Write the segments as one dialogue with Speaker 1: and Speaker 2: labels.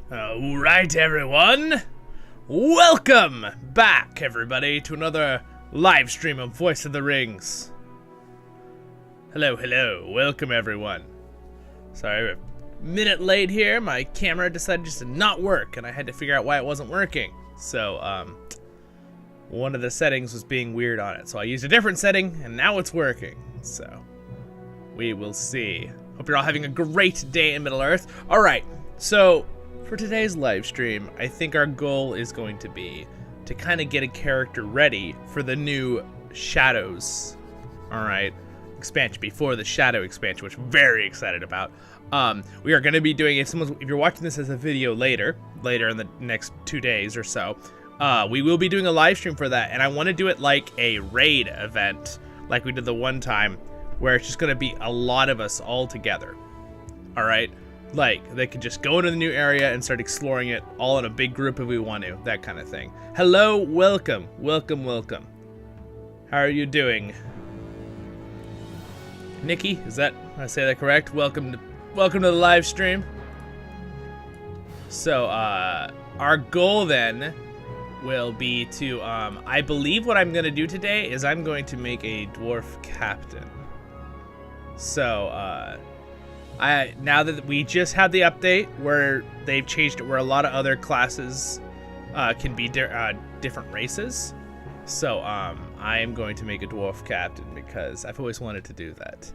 Speaker 1: Alright everyone, welcome back everybody to another live stream of Voice of the Rings. Hello, welcome everyone. Sorry, a minute late here, my camera decided just to not work and I had to figure out why it wasn't working. So, one of the settings was being weird on it, so I used a different setting and now it's working. So, we will see. Hope you're all having a great day in Middle-earth. Alright, so for today's live stream, I think our goal is going to be to kind of get a character ready for the new Shadows, alright, expansion, before the Shadow expansion, which I'm very excited about. We are going to be doing, if you're watching this as a video later in the next 2 days or so, we will be doing a live stream for that, and I want to do it like a raid event, like we did the one time, where it's just going to be a lot of us all together, alright? Like, they could just go into the new area and start exploring it all in a big group if we want to, that kind of thing. Hello, welcome. How are you doing? Nikki, did I say that correct? Welcome to the live stream. So, our goal then will be to, I believe what I'm going to do today is I'm going to make a dwarf captain. So, now that we just had the update where they've changed it, where a lot of other classes can be different races. So I am going to make a dwarf captain because I've always wanted to do that.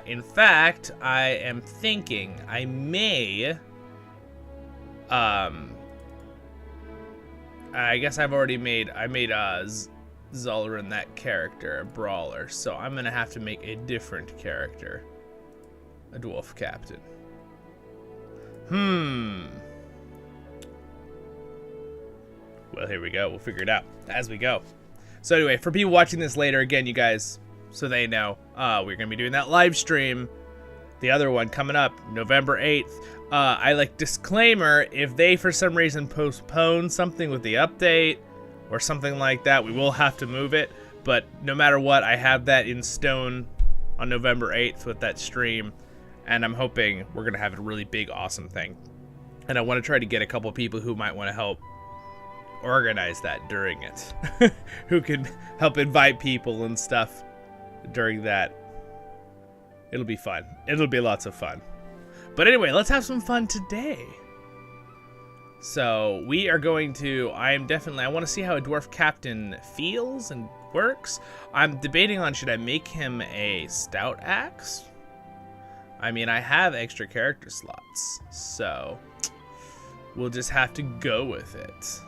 Speaker 1: In fact, I am thinking I may. I guess I made Zollin, that character, a brawler. So I'm gonna have to make a different character. A dwarf captain. Well, here we go. We'll figure it out as we go. So anyway, for people watching this later, again, you guys, so they know, we're going to be doing that live stream. The other one coming up, November 8th. Disclaimer, if they, for some reason, postpone something with the update or something like that, we will have to move it. But no matter what, I have that in stone on November 8th with that stream. And I'm hoping we're going to have a really big, awesome thing. And I want to try to get a couple people who might want to help organize that during it. Who can help invite people and stuff during that. It'll be fun. It'll be lots of fun. But anyway, let's have some fun today. So we are going to, I want to see how a dwarf captain feels and works. I'm debating on, should I make him a stout axe? I mean, I have extra character slots, so we'll just have to go with it.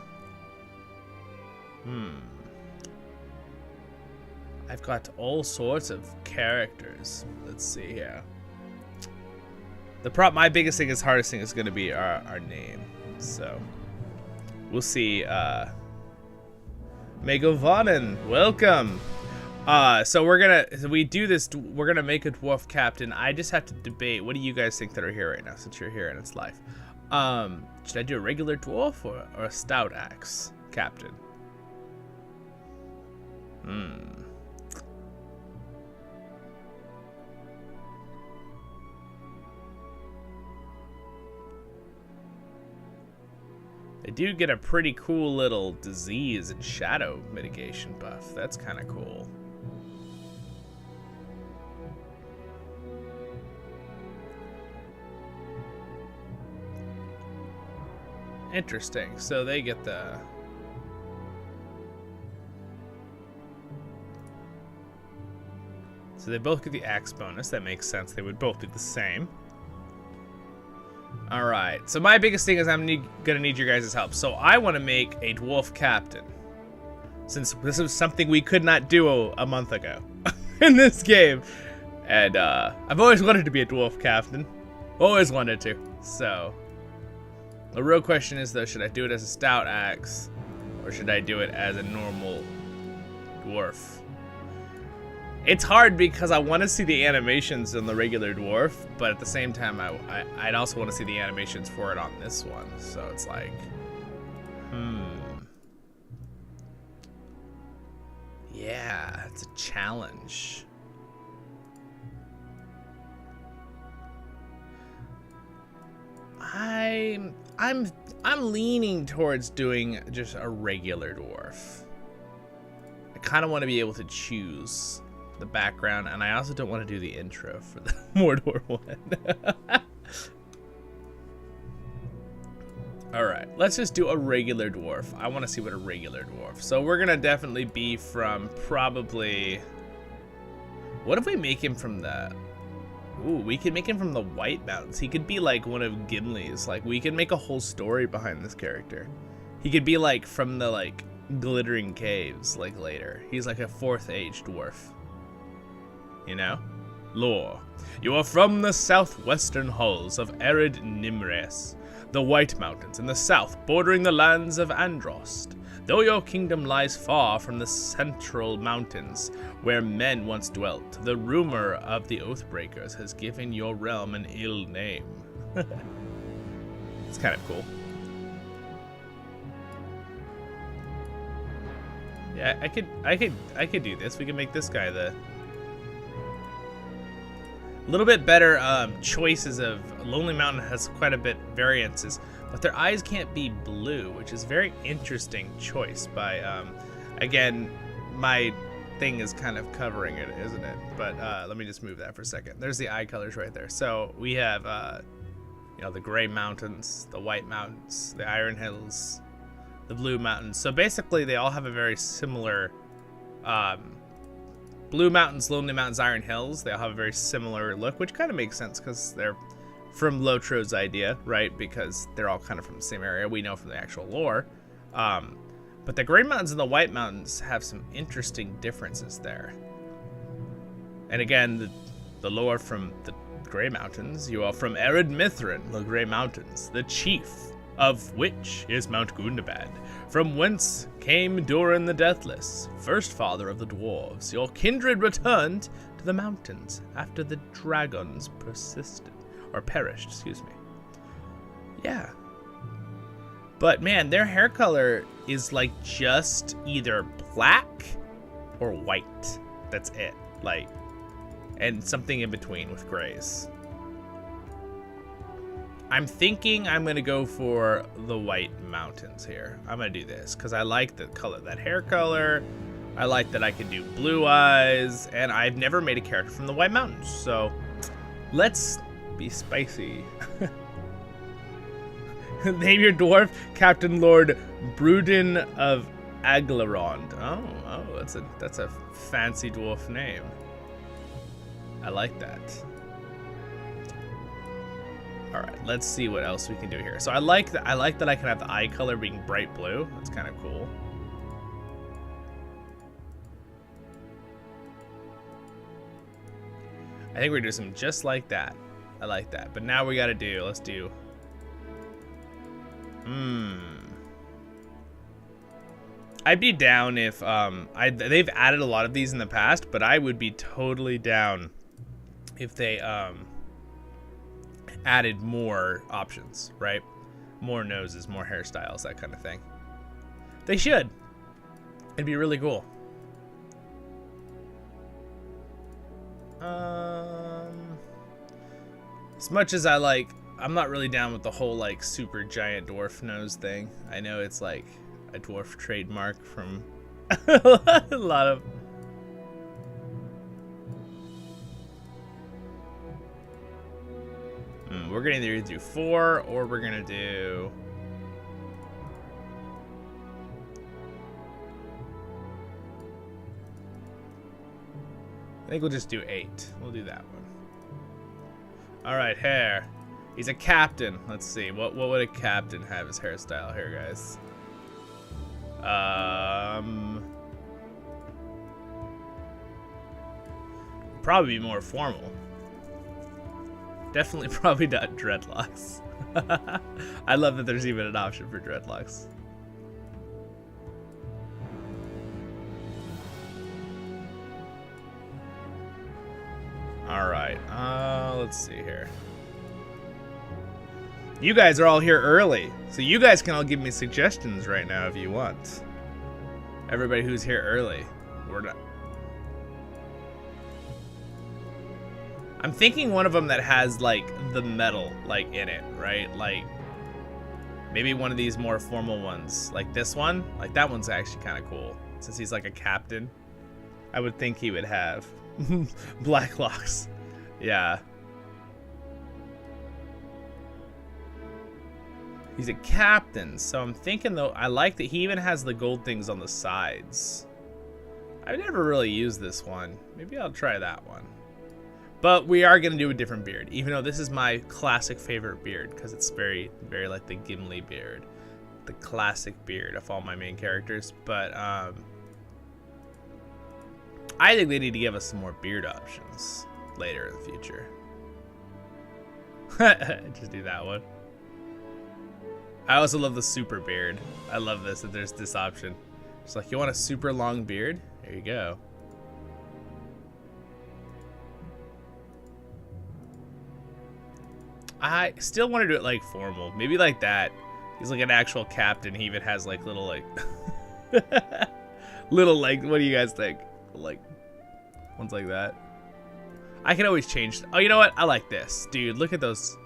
Speaker 1: I've got all sorts of characters. Let's see here. My biggest thing, hardest thing is going to be our name. So we'll see. Megovanen, welcome. So we're gonna make a dwarf captain. I just have to debate, what do you guys think that are here right now, since you're here and it's live? Should I do a regular dwarf or a stout axe captain? They do get a pretty cool little disease and shadow mitigation buff. That's kind of cool. Interesting. So they get the... So they both get the axe bonus. That makes sense. They would both be the same. Alright. So my biggest thing is I'm gonna need your guys' help. So I want to make a dwarf captain. Since this is something we could not do a month ago in this game. And I've always wanted to be a dwarf captain. Always wanted to. So... the real question is, though, should I do it as a stout axe, or should I do it as a normal dwarf? It's hard because I want to see the animations on the regular dwarf, but at the same time, I'd also want to see the animations for it on this one. So it's like, yeah, it's a challenge. I'm leaning towards doing just a regular dwarf. I kind of want to be able to choose the background, and I also don't want to do the intro for the Mordor one. All right, let's just do a regular dwarf. I want to see what a regular dwarf. So we're gonna definitely be from probably. What if we make him from the? Ooh, we could make him from the White Mountains. He could be like one of Gimli's. Like, we could make a whole story behind this character. He could be like from the like Glittering Caves, like later. He's like a 4th age dwarf. You know? Lore. You are from the southwestern halls of arid Nimres, the White Mountains in the south, bordering the lands of Androst. Though your kingdom lies far from the central mountains, where men once dwelt, the rumor of the Oathbreakers has given your realm an ill name. It's kind of cool. Yeah, I could do this. We can make this guy the little bit better choices of Lonely Mountain has quite a bit variances, but their eyes can't be blue, which is a very interesting choice by again, my thing is kind of covering it, isn't it? But let me just move that for a second. There's the eye colors right there. So we have you know, the Gray Mountains, the White Mountains, the Iron Hills, the Blue Mountains. So basically they all have a very similar Blue Mountains, Lonely Mountains, Iron Hills, they all have a very similar look, which kind of makes sense because they're from LOTRO's idea, right? Because they're all kind of from the same area. We know from the actual lore. But the Gray Mountains and the White Mountains have some interesting differences there. And again, the lore from the Gray Mountains, you are from Arid Mithrin, the Gray Mountains, the chief of which is Mount Gundabad, from whence came Durin the Deathless, first father of the dwarves. Your kindred returned to the mountains after the dragons perished, excuse me. Yeah. But man, their hair color is like just either black or white. That's it. Like, and something in between with grays. I'm thinking I'm gonna go for the White Mountains here. I'm gonna do this because I like the color, that hair color. I like that I can do blue eyes, and I've never made a character from the White Mountains, so let's be spicy. Name your dwarf Captain Lord Bruden of Aglarond. Oh, that's a fancy dwarf name. I like that. All right, let's see what else we can do here. So I like that I can have the eye color being bright blue. That's kind of cool. I think we're doing something just like that. I like that. But now we got to let's do. I'd be down if they've added a lot of these in the past, but I would be totally down if they added more options, right? More noses, more hairstyles, that kind of thing. They should. It'd be really cool. As much as I'm not really down with the whole like super giant dwarf nose thing. I know it's like a dwarf trademark from a lot of. We're gonna either do 4 or we're gonna do. I think we'll just do 8. We'll do that one. All right, hair. He's a captain. Let's see. What would a captain have as hairstyle here, guys? Probably more formal. Definitely probably not dreadlocks. I love that there's even an option for dreadlocks. All right, let's see here. You guys are all here early, so you guys can all give me suggestions right now if you want. Everybody who's here early, we're not. I'm thinking one of them that has like the metal like in it, right? Like Maybe one of these more formal ones, like this one. Like that one's actually kind of cool, since he's like a captain. I would think he would have black locks. Yeah. He's a captain, so I'm thinking though, I like that he even has the gold things on the sides. I've never really used this one. Maybe I'll try that one. But we are gonna do a different beard, even though this is my classic favorite beard, because it's very, very like the Gimli beard. The classic beard of all my main characters. But I think they need to give us some more beard options later in the future. Just do that one. I also love the super beard. I love this, that there's this option. It's like, you want a super long beard? There you go. I still want to do it like formal. Maybe like that. He's like an actual captain. He even has like little like little like, what do you guys think? Like ones like that. I can always change. Oh, you know what? I like this. Dude, look at those.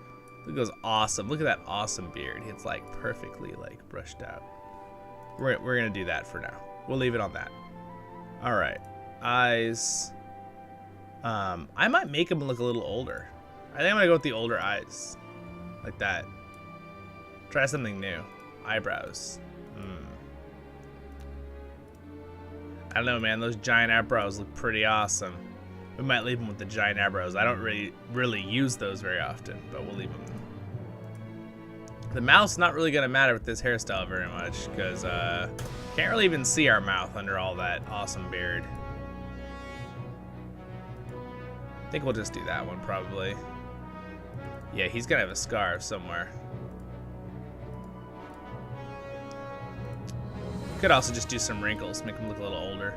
Speaker 1: Look at those awesome. Look at that awesome beard. It's like perfectly like brushed out. We're gonna do that for now. We'll leave it on that. All right. Eyes. I might make him look a little older. I think I'm gonna go with the older eyes, like that. Try something new. Eyebrows. I don't know, man. Those giant eyebrows look pretty awesome. We might leave them with the giant eyebrows. I don't really use those very often, but we'll leave them. The mouth's not really gonna matter with this hairstyle very much, because can't really even see our mouth under all that awesome beard. I think we'll just do that one probably. Yeah, he's gonna have a scarf somewhere. Could also just do some wrinkles, make him look a little older.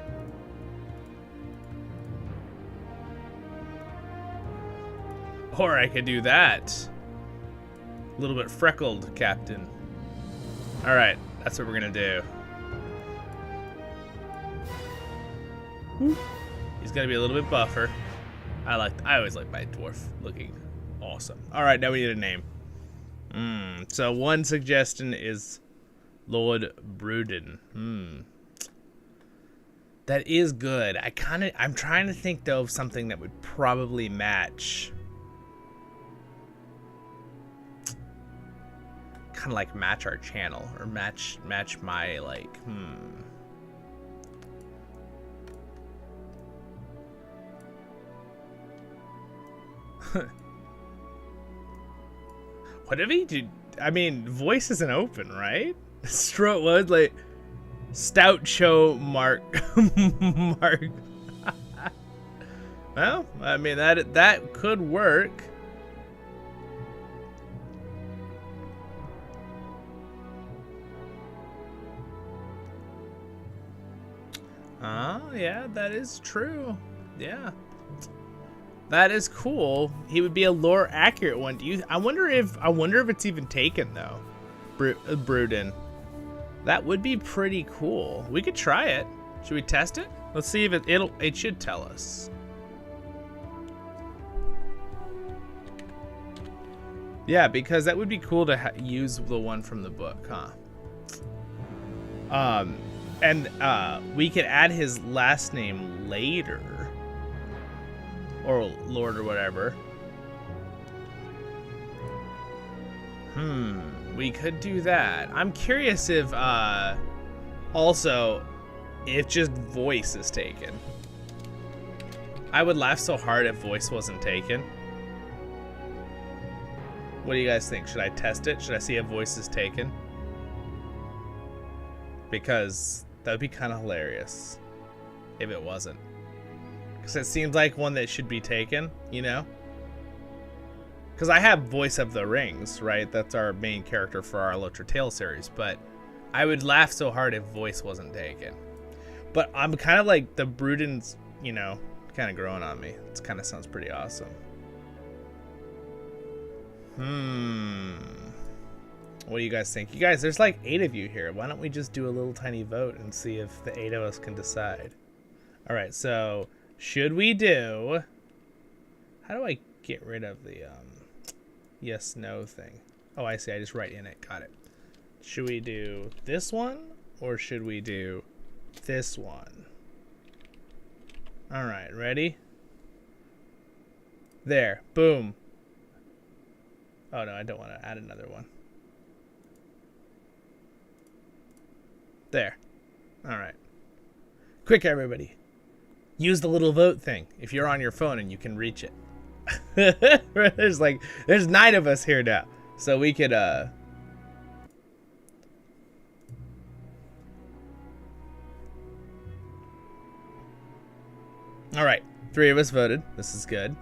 Speaker 1: Or I could do that. A little bit freckled, Captain. All right, that's what we're gonna do. He's gonna be a little bit buffer. I always like my dwarf looking awesome. All right, now we need a name. So one suggestion is Lord Bruden. That is good. I'm trying to think though of something that would probably match. Kind of like match our channel or match my like What if he did? I mean, voice isn't open, right? Stroke was like Stout Show Mark. Mark. Well, I mean that could work. Yeah, that is true. Yeah. That is cool. He would be a lore accurate one. I wonder if it's even taken though. Bruden. That would be pretty cool. We could try it. Should we test it? Let's see if it should tell us. Yeah, because that would be cool to use the one from the book, huh? And we could add his last name later. Or Lord or whatever. We could do that. I'm curious if also if just voice is taken. I would laugh so hard if voice wasn't taken. What do you guys think? Should I test it? Should I see if voice is taken? Because that would be kind of hilarious if it wasn't. Because it seems like one that should be taken, you know? Because I have Voice of the Rings, right? That's our main character for our LOTRO Tale series. But I would laugh so hard if voice wasn't taken. But I'm kind of like the Bruden's, you know, kind of growing on me. It kind of sounds pretty awesome. What do you guys think? You guys, there's like 8 of you here. Why don't we just do a little tiny vote and see if the 8 of us can decide? All right, so should we do... How do I get rid of the yes, no thing? Oh, I see. I just write in it. Got it. Should we do this one or should we do this one? All right, ready? There, boom. Oh no, I don't want to add another one. There. All right. Quick, everybody. Use the little vote thing if you're on your phone and you can reach it. There's 9 of us here now. So we could, All right. 3 of us voted. This is good.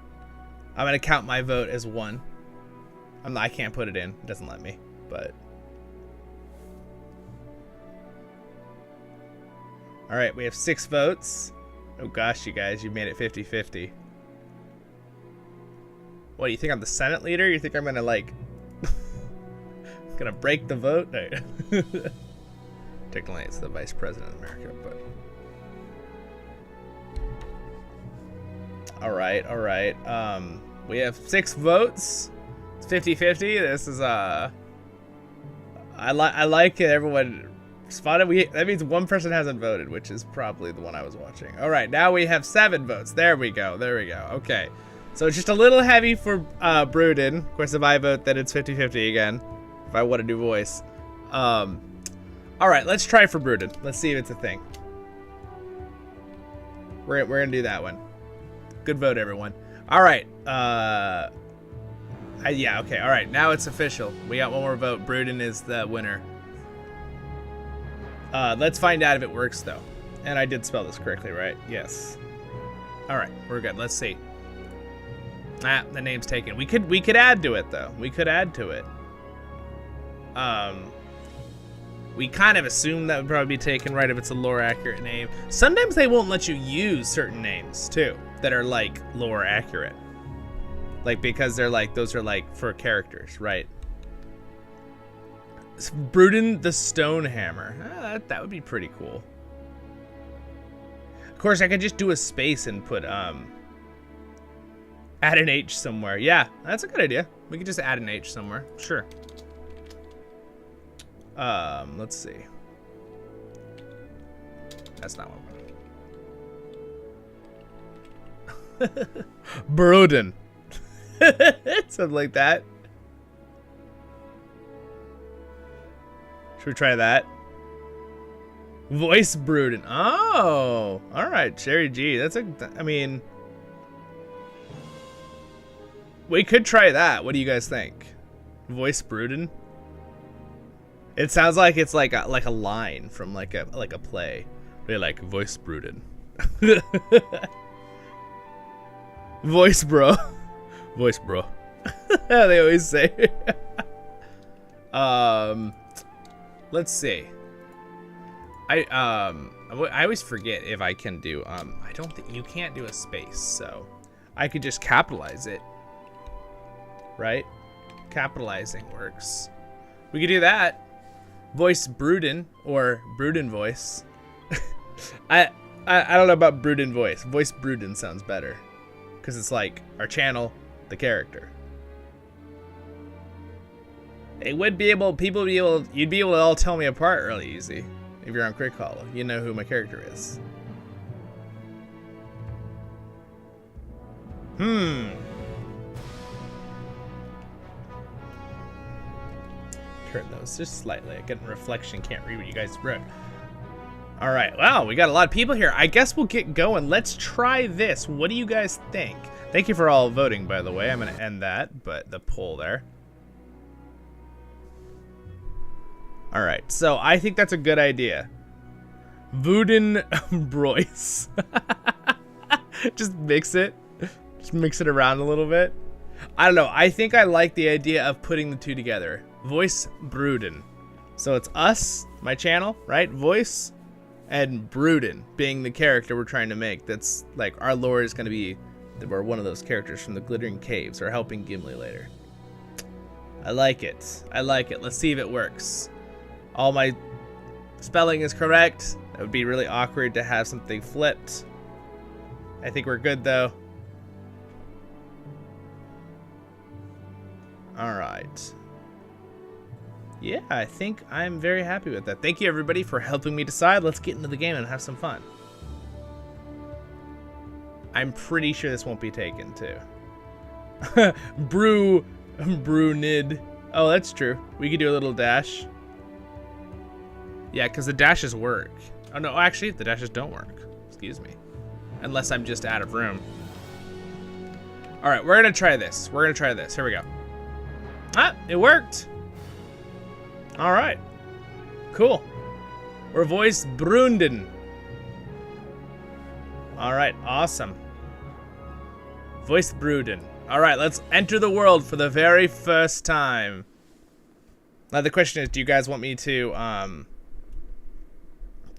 Speaker 1: I'm going to count my vote as 1. I can't put it in. It doesn't let me, but... All right, we have 6 votes. Oh gosh, you guys, you made it 50-50. What, do you think I'm the Senate leader? You think I'm gonna, like... gonna break the vote? No. Technically, it's the Vice President of America, but... All right. We have 6 votes. It's 50-50. This is, I like it. Everyone... spotted. That means 1 person hasn't voted, which is probably the one I was watching. All right, now we have 7 votes. There we go. Okay, so it's just a little heavy for Bruden. Of course, if I vote, then it's 50-50 again. If I want to do voice. All right, let's try for Bruden. Let's see if it's a thing. We're gonna do that one. Good vote, everyone. All right. Yeah. Okay. All right. Now it's official. We got 1 more vote. Bruden is the winner. Let's find out if it works, though. And I did spell this correctly, right? Yes. All right, we're good. Let's see. Ah, the name's taken. We could add to it, though. We could add to it. We kind of assume that would probably be taken, right, if it's a lore accurate name. Sometimes they won't let you use certain names, too, that are, like, lore accurate. Like, because they're, like, those are, like, for characters, right? Bruden the Stonehammer. That would be pretty cool. Of course, I could just do a space and put add an H somewhere. Yeah, that's a good idea. We could just add an H somewhere. Sure. Let's see. That's not one. Bruden. Something like that. Should we try that? Voice Bruden. Oh, all right, Cherry G. I mean, we could try that. What do you guys think? Voice Bruden. It sounds like it's like a line from like a play. They like voice Bruden. Voice bro. Voice bro. They always say. Let's see. I always forget if I can do I don't think you can't do a space, so I could just capitalize it. Right? Capitalizing works. We could do that. Voice Bruden or Bruden voice. I don't know about Bruden voice. Voice Bruden sounds better. Cause it's like our channel, the character. It would be able, you'd be able to all tell me apart really easy if you're on CrickHollow. You know who my character is. Turn those just slightly. I get in reflection, can't read what you guys wrote. All right, wow, we got a lot of people here. I guess we'll get going. Let's try this. What do you guys think? Thank you for all voting, by the way. I'm gonna end that, but the poll there. All right, so I think that's a good idea. Vuden Broyce. Just mix it around a little bit. I don't know. I think I like the idea of putting the two together. Voice Bruden. So it's us, my channel, right? Voice and Bruden being the character we're trying to make. That's like our lore is going to be that we're one of those characters from the Glittering Caves or helping Gimli later. I like it. I like it. Let's see if it works. All my spelling is correct. It would be really awkward to have something flipped. I think we're good though. All right. Yeah, I think I'm very happy with that. Thank you, everybody, for helping me decide. Let's get into the game and have some fun. I'm pretty sure this won't be taken, too. Brunid. Oh, that's true. We could do a little dash. Yeah, because the dashes work. Oh, no, actually, the dashes don't work. Excuse me. Unless I'm just out of room. All right, we're going to try this. We're going to try this. Here we go. Ah, it worked. All right. Cool. We're voiced Brunden. All right, awesome. Voice Bruden. All right, let's enter the world for the very first time. Now the question is, do you guys want me to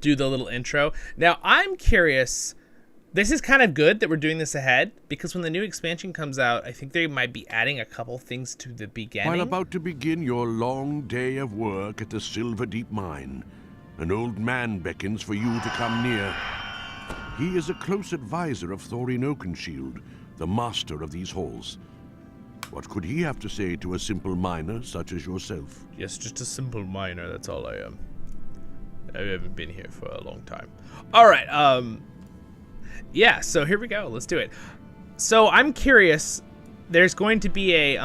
Speaker 1: do the little intro? Now I'm curious. This is kind of good that we're doing this ahead, because when the new expansion comes out, I think they might be adding a couple things to the beginning.
Speaker 2: While about to begin your long day of work at the Silver Deep Mine, an old man beckons for you to come near. He is a close advisor of Thorin Oakenshield, the master of these halls. What could he have to say to a simple miner such as yourself?
Speaker 1: Yes, just a simple miner, that's all I am. I haven't been here for a long time. All right, yeah, so here we go. Let's do it. So I'm curious. There's going to be a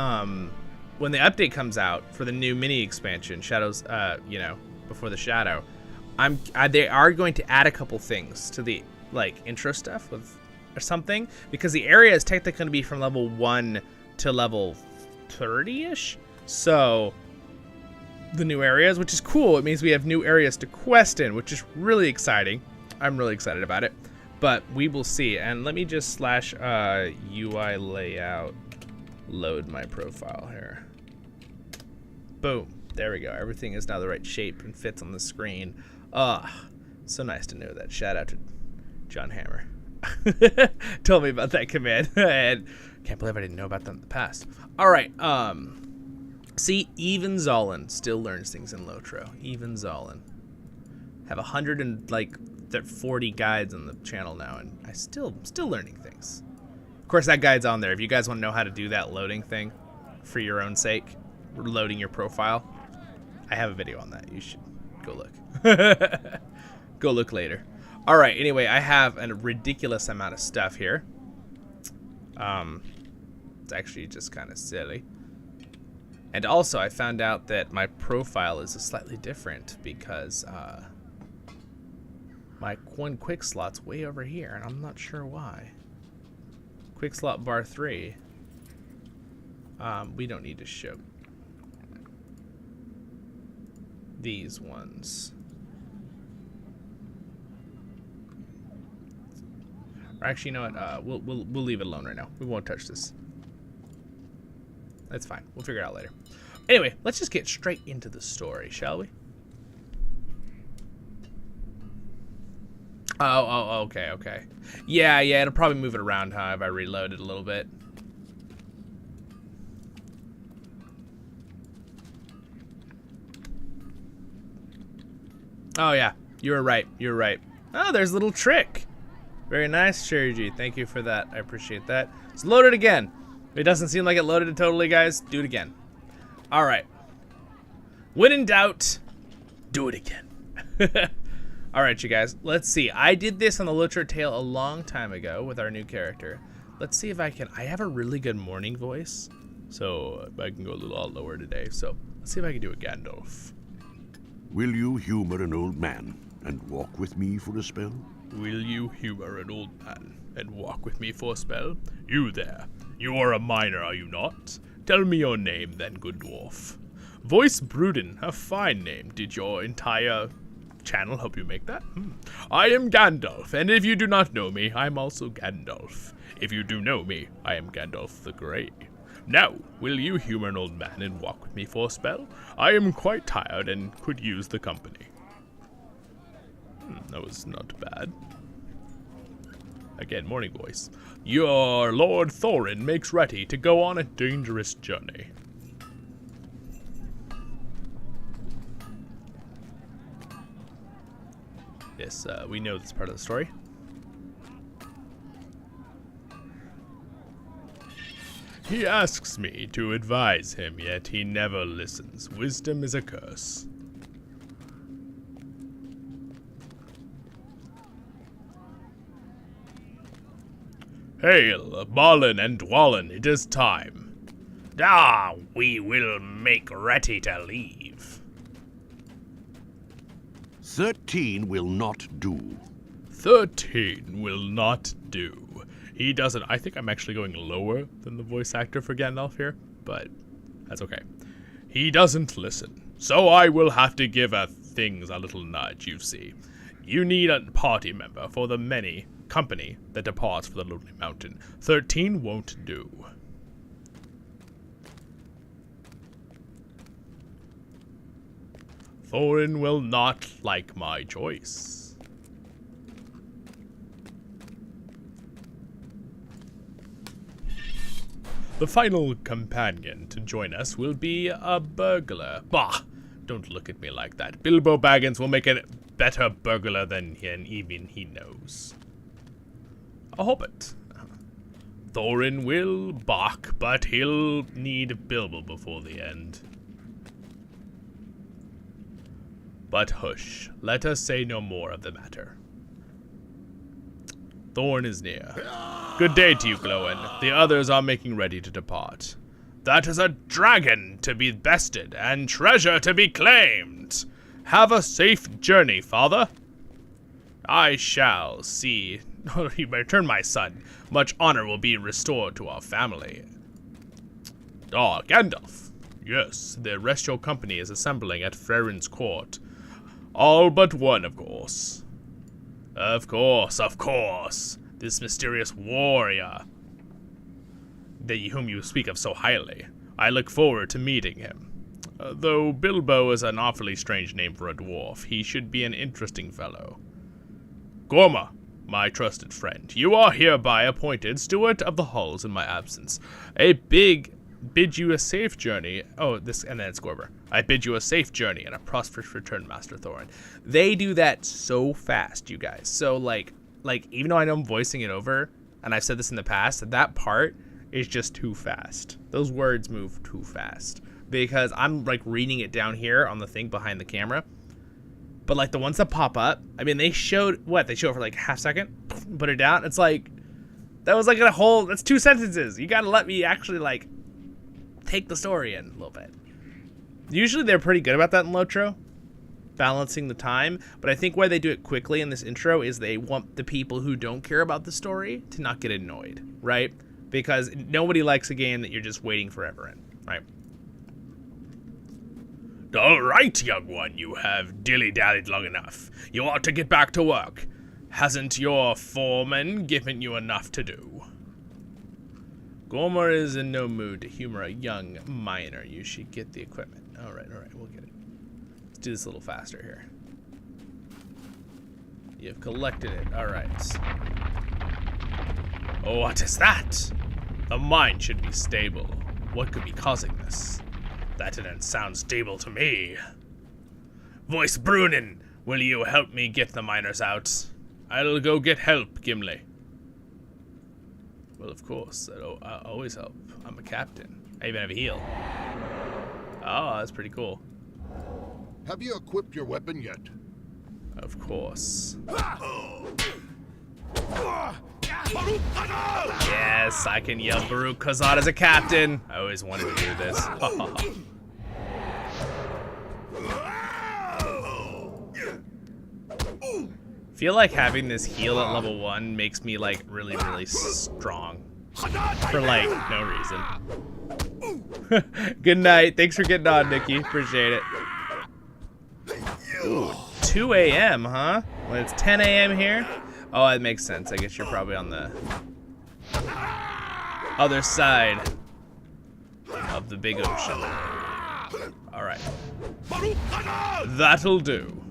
Speaker 1: when the update comes out for the new mini expansion, Shadows. You know, before the Shadow. They are going to add a couple things to the intro stuff or something, because the area is technically going to be from level 1 to level 30ish. So the new areas, which is cool. It means we have new areas to quest in, which is really exciting. I'm really excited about it. But we will see. And let me just / UI layout load my profile here. Boom. There we go. Everything is now the right shape and fits on the screen. So nice to know that. Shout out to John Hammer. Told me about that command. And can't believe I didn't know about that in the past. All right. See, even Zollin still learns things in LOTRO. Even Zollin. Have 140 guides on the channel now, and I'm still learning things. Of course, that guide's on there. If you guys want to know how to do that loading thing for your own sake, loading your profile, I have a video on that. You should go look. Go look later. All right. Anyway, I have a ridiculous amount of stuff here. It's actually just kind of silly. And also, I found out that my profile is slightly different because my one quick slot's way over here, and I'm not sure why. Quick slot bar 3. We don't need to show these ones. Or actually, you know what? We'll leave it alone right now. We won't touch this. That's fine. We'll figure it out later. Anyway, let's just get straight into the story, shall we? Oh, okay. Yeah, it'll probably move it around, huh, if I reload it a little bit. Oh, yeah, you were right. Oh, there's a little trick. Very nice, Sherry. Thank you for that. I appreciate that. Let's load it again. If it doesn't seem like it loaded it totally, guys, do it again. All right. When in doubt, do it again. All right, you guys. Let's see. I did this on the LOTRO tale a long time ago with our new character. Let's see if I can. I have a really good morning voice, so I can go a little lower today. So let's see if I can do a Gandalf.
Speaker 2: Will you humor an old man and walk with me for a spell?
Speaker 1: Will you humor an old man and walk with me for a spell? You there. You are a miner, are you not? Tell me your name then, good dwarf. Voice Bruden, a fine name. Did your entire channel help you make that? I am Gandalf, and if you do not know me, I am also Gandalf. If you do know me, I am Gandalf the Grey. Now, will you humor an old man and walk with me for a spell? I am quite tired and could use the company. That was not bad. Again, morning voice. Your Lord Thorin makes ready to go on a dangerous journey. Yes, we know this part of the story. He asks me to advise him, yet he never listens. Wisdom is a curse. Hail, Balin and Dwalin, it is time. Ah, we will make ready to leave.
Speaker 2: 13 will not do.
Speaker 1: 13 will not do. He doesn't. I think I'm actually going lower than the voice actor for Gandalf here, but that's okay. He doesn't listen, so I will have to give things a little nudge, you see. You need a party member for the many company that departs for the Lonely Mountain. 13 won't do. Thorin will not like my choice. The final companion to join us will be a burglar. Bah! Don't look at me like that. Bilbo Baggins will make a better burglar than even he knows. A hobbit. Thorin will bark, but he'll need Bilbo before the end. But hush, let us say no more of the matter. Thorn is near. Good day to you, Glowin. The others are making ready to depart. That is a dragon to be bested and treasure to be claimed. Have a safe journey, father. I shall see. You may return, my son. Much honor will be restored to our family. Ah, Gandalf. Yes, the Restio company is assembling at Freren's court. All but one, of course. Of course. This mysterious warrior, whom you speak of so highly. I look forward to meeting him. Though Bilbo is an awfully strange name for a dwarf, he should be an interesting fellow. Gorma, my trusted friend, you are hereby appointed steward of the halls in my absence. Bid you a safe journey. Oh, and then it's Gorber. I bid you a safe journey and a prosperous return, Master Thorin. They do that so fast, you guys. So like even though I know I'm voicing it over, and I've said this in the past, that part is just too fast. Those words move too fast because I'm like reading it down here on the thing behind the camera. But like the ones that pop up, I mean, they showed it for like half second, put it down. It's like, that was like that's 2 sentences. You gotta let me actually like take the story in a little bit. Usually they're pretty good about that in LOTRO, balancing the time, but I think why they do it quickly in this intro is they want the people who don't care about the story to not get annoyed, right? Because nobody likes a game that you're just waiting forever in, right? All right, young one, you have dilly-dallied long enough. You ought to get back to work. Hasn't your foreman given you enough to do? Gormer is in no mood to humor a young miner. You should get the equipment. All right, we'll get it. Let's do this a little faster here. You've collected it. All right. Oh, what is that? The mine should be stable. What could be causing this? That didn't sound stable to me. Voice Brunin, will you help me get the miners out? I'll go get help, Gimli. Well, of course. I always help. I'm a captain. I even have a heal. Oh, that's pretty cool.
Speaker 3: Have you equipped your weapon yet?
Speaker 1: Of course. Yes, I can yell Baruch Khazad as a captain. I always wanted to do this. Feel like having this heal at level 1 makes me like really, really strong. For like no reason. Good night. Thanks for getting on, Nikki. Appreciate it. Ooh, 2 a.m., huh? When it's 10 a.m. here? Oh, that makes sense. I guess you're probably on the other side of the big ocean. Alright. That'll do.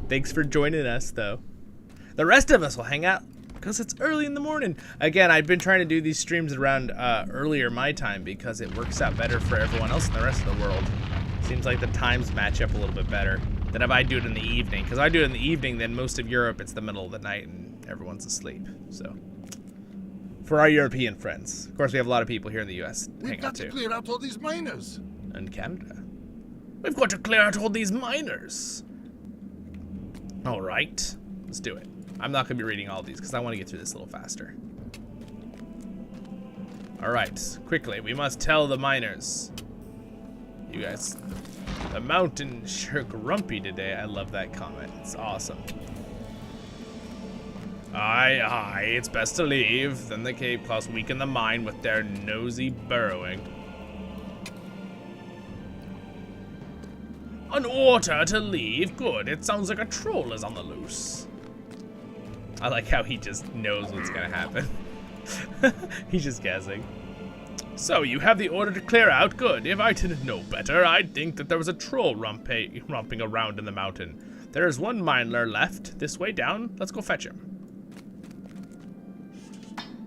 Speaker 1: Thanks for joining us, though. The rest of us will hang out because it's early in the morning. Again, I've been trying to do these streams around earlier my time because it works out better for everyone else in the rest of the world. Seems like the times match up a little bit better than if I do it in the evening. Because I do it in the evening, then most of Europe, it's the middle of the night and everyone's asleep. So, For our European friends. Of course, we have a lot of people here in the US.
Speaker 3: We've
Speaker 1: Hang on,
Speaker 3: got to
Speaker 1: too.
Speaker 3: clear out all these miners.
Speaker 1: And Canada. We've got to clear out all these miners. All right, let's do it. I'm not going to be reading all these because I want to get through this a little faster. All right, quickly, we must tell the miners. You guys, the mountains sure grumpy today. I love that comment. It's awesome. Aye, aye, it's best to leave. Then the cave claws weaken the mine with their nosy burrowing. An order to leave? Good, it sounds like a troll is on the loose. I like how he just knows what's gonna happen. He's just guessing. So, you have the order to clear out? Good. If I didn't know better, I'd think that there was a troll romping around in the mountain. There is one miner left. This way down. Let's go fetch him.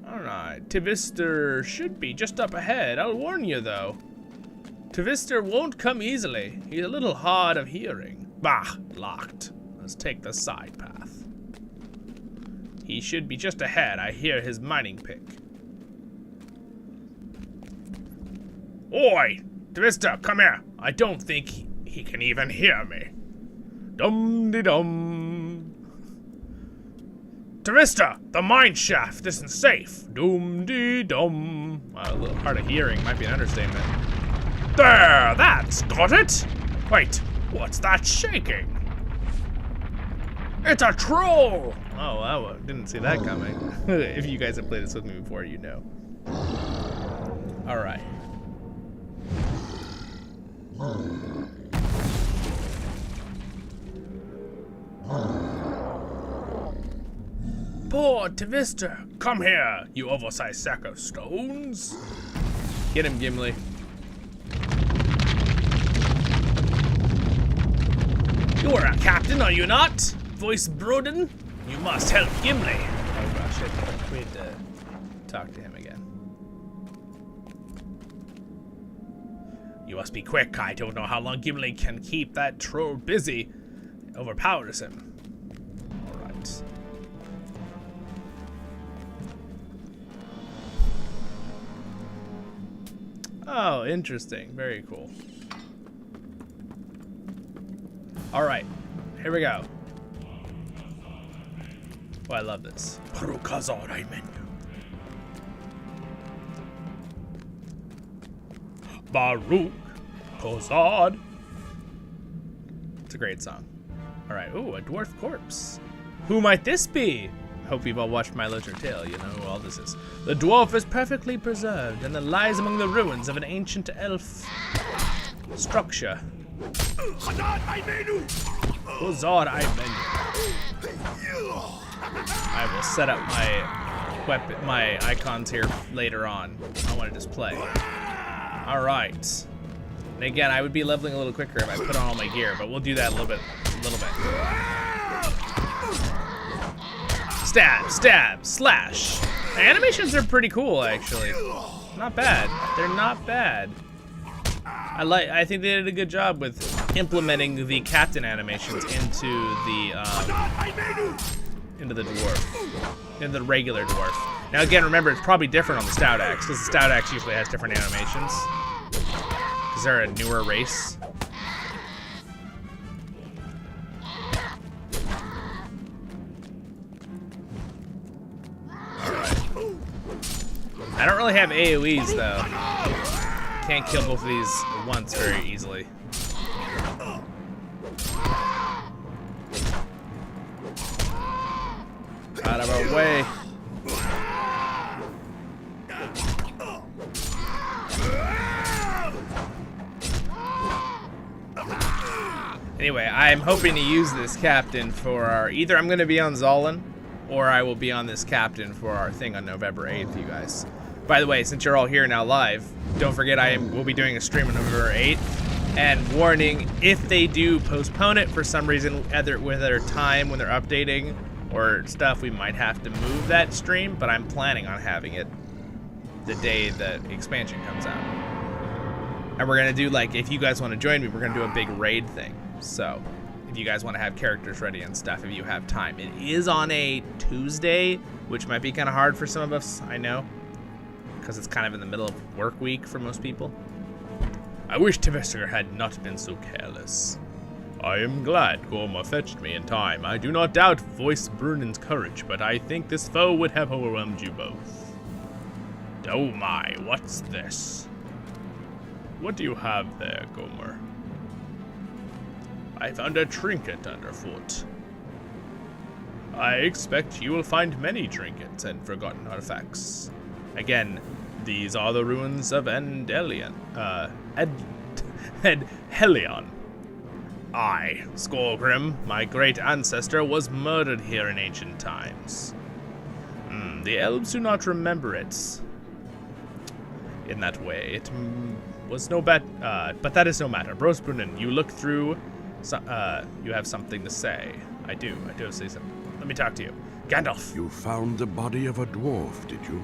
Speaker 1: Alright, Twister should be just up ahead. I'll warn you, though. Twister won't come easily. He's a little hard of hearing. Bah, locked. Let's take the side path. He should be just ahead. I hear his mining pick. Oi! Twister, come here. I don't think he can even hear me. Dum-de-dum. Twister, the mine shaft isn't safe. Dum-de-dum. A little hard of hearing might be an understatement. There, that's got it. Wait, what's that shaking? It's a troll. Oh, I didn't see that coming. If you guys have played this with me before, you know. All right. Poor Twister, come here, you oversized sack of stones. Get him, Gimli. You're a captain, are you not? Voice Broden? You must help Gimli. Oh gosh, we had to talk to him again. You must be quick. I don't know how long Gimli can keep that troll busy. It overpowers him. Alright. Oh, interesting. Very cool. Alright, here we go. Oh, I love this. Baruch Kozad. It's a great song. Alright, ooh, a dwarf corpse. Who might this be? Hope you've all watched my LOTRO tale, you know who all this is. The dwarf is perfectly preserved and lies among the ruins of an ancient elf structure. Kozad I will set up my weapon, my icons here later on. I want to just play. All right. And again, I would be leveling a little quicker if I put on all my gear, but we'll do that a little bit. Stab, stab, slash. The animations are pretty cool, actually. Not bad. They're not bad. I think they did a good job with implementing the captain animations into the dwarf, into the regular dwarf. Now again, remember it's probably different on the stout axe because the stout axe usually has different animations because they're a newer race. All right. I don't really have AoEs though. Can't kill both of these at once very easily. Out of our way. Anyway, I'm hoping to use this captain for our... Either I'm going to be on Zollin, or I will be on this captain for our thing on November 8th, you guys. By the way, since you're all here now live, don't forget we'll be doing a stream on November 8th. And warning, if they do postpone it for some reason, either with their time when they're updating or stuff, we might have to move that stream, but I'm planning on having it the day the expansion comes out. And we're gonna do, like, if you guys want to join me, we're gonna do a big raid thing. So, if you guys want to have characters ready and stuff, if you have time. It is on a Tuesday, which might be kind of hard for some of us, I know, because it's kind of in the middle of work week for most people. I wish Tevester had not been so careless. I am glad Gorma fetched me in time. I do not doubt Voice Brunan's courage, but I think this foe would have overwhelmed you both. Oh my, what's this? What do you have there, Gomer? I found a trinket underfoot. I expect you will find many trinkets and forgotten artifacts. Again, these are the ruins of Helion. I, Skorgrim, my great ancestor, was murdered here in ancient times. The elves do not remember it in that way. It was no but that is no matter. Brosbrunnen, you look through, you have something to say. I do say something. Let me talk to you. Gandalf!
Speaker 2: You found the body of a dwarf, did you?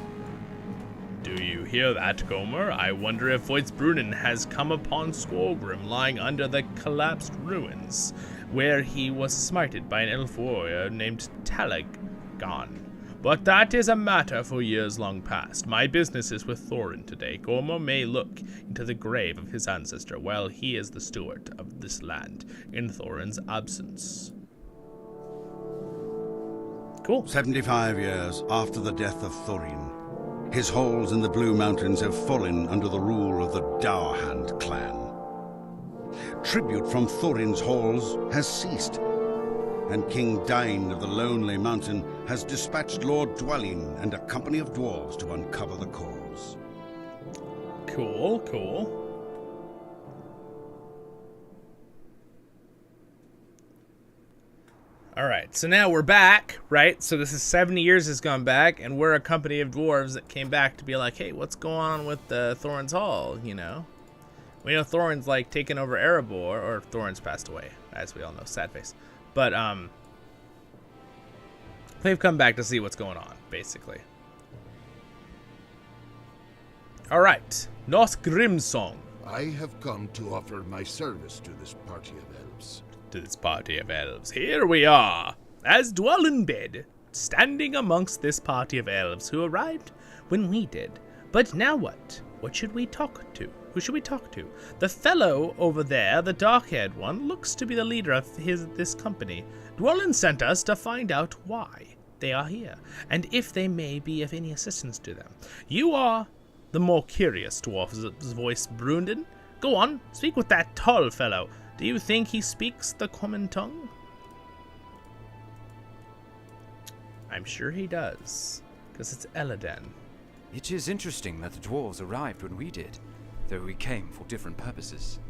Speaker 1: Do you hear that, Gomer? I wonder if Voitsbrunnen has come upon Skorgrim lying under the collapsed ruins, where he was smited by an elf warrior named Talagon. But that is a matter for years long past. My business is with Thorin today. Gomer may look into the grave of his ancestor while he is the steward of this land in Thorin's absence. Cool.
Speaker 4: 75 years after the death of Thorin, his halls in the Blue Mountains have fallen under the rule of the Dourhand clan. Tribute from Thorin's halls has ceased, and King Dain of the Lonely Mountain has dispatched Lord Dwalin and a company of dwarves to uncover the cause.
Speaker 1: Cool, cool. Alright, so now we're back, right? So this is 70 years has gone back, and we're a company of dwarves that came back to be like, hey, what's going on with Thorin's Hall, you know? We know Thorin's, like, taken over Erebor, or Thorin's passed away, as we all know, sad face. But, they've come back to see what's going on, basically. Alright, North Grimsong.
Speaker 3: I have come to offer my service to this party of elves.
Speaker 1: Here we are, as Dwalin bid, standing amongst this party of elves who arrived when we did. But now what? What should we talk to? Who should we talk to? The fellow over there, the dark-haired one, looks to be the leader of this company. Dwalin sent us to find out why they are here, and if they may be of any assistance to them. You are the more curious dwarf's voice, Brunden. Go on, speak with that tall fellow. Do you think he speaks the common tongue? I'm sure he does, because it's Elladan.
Speaker 5: It is interesting that the dwarves arrived when we did, though we came for different purposes.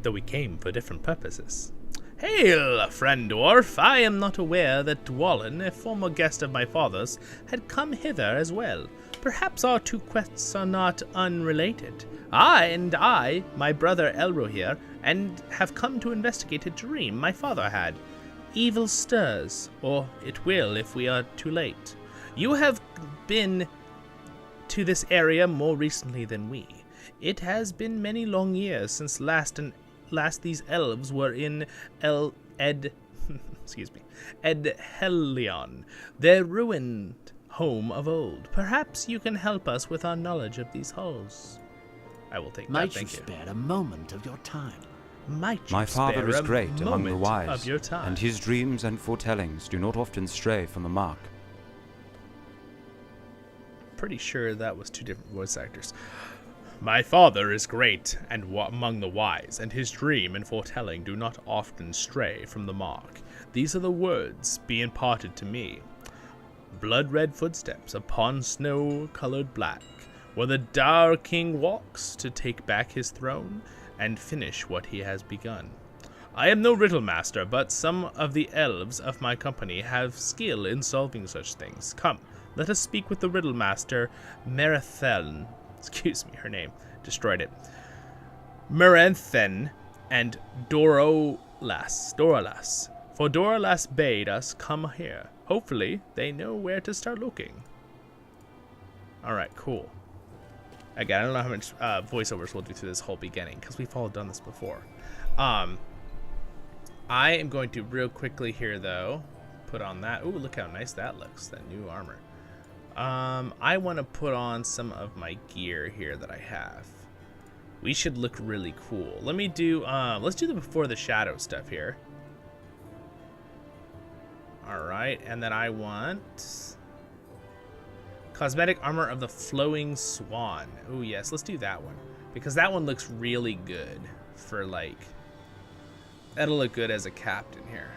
Speaker 1: Hail, friend dwarf! I am not aware that Dwalin, a former guest of my father's, had come hither as well. Perhaps our two quests are not unrelated. I, my brother Elro here, and have come to investigate a dream my father had. Evil stirs, or it will if we are too late. You have been to this area more recently than we. It has been many long years since last these elves were in Edhelion, their ruined home of old. Perhaps you can help us with our knowledge of these halls. I will take that,
Speaker 6: Might
Speaker 1: thank
Speaker 6: you
Speaker 1: you.
Speaker 6: spare a moment of your time?
Speaker 1: Might you
Speaker 5: My father
Speaker 1: spare
Speaker 5: is
Speaker 1: a
Speaker 5: great among the
Speaker 1: moment
Speaker 5: wise,
Speaker 1: of your time?
Speaker 5: and his dreams and foretellings do not often stray from the mark.
Speaker 1: Pretty sure that was two different voice actors. My father is great and among the wise, and his dream and foretelling do not often stray from the mark. These are the words be imparted to me. Blood-red footsteps upon snow-colored black, where the Dar King walks to take back his throne and finish what he has begun. I am no riddle master, but some of the elves of my company have skill in solving such things. Come, let us speak with the riddle master, Merathen. Excuse me, her name destroyed it. Meranthen and Doralas. For Doralas bade us come here. Hopefully, they know where to start looking. Alright, cool. Again, I don't know how much voiceovers we'll do through this whole beginning, because we've all done this before. I am going to real quickly here, though, put on that. Ooh, look how nice that looks, that new armor. I want to put on some of my gear here that I have. We should look really cool. Let me do, let's do the Before the Shadow stuff here. All right, and then I want Cosmetic Armor of the Flowing Swan. Ooh, yes, let's do that one. Because that one looks really good for, like, that'll look good as a captain here.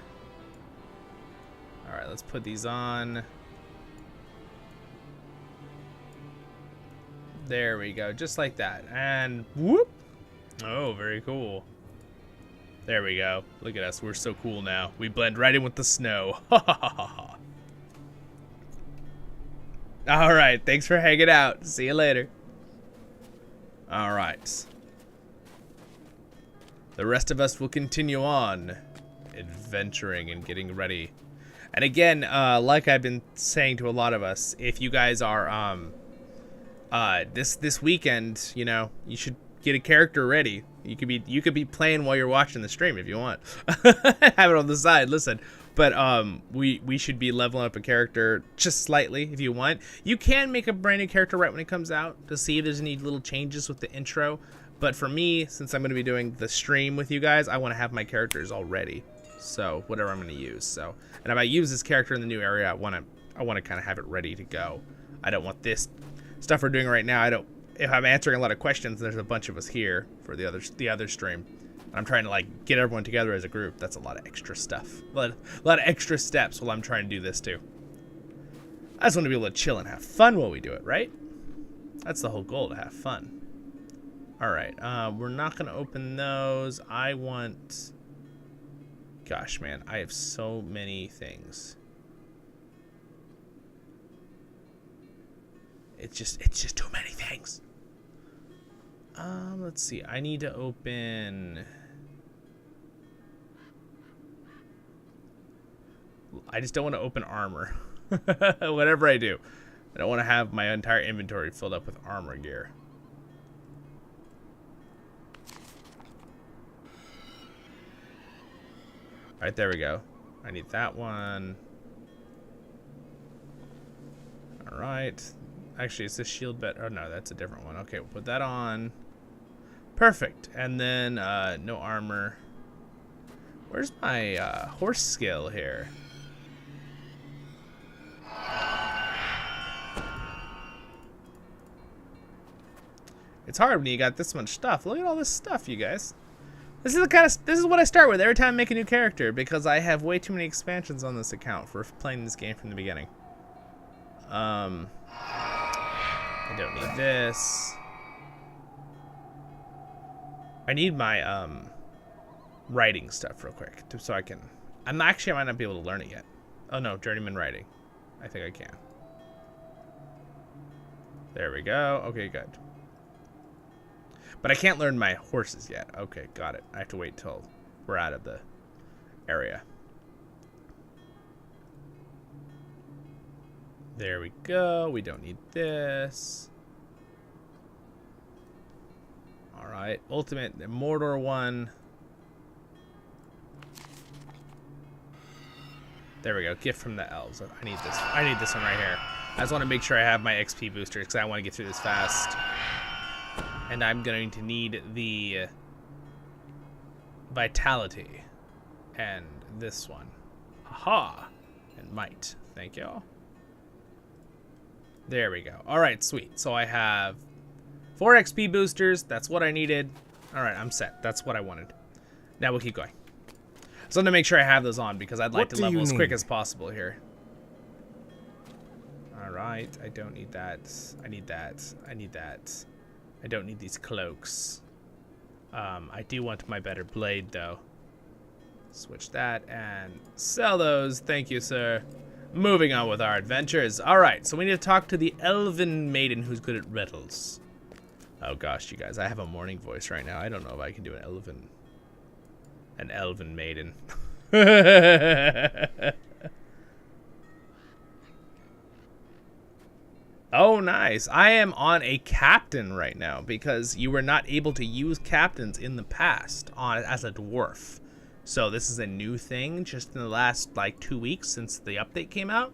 Speaker 1: All right, let's put these on. There we go, just like that. And whoop. Oh, very cool. There we go. Look at us, we're so cool now. We blend right in with the snow. All right, thanks for hanging out. See you later. All right. The rest of us will continue on adventuring and getting ready. And again, like I've been saying to a lot of us, if you guys are this weekend, you know, you should get a character ready. You could be playing while you're watching the stream if you want. Have it on the side. Listen, but we should be leveling up a character just slightly if you want. You can make a brand new character right when it comes out to see if there's any little changes with the intro. But for me, since I'm going to be doing the stream with you guys, I want to have my characters all ready. So whatever I'm going to use. So, and if I use this character in the new area, I want to kind of have it ready to go. I don't want this stuff we're doing right now. If I'm answering a lot of questions, there's a bunch of us here for the other stream. I'm trying to like get everyone together as a group. That's a lot of extra stuff. A lot of extra steps while I'm trying to do this too. I just want to be able to chill and have fun while we do it, right? That's the whole goal, to have fun. All right, we're not gonna open those. I want, gosh, man, I have so many things. It's just too many things. Let's see. I need to open. I just don't want to open armor. Whatever I do, I don't want to have my entire inventory filled up with armor gear. All right, there we go. I need that one. All right. Actually, it's a shield bet. Oh, no, that's a different one. Okay, we'll put that on. Perfect. And then no armor. Where's my horse skill here? It's hard when you got this much stuff. Look at all this stuff, you guys. This is what I start with every time I make a new character, because I have way too many expansions on this account for playing this game from the beginning. I don't need this. I need my writing stuff real quick so I can. I might not be able to learn it yet. Oh no, journeyman writing. I think I can. There we go. Okay, good. But I can't learn my horses yet. Okay, got it. I have to wait till we're out of the area. There we go. We don't need this. All right. Ultimate Mordor one. There we go. Gift from the elves. I need this. I need this one right here. I just want to make sure I have my XP boosters because I want to get through this fast. And I'm going to need the vitality and this one. Aha! And might. Thank y'all. There we go. All right, sweet. So I have 4 XP boosters. That's what I needed. All right, I'm set. That's what I wanted. Now we'll keep going. So I'm going to make sure I have those on because I'd like to level as quick as possible here. All right. I don't need that. I need that. I need that. I don't need these cloaks. I do want my better blade, though. Switch that and sell those. Thank you, sir. Moving on with our adventures. All right, so we need to talk to the elven maiden who's good at riddles. Oh gosh, you guys, I have a morning voice right now. I don't know if I can do an elven maiden. Oh, nice. I am on a captain right now because you were not able to use captains in the past as a dwarf. So this is a new thing just in the last like 2 weeks since the update came out.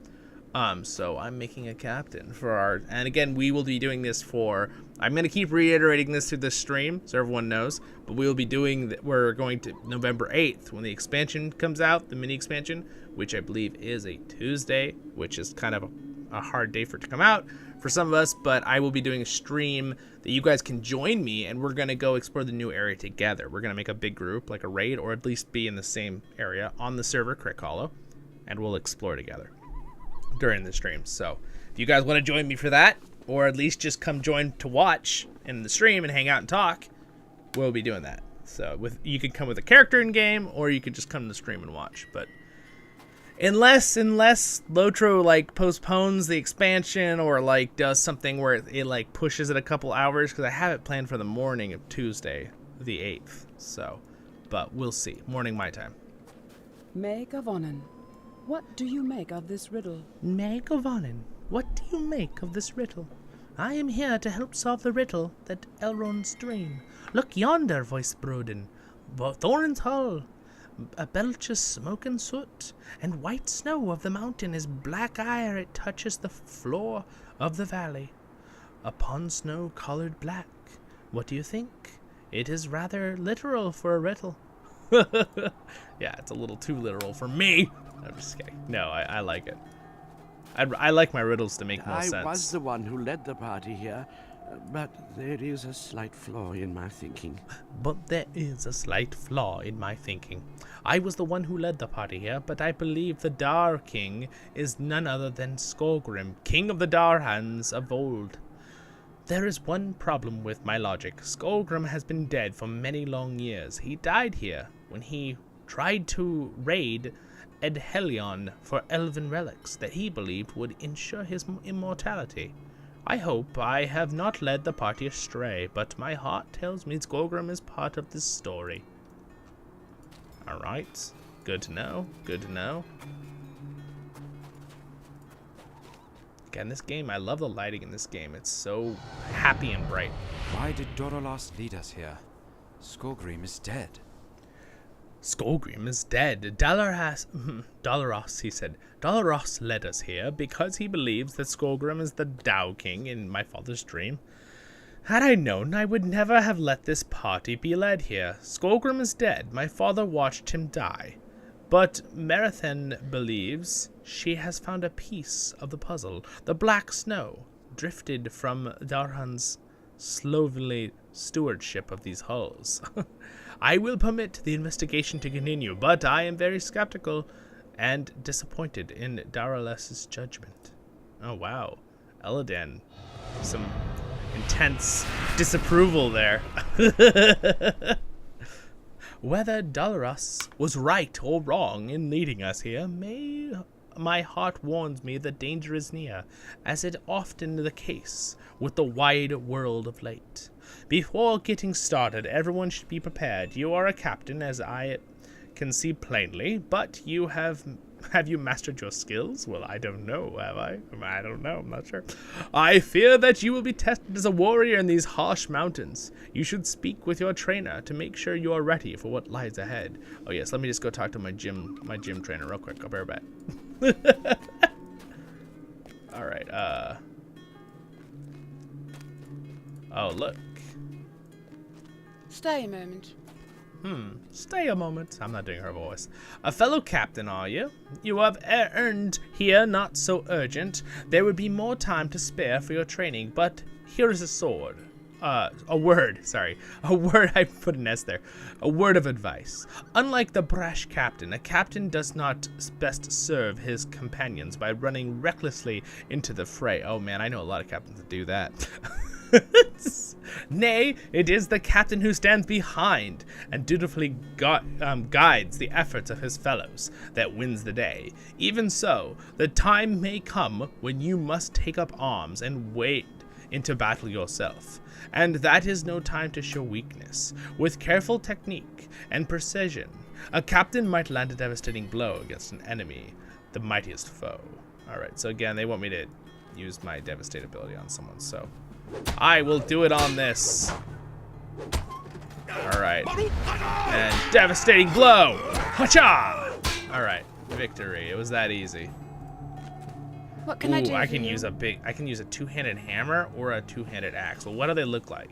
Speaker 1: So I'm making a captain for our, and again, we will be doing this for, I'm going to keep reiterating this through the stream so everyone knows, but we will be doing, we're going to November 8th when the expansion comes out, the mini expansion, which I believe is a Tuesday, which is kind of a hard day for it to come out for some of us, but I will be doing a stream that you guys can join me, and we're going to go explore the new area together. We're going to make a big group, like a raid, or at least be in the same area on the server CrickHollow, and we'll explore together during the stream. So if you guys want to join me for that, or at least just come join to watch in the stream and hang out and talk, we'll be doing that. So you can come with a character in game, or you could just come to the stream and watch. But unless LOTRO like postpones the expansion or like does something where it like pushes it a couple hours, because I have it planned for the morning of Tuesday the 8th. So, but we'll see. Morning my time.
Speaker 7: Meg of Onan, what do you make of this riddle?
Speaker 1: Meg of Onan, what do you make of this riddle? I am here to help solve the riddle that Elrond's dream. Look yonder, voiced Broden. Thorin's hull. A belch of smoke and soot, and white snow of the mountain is black ire. It touches the floor of the valley. Upon snow colored black. What do you think? It is rather literal for a riddle. Yeah, it's a little too literal for me. I'm just kidding. No, I like it. I like my riddles to make more sense.
Speaker 2: I was the one who led the party here, but there is a slight flaw in my thinking.
Speaker 1: I was the one who led the party here, but I believe the Dar King is none other than Skolgrim, king of the Darhans of old. There is one problem with my logic. Skolgrim has been dead for many long years. He died here when he tried to raid Edhelion for elven relics that he believed would ensure his immortality. I hope I have not led the party astray, but my heart tells me Skolgrim is part of this story. Alright, good to know, good to know. Again, this game, I love the lighting in this game. It's so happy and bright.
Speaker 5: Why did Dorolos lead us here? Skolgrim is dead.
Speaker 1: Skolgrim is dead. Dalaros, he said. Dalaros led us here because he believes that Skolgrim is the Dow King in my father's dream. Had I known, I would never have let this party be led here. Skolgrim is dead. My father watched him die. But Merathen believes she has found a piece of the puzzle. The black snow drifted from Darhan's slovenly stewardship of these hulls. I will permit the investigation to continue, but I am very skeptical and disappointed in Darales's judgment. Oh wow, Eladan, some intense disapproval there. Whether Dalaras was right or wrong in leading us here, my heart warns me that danger is near, as it often the case with the wide world of late. Before getting started, everyone should be prepared. You are a captain, as I can see plainly, but have you mastered your skills? Well, I don't know, have I? I don't know, I'm not sure. I fear that you will be tested as a warrior in these harsh mountains. You should speak with your trainer to make sure you are ready for what lies ahead. Oh yes, let me just go talk to my gym trainer real quick. I'll be right back. Alright, oh, look.
Speaker 7: Stay a moment.
Speaker 1: Stay a moment. I'm not doing her voice. A fellow captain, are you? You have earned here not so urgent. There would be more time to spare for your training, but here is a sword. A word I put an S there. A word of advice. Unlike the brash captain, a captain does not best serve his companions by running recklessly into the fray. Oh man, I know a lot of captains that do that. Nay, it is the captain who stands behind and dutifully guides the efforts of his fellows that wins the day. Even so, the time may come when you must take up arms and wade into battle yourself, and that is no time to show weakness. With careful technique and precision, a captain might land a devastating blow against an enemy, the mightiest foe. Alright, so again, they want me to use my devastate ability on someone, so I will do it on this. All right. And devastating blow. Hacha! All right. Victory. It was that easy.
Speaker 7: What can I do?
Speaker 1: I
Speaker 7: for
Speaker 1: can
Speaker 7: you?
Speaker 1: use I can use a two-handed hammer or a two-handed axe. Well, what do they look like?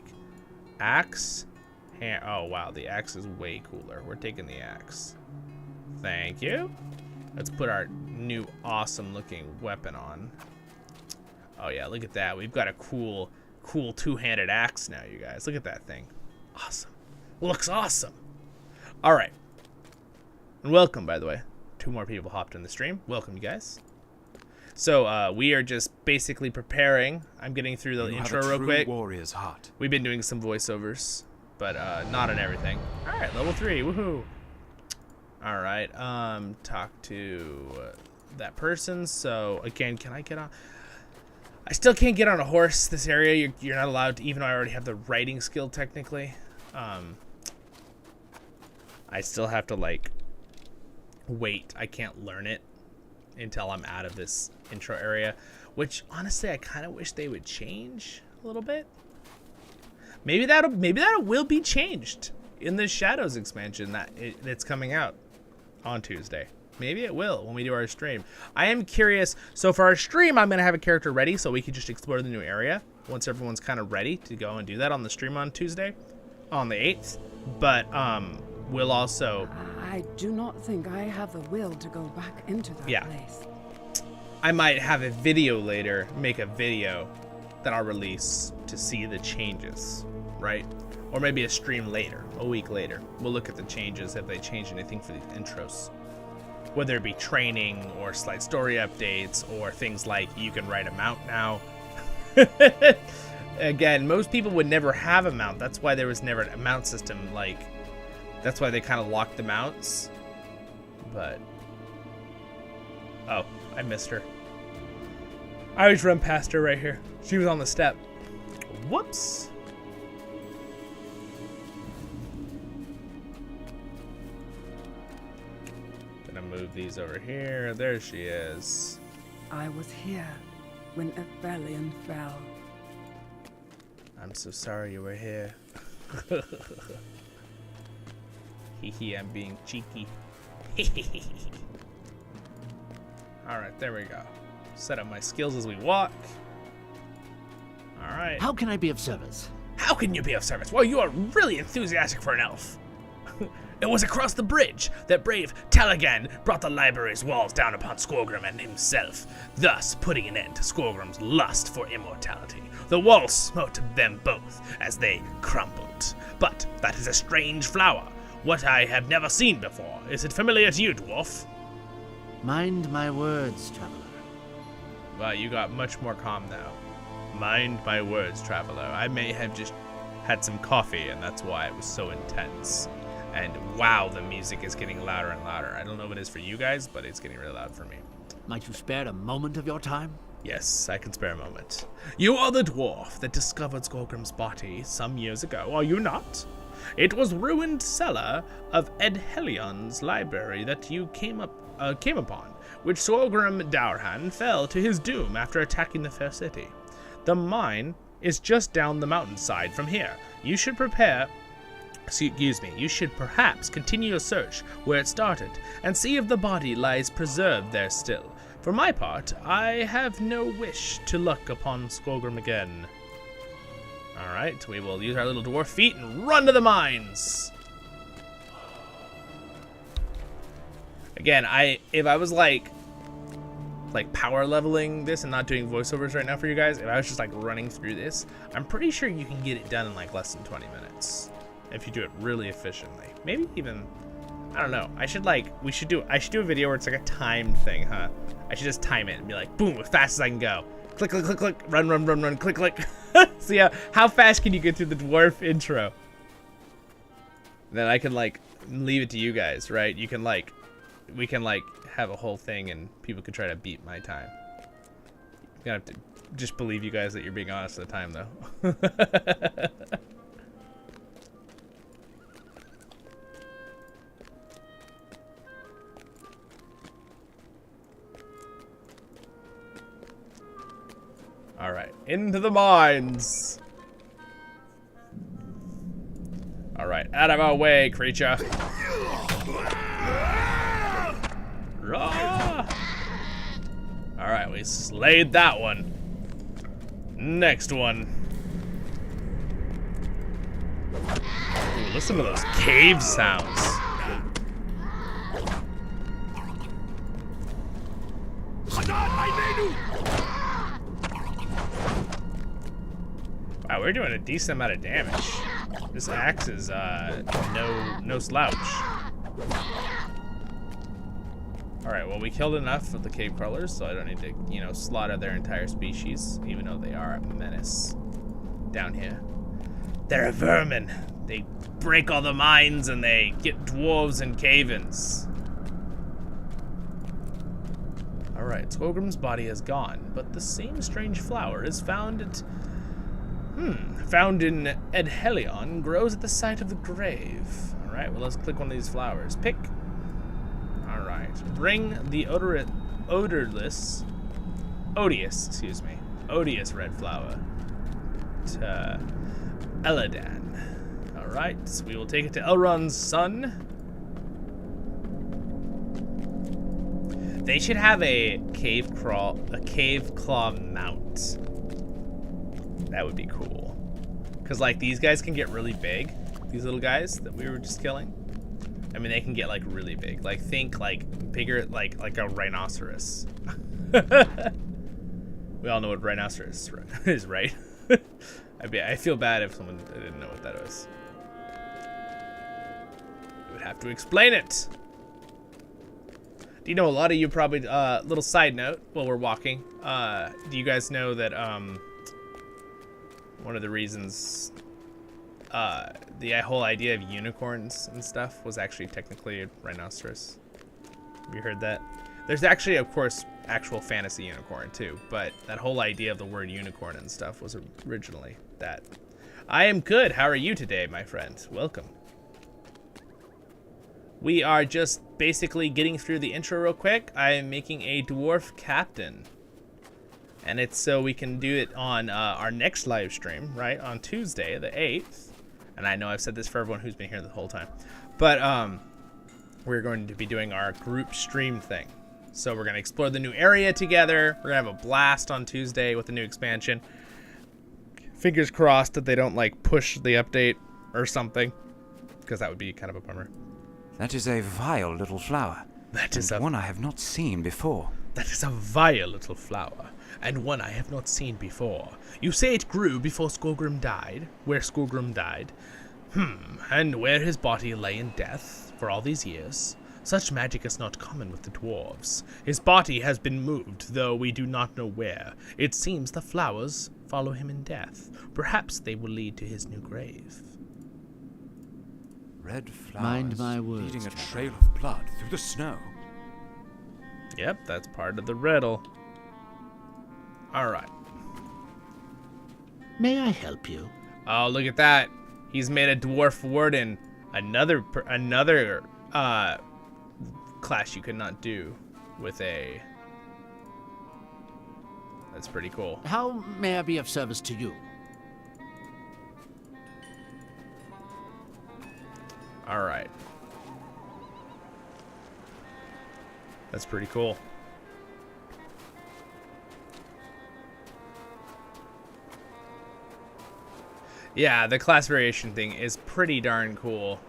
Speaker 1: Axe. Oh wow, the axe is way cooler. We're taking the axe. Thank you. Let's put our new awesome-looking weapon on. Oh yeah, look at that. We've got a cool two-handed axe now, you guys. Look at that thing. Awesome. Looks awesome. All right. And welcome, by the way. 2 more people hopped in the stream. Welcome, you guys. So we are just basically preparing. I'm getting through the intro real quick.
Speaker 5: Warrior's heart.
Speaker 1: We've been doing some voiceovers, but not on everything. All right, level 3. Woohoo. All right. Talk to that person. So again, can I get on? I still can't get on a horse this area. You're not allowed to, even though I already have the riding skill technically. I still have to like wait. I can't learn it until I'm out of this intro area, which honestly I kind of wish they would change a little bit. Maybe that will be changed in the Shadows expansion that's coming out on Tuesday. Maybe it will when we do our stream. I am curious. So for our stream, I'm going to have a character ready so we can just explore the new area once everyone's kind of ready to go and do that on the stream on Tuesday, on the 8th. But we'll also...
Speaker 7: I do not think I have the will to go back into that place.
Speaker 1: I might have a video later, make a video that I'll release to see the changes, right? Or maybe a stream later, a week later. We'll look at the changes, if they change anything for the intros. Whether it be training or slight story updates or things like you can ride a mount now. Again, most people would never have a mount. That's why there was never a mount system. Like, that's why they kind of locked the mounts. But, oh, I missed her. I always run past her right here. She was on the step. Whoops. Move these over here. There she is.
Speaker 7: I was here when Athelion fell.
Speaker 1: I'm so sorry you were here. Hee, I'm being cheeky. Alright, there we go. Set up my skills as we walk. Alright.
Speaker 6: How can I be of service?
Speaker 1: How can you be of service? Well, you are really enthusiastic for an elf. It was across the bridge that brave Talagan brought the library's walls down upon Skorgrim and himself, thus putting an end to Skorgrim's lust for immortality. The walls smote them both as they crumbled. But that is a strange flower, what I have never seen before. Is it familiar to you, Dwarf?
Speaker 6: Mind my words, traveler.
Speaker 1: Well, you got much more calm now. Mind my words, traveler. I may have just had some coffee, and that's why it was so intense. And wow, the music is getting louder and louder. I don't know what it is for you guys, but it's getting really loud for me.
Speaker 6: Might you spare a moment of your time?
Speaker 1: Yes, I can spare a moment. You are the dwarf that discovered Skorgrim's body some years ago, are you not? It was ruined cellar of Edhelion's library that you came upon, which Skorgrim Daurhan fell to his doom after attacking the fair city. The mine is just down the mountainside from here. You should you should perhaps continue your search where it started and see if the body lies preserved there still. For my part, I have no wish to look upon Skorgrim again. Alright, we will use our little dwarf feet and run to the mines! Again, if I was like power leveling this and not doing voiceovers right now for you guys, if I was just like running through this, I'm pretty sure you can get it done in like less than 20 minutes. If you do it really efficiently. Maybe even, I don't know. I should do a video where it's like a timed thing, huh? I should just time it and be like, boom, as fast as I can go. Click, click, click, click, run, run, run, run, click, click. So yeah, how fast can you get through the dwarf intro? Then I can like leave it to you guys, right? You can like, we can like have a whole thing and people can try to beat my time. You're gonna have to just believe you guys that you're being honest at the time though. All right, into the mines. All right, Out of our way, creature. Rah! All right, we slayed that one. Next one. Ooh, listen to those cave sounds. Wow, we're doing a decent amount of damage. This axe is no slouch. All right, well, we killed enough of the cave crawlers, so I don't need to, you know, slaughter their entire species, even though they are a menace down here. They're a vermin. They break all the mines and they get dwarves and cave-ins. All right, Skogrim's body is gone, but the same strange flower is found at, found in Edhelion, grows at the site of the grave. All right, well, let's click one of these flowers. Pick. All right, bring the odious red flower to Eladan. All right, so we will take it to Elrond's son. They should have a cave claw mount. That would be cool. Cause like these guys can get really big. These little guys that we were just killing. I mean, they can get like really big. Like think like bigger, like a rhinoceros. We all know what rhinoceros is, right? I feel bad if someone didn't know what that was. I would have to explain it. Do you know, a lot of you probably, little side note while we're walking, do you guys know that one of the reasons the whole idea of unicorns and stuff was actually technically a rhinoceros? Have you heard that? There's actually, of course, actual fantasy unicorn too, but that whole idea of the word unicorn and stuff was originally that. I am good. How are you today, my friend? Welcome. We are just basically getting through the intro real quick. I am making a dwarf captain. And it's so we can do it on our next live stream, right? On Tuesday, the 8th. And I know I've said this for everyone who's been here the whole time. But we're going to be doing our group stream thing. So we're going to explore the new area together. We're going to have a blast on Tuesday with the new expansion. Fingers crossed that they don't like push the update or something. Because that would be kind of a bummer.
Speaker 5: That is a vile little flower.
Speaker 1: That is
Speaker 5: one I have not seen before.
Speaker 1: That is a vile little flower, and one I have not seen before. You say it grew before Skogrim died, where Skogrim died. And where his body lay in death for all these years. Such magic is not common with the dwarves. His body has been moved, though we do not know where. It seems the flowers follow him in death. Perhaps they will lead to his new grave.
Speaker 5: Red flowers
Speaker 6: Mind my words,
Speaker 5: leading a
Speaker 6: Trevor.
Speaker 5: trail of blood through the snow.
Speaker 1: Yep, that's part of the riddle. All right.
Speaker 6: May I help you?
Speaker 1: Oh, look at that. He's made a dwarf warden. Another class you could not do with a... That's pretty cool.
Speaker 6: How may I be of service to you?
Speaker 1: All right. That's pretty cool. Yeah, the class variation thing is pretty darn cool.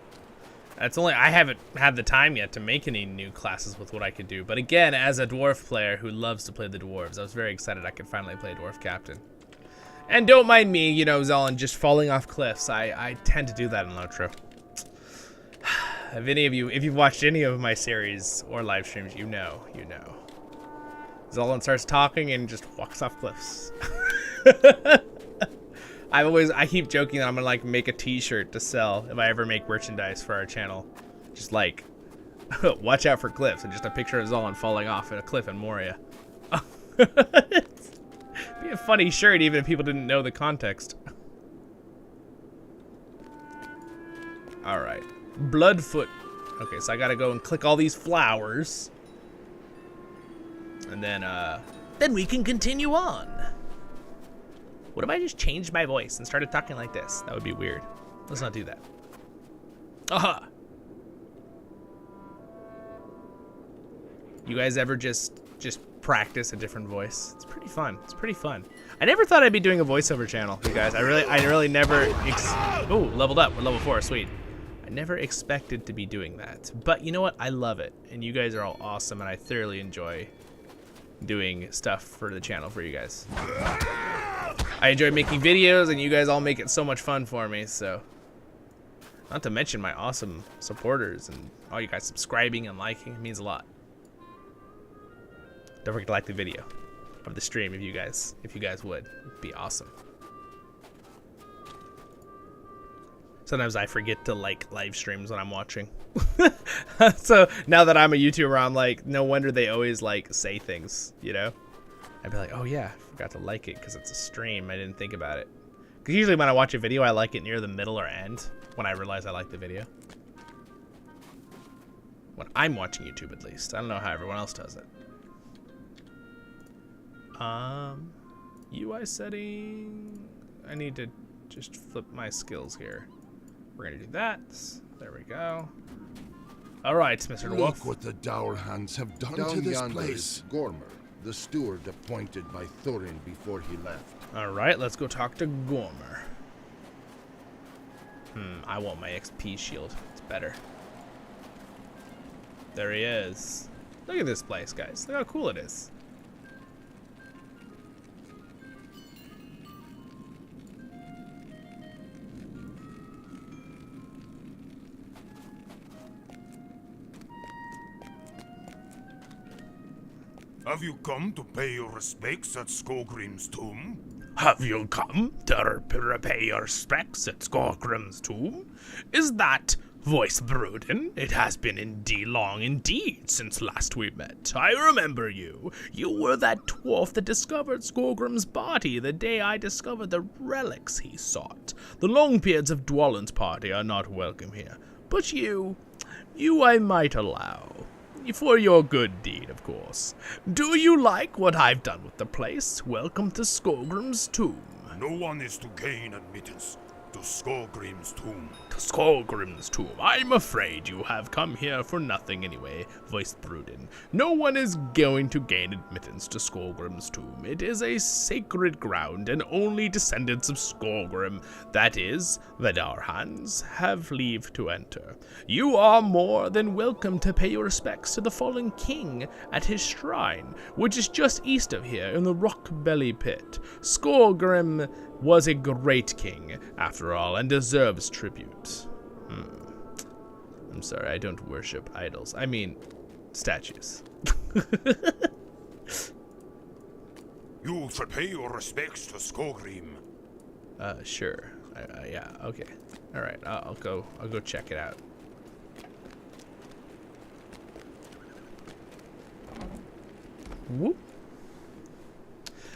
Speaker 1: That's only, I haven't had the time yet to make any new classes with what I could do. But again, as a dwarf player who loves to play the dwarves, I was very excited I could finally play dwarf captain. And don't mind me, you know, Zollin, just falling off cliffs. I tend to do that in LOTRO. If you've watched any of my series or live streams, you know. Zollin starts talking and just walks off cliffs. I keep joking that I'm gonna like make a t-shirt to sell if I ever make merchandise for our channel. Just like, watch out for cliffs, and just a picture of Zollin falling off at a cliff in Moria. It'd be a funny shirt even if people didn't know the context. All right. Bloodfoot. Okay, so I gotta go and click all these flowers. And then we can continue on. What if I just changed my voice and started talking like this? That would be weird. Let's not do that. Aha! You guys ever just practice a different voice? It's pretty fun. It's pretty fun. I never thought I'd be doing a voiceover channel, you guys. I really never. Oh, leveled up. We're level 4. Sweet. I never expected to be doing that, but you know what? I love it, and you guys are all awesome, and I thoroughly enjoy doing stuff for the channel for you guys. I enjoy making videos, and you guys all make it so much fun for me. So, not to mention my awesome supporters and all you guys subscribing and liking. It means a lot. Don't forget to like the video of the stream if you guys would. It'd be awesome. Sometimes I forget to like live streams when I'm watching. So now that I'm a YouTuber, I'm like, no wonder they always like say things, you know? I'd be like, oh yeah, I forgot to like it because it's a stream. I didn't think about it. Because usually when I watch a video, I like it near the middle or end when I realize I like the video. When I'm watching YouTube, at least. I don't know how everyone else does it. UI setting. I need to just flip my skills here. We're gonna do that. There we go. All right, Mr. Dwarf.
Speaker 3: Look what the Dour Hands have done to this place. Gormer, the steward appointed by Thorin before he left.
Speaker 1: All right, let's go talk to Gormer. I want my XP shield. It's better. There he is. Look at this place, guys. Look how cool it is.
Speaker 8: Have you come to pay your respects at Skogrim's tomb?
Speaker 1: Have you come to repay your respects at Skogrim's tomb? Is that voice Bruden? It has been long indeed since last we met. I remember you. You were that dwarf that discovered Skogrim's body the day I discovered the relics he sought. The Longbeards of Dwalin's party are not welcome here, but you I might allow. For your good deed, of course. Do you like what I've done with the place? Welcome to Skogrim's tomb.
Speaker 8: No one is to gain admittance to Skogrim's tomb.
Speaker 1: To Skogrim's tomb. I'm afraid you have come here for nothing anyway, voiced Bruden. No one is going to gain admittance to Skogrim's tomb. It is a sacred ground, and only descendants of Skogrim, that is, the Darhans, have leave to enter. You are more than welcome to pay your respects to the fallen king at his shrine, which is just east of here in the rock belly pit. Skogrim was a great king, after all, and deserves tribute. I'm sorry, I don't worship idols. I mean, statues.
Speaker 8: You should pay your respects to Skogrim.
Speaker 1: Sure. Yeah, okay. All right, I'll go check it out. Whoop.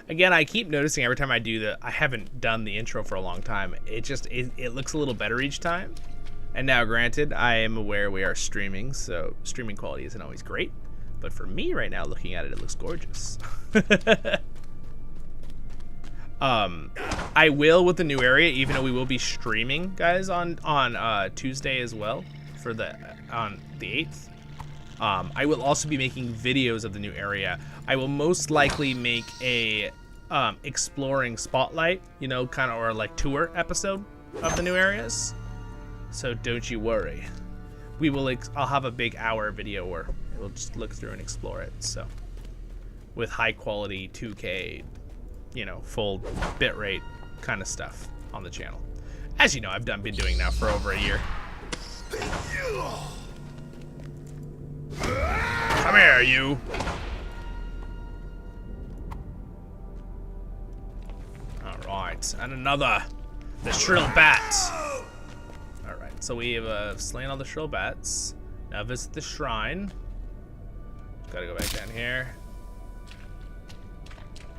Speaker 1: Again, I keep noticing every time I do I haven't done the intro for a long time. It looks a little better each time. And now, granted, I am aware we are streaming, so streaming quality isn't always great. But for me right now, looking at it, it looks gorgeous. I will with the new area, even though we will be streaming, guys, on Tuesday as well on the 8th. I will also be making videos of the new area. I will most likely make a exploring spotlight, you know, kind of, or like tour episode of the new areas. So don't you worry. I'll have a big hour video where we'll just look through and explore it. So with high quality 2K, you know, full bitrate kind of stuff on the channel. As you know, I've been doing now for over a year. Come here, you. Alright, and another. The shrill bat. Alright, so we have slain all the shrill bats. Now visit the shrine. Gotta go back down here.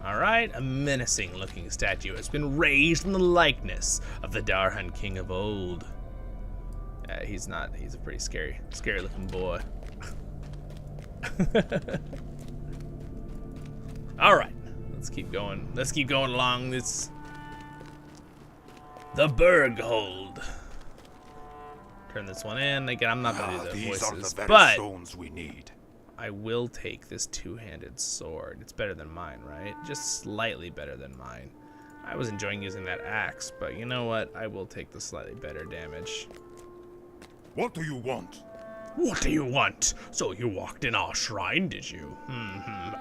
Speaker 1: Alright, a menacing looking statue has been raised in the likeness of the Darhan king of old. He's a pretty scary looking boy. Alright, let's keep going. Let's keep going along this. The Berghold. Turn this one in. Again, I'm not gonna do the
Speaker 8: These are
Speaker 1: voices,
Speaker 8: the very
Speaker 1: but
Speaker 8: stones we need.
Speaker 1: I will take this two-handed sword. It's better than mine, right? Just slightly better than mine. I was enjoying using that axe, but you know what? I will take the slightly better damage.
Speaker 8: What do you want?
Speaker 1: What do you want? So you walked in our shrine, did you?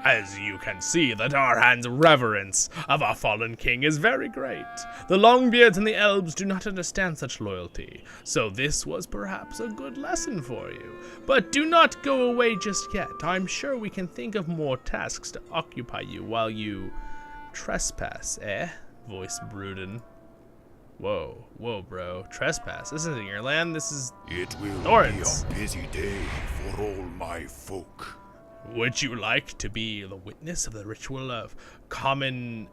Speaker 1: As you can see, the Darhan's reverence of our fallen king is very great. The Longbeards and the Elves do not understand such loyalty, so this was perhaps a good lesson for you. But do not go away just yet. I'm sure we can think of more tasks to occupy you while you trespass, eh? Voice Bruden. Whoa, bro. Trespass. This isn't your land, this is
Speaker 8: It will
Speaker 1: Thorin's.
Speaker 8: be a busy day for all my folk.
Speaker 1: Would you like to be the witness of the ritual of commemoration?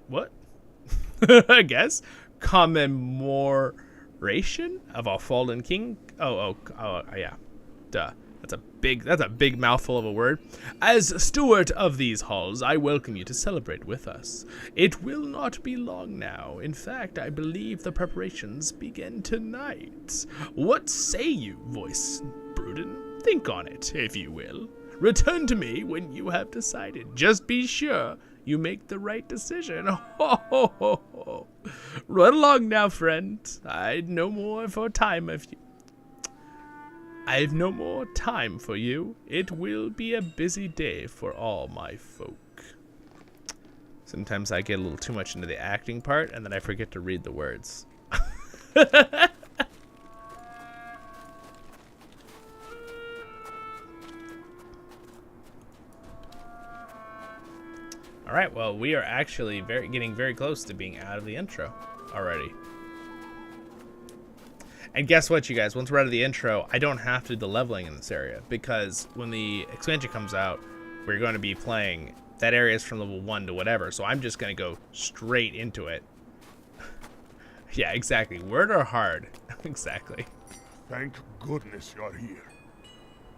Speaker 1: What? I guess. Commemoration of our fallen king? Oh, yeah. Duh. That's a big mouthful of a word. As steward of these halls, I welcome you to celebrate with us. It will not be long now. In fact, I believe the preparations begin tonight. What say you, Voice Bruden? Think on it, if you will. Return to me when you have decided. Just be sure you make the right decision. Ho, ho, ho, ho. Run along now, friend. I've no more time for you. It will be a busy day for all my folk. Sometimes I get a little too much into the acting part, and then I forget to read the words. Alright, well, we are actually getting very close to being out of the intro already. And guess what, you guys? Once we're out of the intro, I don't have to do the leveling in this area, because when the expansion comes out, we're going to be playing that area is from level 1 to whatever, so I'm just going to go straight into it. Yeah, exactly. Word or hard? Exactly.
Speaker 8: Thank goodness you're here.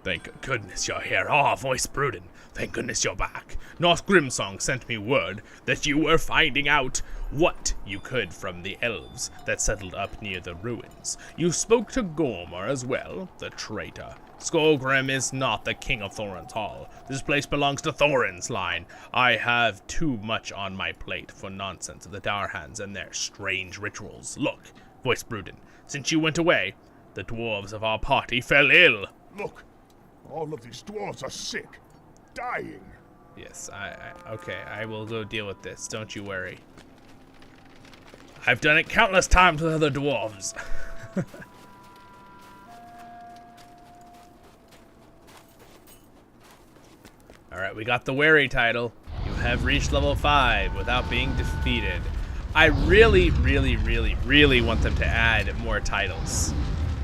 Speaker 1: Thank goodness you're here. Ah, Voice Bruden. Thank goodness you're back. North Grimsong sent me word that you were finding out what you could from the elves that settled up near the ruins. You spoke to Gormer as well, the traitor. Skullgrim is not the king of Thorin's Hall. This place belongs to Thorin's line. I have too much on my plate for nonsense of the Darhans and their strange rituals. Look, Voice Bruden, since you went away, the dwarves of our party fell ill.
Speaker 8: Look, all of these dwarves are sick, dying.
Speaker 1: Yes, okay, I will go deal with this. Don't you worry. I've done it countless times with other dwarves. Alright, we got the wary title. You have reached level 5 without being defeated. I really want them to add more titles.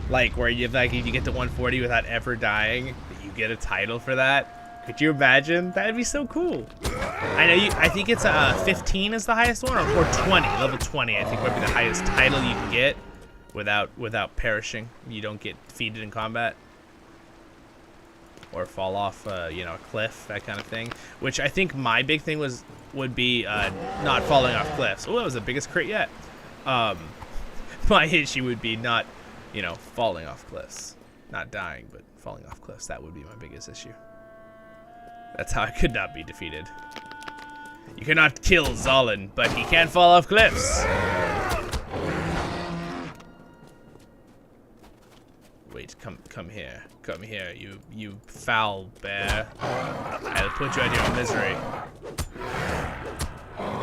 Speaker 1: Like, where you if you get to 140 without ever dying, you get a title for that. Could you imagine? That'd be so cool. I think it's 15 is the highest one, or 20. Level 20, I think, would be the highest title you can get without perishing. You don't get defeated in combat or fall off, you know, a cliff, that kind of thing. Which I think my big thing would be not falling off cliffs. Oh, that was the biggest crit yet. My issue would be not, you know, falling off cliffs, not dying, but falling off cliffs. That would be my biggest issue. That's how I could not be defeated. You cannot kill Zollin, but he can fall off cliffs. Wait, come here. Come here, you foul bear. I'll put you out of your misery.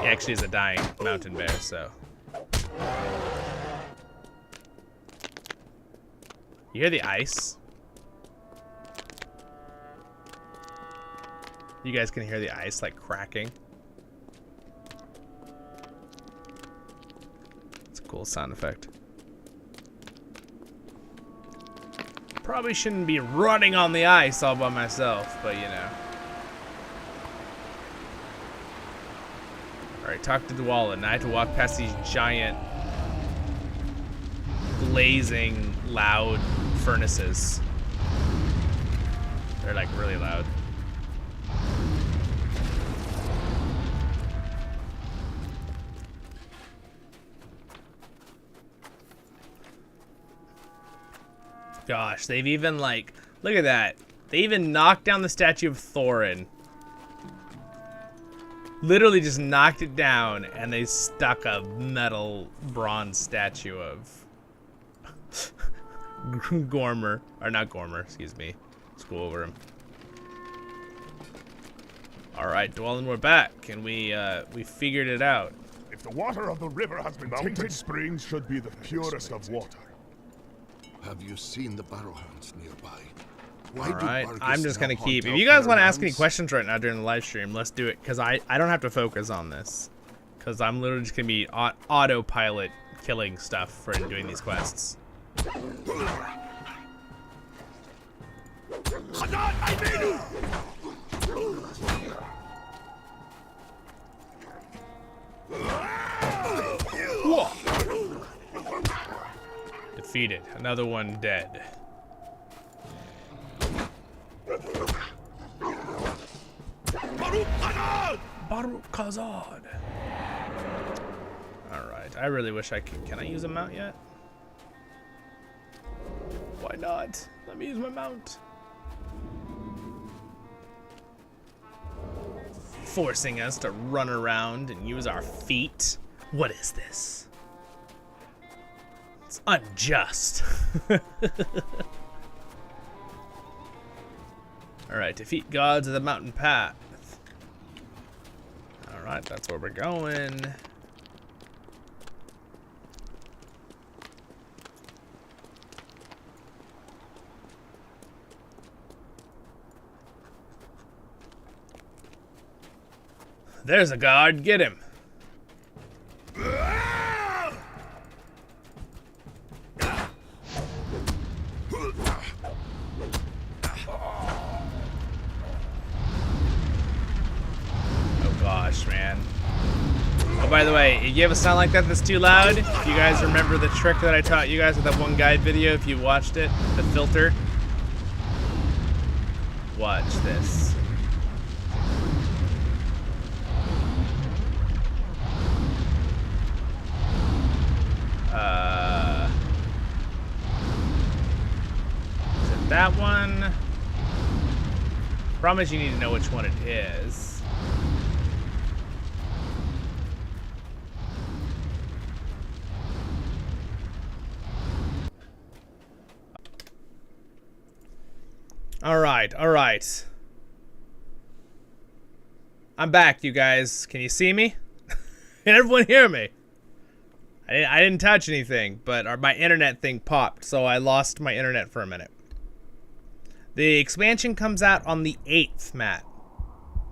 Speaker 1: He actually is a dying mountain bear, so. You hear the ice? You guys can hear the ice like cracking. It's a cool sound effect. Probably shouldn't be running on the ice all by myself, but you know. Alright, talk to Zollin. I have to walk past these giant, blazing, loud furnaces. They're like really loud. gosh, they've even like, look at that. They even knocked down the statue of Thorin. Literally just knocked it down, and they stuck a metal bronze statue of Gormer, or not Gormer, excuse me. Let's go over him. All right, Dwellin, we're back, and we figured it out.
Speaker 8: If the water of the river has been tainted, springs should be the purest of water.
Speaker 3: Have you seen the barrowhounds nearby?
Speaker 1: All right, I'm just gonna keep. If you guys want to ask any questions right now during the live stream, let's do it, because I don't have to focus on this, because I'm literally just gonna be autopilot killing stuff for doing these quests. Whoa. Defeated. Another one dead. Baruch Khazad. Alright, I really wish I could. Can I use a mount yet? Why not? Let me use my mount. Forcing us to run around and use our feet. What is this? It's unjust. Alright, defeat gods of the mountain path. Alright, that's where we're going. There's a guard, get him. Man. Oh, by the way, if you have a sound like that that's too loud, if you guys remember the trick that I taught you guys with that one guide video, if you watched it, the filter, watch this. Is it that one? Promise you need to know which one it is. All right. I'm back, you guys. Can you see me? Can everyone hear me? I didn't touch anything, but my internet thing popped, so I lost my internet for a minute. The expansion comes out on the 8th, Matt,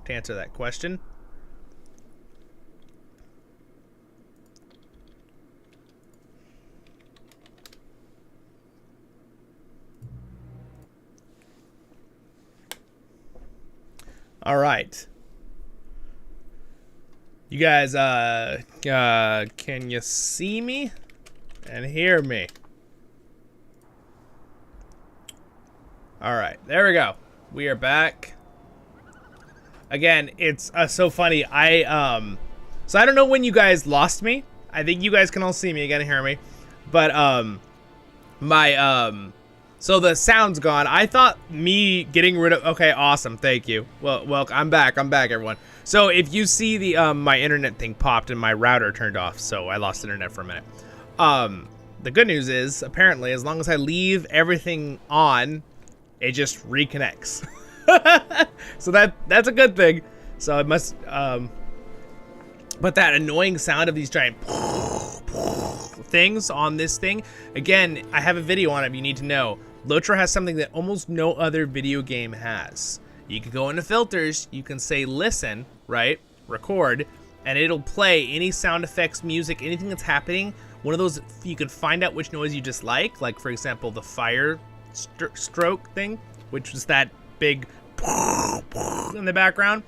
Speaker 1: to answer that question. All right. You guys, can you see me and hear me? All right, there we go. We are back. Again, it's so funny. So I don't know when you guys lost me. I think you guys can all see me again and hear me. But, so the sound's gone. I thought me getting rid of... Okay, awesome. Thank you. Well, I'm back. I'm back, everyone. So if you see the my internet thing popped and my router turned off, so I lost internet for a minute. The good news is, apparently, as long as I leave everything on, it just reconnects. So that's a good thing. So it must... but that annoying sound of these giant... things on this thing, again, I have a video on it if you need to know. LOTRO has something that almost no other video game has. You can go into filters, you can say listen, right, record, and it'll play any sound effects, music, anything that's happening. One of those, you can find out which noise you dislike, like for example the fire stroke thing, which was that big in the background,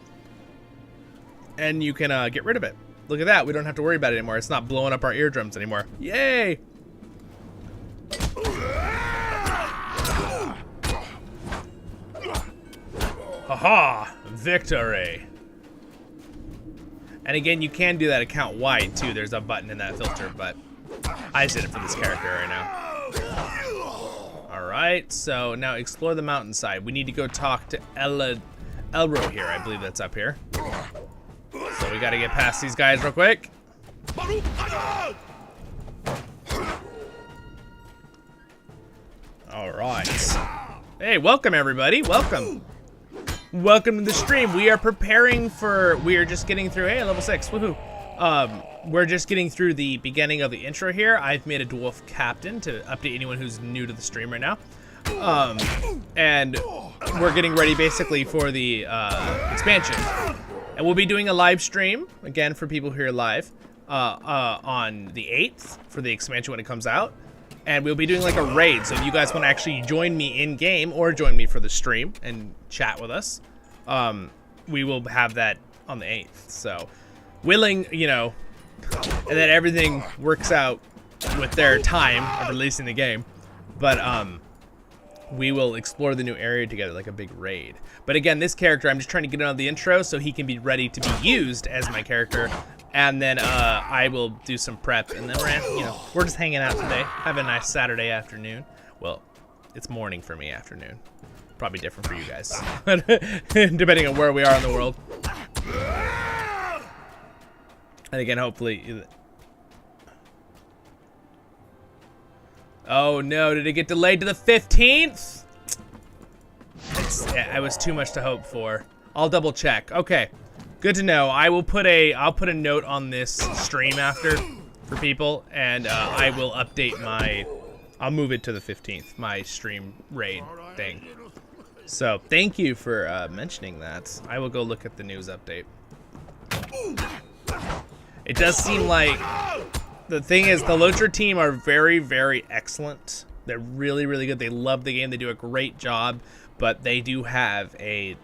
Speaker 1: and you can get rid of it. Look at that, we don't have to worry about it anymore. It's not blowing up our eardrums anymore. Yay! Haha! Victory! And again, you can do that account wide too. There's a button in that filter, but I just did it for this character right now. Alright. right, so now explore the mountainside. We need to go talk to Elro here. I believe that's up here. So we gotta get past these guys real quick. All right. Hey, welcome everybody. Welcome. Welcome to the stream. We are preparing for, we are just getting through, hey, level 6, woohoo. We're just getting through the beginning of the intro here. I've made a dwarf captain to update anyone who's new to the stream right now. And we're getting ready basically for the expansion. And we'll be doing a live stream, again, for people who are live, on the 8th for the expansion when it comes out. And we'll be doing like a raid, so if you guys want to actually join me in game or join me for the stream and chat with us, we will have that on the 8th. So, willing, you know, and then everything works out with their time of releasing the game. But we will explore the new area together like a big raid. But again, this character, I'm just trying to get on the intro so he can be ready to be used as my character. And then I will do some prep, and then we're just hanging out today. Have a nice Saturday afternoon. Well, it's morning for me, afternoon. Probably different for you guys, depending on where we are in the world. And again, hopefully. Oh no! Did it get delayed to the 15th? It was too much to hope for. I'll double check. Okay. Good to know. I'll put a note on this stream after for people, and I will update I'll move it to the 15th, my stream raid thing. So thank you for mentioning that. I will go look at the news update. It does seem like, the thing is, the LOTRO team are very, very excellent. They're really, really good. They love the game. They do a great job, but they do have a,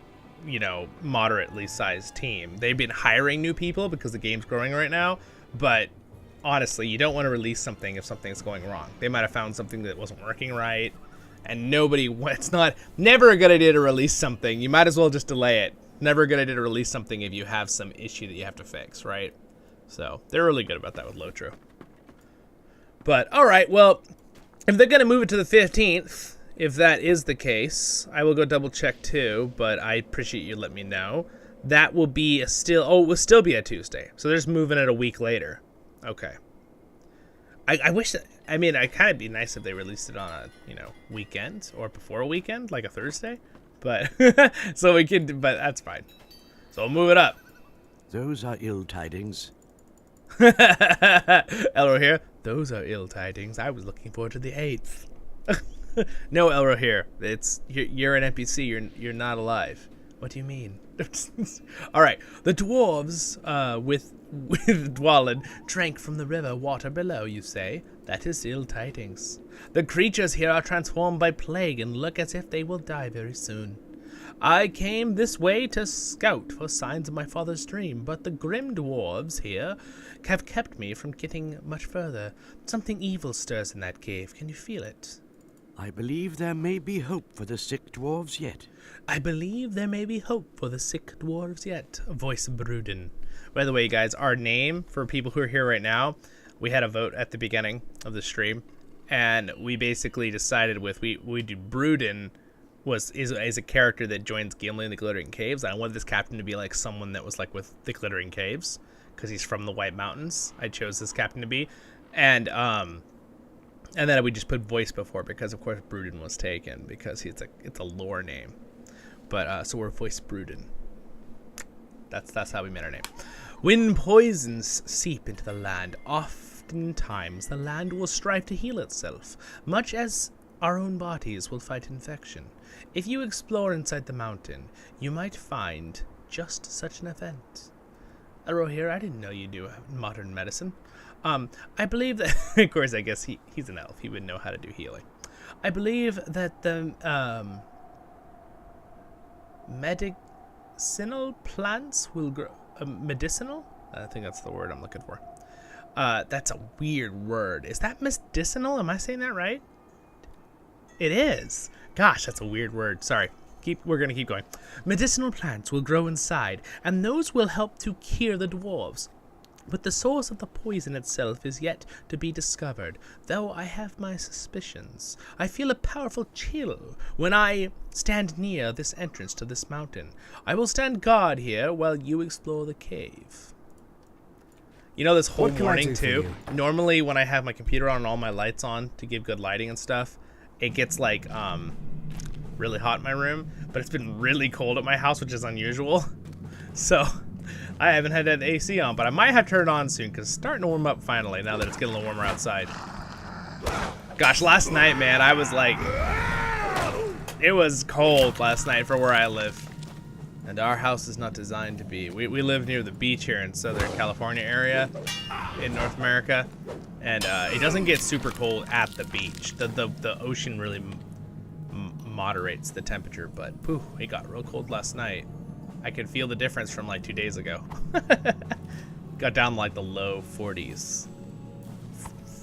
Speaker 1: you know, moderately sized team. They've been hiring new people because the game's growing right now, but honestly, you don't want to release something if something's going wrong. They might have found something that wasn't working right, and it's never a good idea to release something. You might as well just delay it. Never a good idea to release something if you have some issue that you have to fix, right? So they're really good about that with LOTRO. But all right, well, if they're gonna move it to the 15th, if that is the case, I will go double check too, but I appreciate you letting me know. That will be it will still be a Tuesday. So they're just moving it a week later. Okay. I wish that, I mean, it kind of be nice if they released it on a, weekend or before a weekend, like a Thursday. But, so we could, but that's fine. So we'll move it up.
Speaker 9: Those are ill tidings.
Speaker 1: Elro here. Those are ill tidings. I was looking forward to the 8th. No, Elro here. You're an NPC. You're not alive. What do you mean? All right. The dwarves, with Dwalin, drank from the river water below. You say that is ill tidings. The creatures here are transformed by plague and look as if they will die very soon. I came this way to scout for signs of my father's dream, but the grim dwarves here have kept me from getting much further. Something evil stirs in that cave. Can you feel it?
Speaker 9: I believe there may be hope for the sick dwarves yet.
Speaker 1: I believe there may be hope for the sick dwarves yet. Voice Bruden. By the way, guys, our name for people who are here right now, we had a vote at the beginning of the stream, and we basically decided we do Bruden is a character that joins Gimli in the Glittering Caves. I wanted this captain to be like someone that was like with the Glittering Caves, because he's from the White Mountains. I chose this captain to be, and then we just put voice before because of course Bruden was taken because it's a lore name. But so we're Voice Bruden. That's how we made our name. When poisons seep into the land, oftentimes the land will strive to heal itself, much as our own bodies will fight infection. If you explore inside the mountain, you might find just such an event. Aro here, I didn't know you do modern medicine. I believe that, of course, I guess he's an elf. He would know how to do healing. I believe that the medicinal plants will grow. Medicinal? I think that's the word I'm looking for. That's a weird word. Is that medicinal? Am I saying that right? It is. Gosh, that's a weird word. Sorry. We're going to keep going. Medicinal plants will grow inside, and those will help to cure the dwarves. But the source of the poison itself is yet to be discovered, though I have my suspicions. I feel a powerful chill when I stand near this entrance to this mountain. I will stand guard here while you explore the cave. You know, this whole morning, too, normally when I have my computer on and all my lights on to give good lighting and stuff, it gets, like, really hot in my room, but it's been really cold at my house, which is unusual. So I haven't had that AC on, but I might have to turn it on soon because it's starting to warm up finally now that it's getting a little warmer outside. Gosh, last night, man, I was like, it was cold last night for where I live. And our house is not designed to be. We live near the beach here in Southern California area in North America. And it doesn't get super cold at the beach. The ocean really moderates the temperature, but pooh, it got real cold last night. I could feel the difference from like 2 days ago. Got down like the low 40s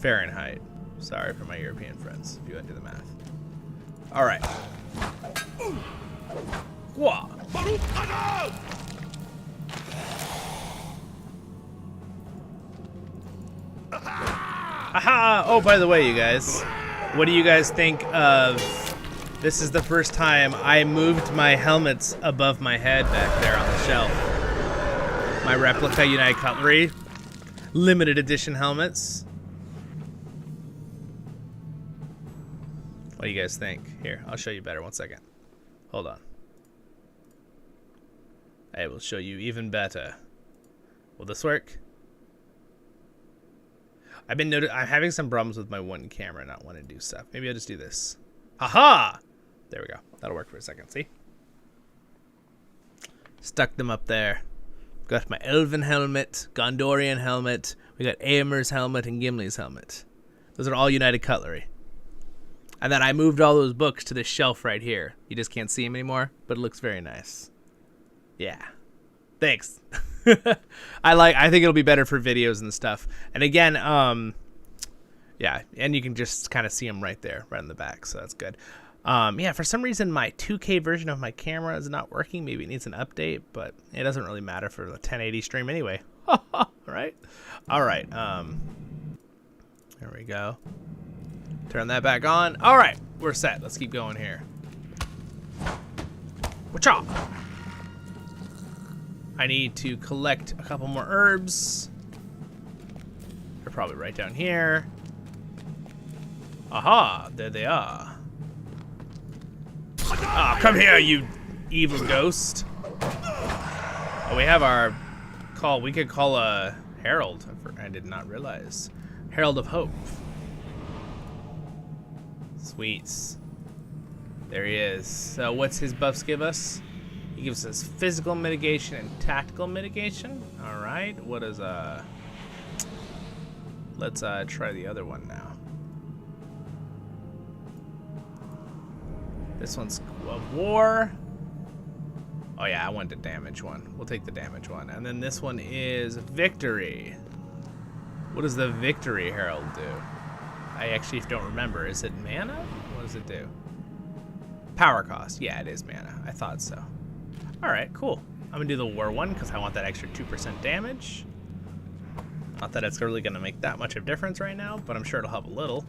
Speaker 1: Fahrenheit. Sorry for my European friends, if you want to do the math. All right. Whoa. Aha! Oh, by the way, you guys, what do you guys think of? This is the first time I moved my helmets above my head back there on the shelf. My replica United Cutlery, limited edition helmets. What do you guys think? Here, I'll show you better. 1 second. Hold on. I will show you even better. Will this work? I'm having some problems with my one camera not wanting to do stuff. Maybe I'll just do this. Haha! There we go. That'll work for a second. See? Stuck them up there. Got my Elven helmet, Gondorian helmet. We got Aemer's helmet and Gimli's helmet. Those are all United Cutlery. And then I moved all those books to this shelf right here. You just can't see them anymore, but it looks very nice. Yeah. Thanks. I think it'll be better for videos and stuff. And again, yeah, and you can just kind of see them right there, right in the back, so that's good. Yeah, for some reason my 2K version of my camera is not working. Maybe it needs an update, but it doesn't really matter for the 1080 stream anyway. Right? All right. There we go. Turn that back on. All right, we're set. Let's keep going here. Whatcha? I need to collect a couple more herbs. They're probably right down here. Aha, there they are. Ah, come here, you evil ghost. Oh, we have our call. We could call a Herald. I did not realize. Herald of Hope. Sweets. There he is. So what's his buffs give us? He gives us physical mitigation and tactical mitigation. All right. What is let's try the other one now. This one's war. Oh yeah, I want the damage one. We'll take the damage one. And then this one is victory. What does the victory herald do? I actually don't remember. Is it mana? What does it do? Power cost. Yeah, it is mana. I thought so. All right, cool. I'm gonna do the war one because I want that extra 2% damage. Not that it's really gonna make that much of a difference right now, but I'm sure it'll help a little.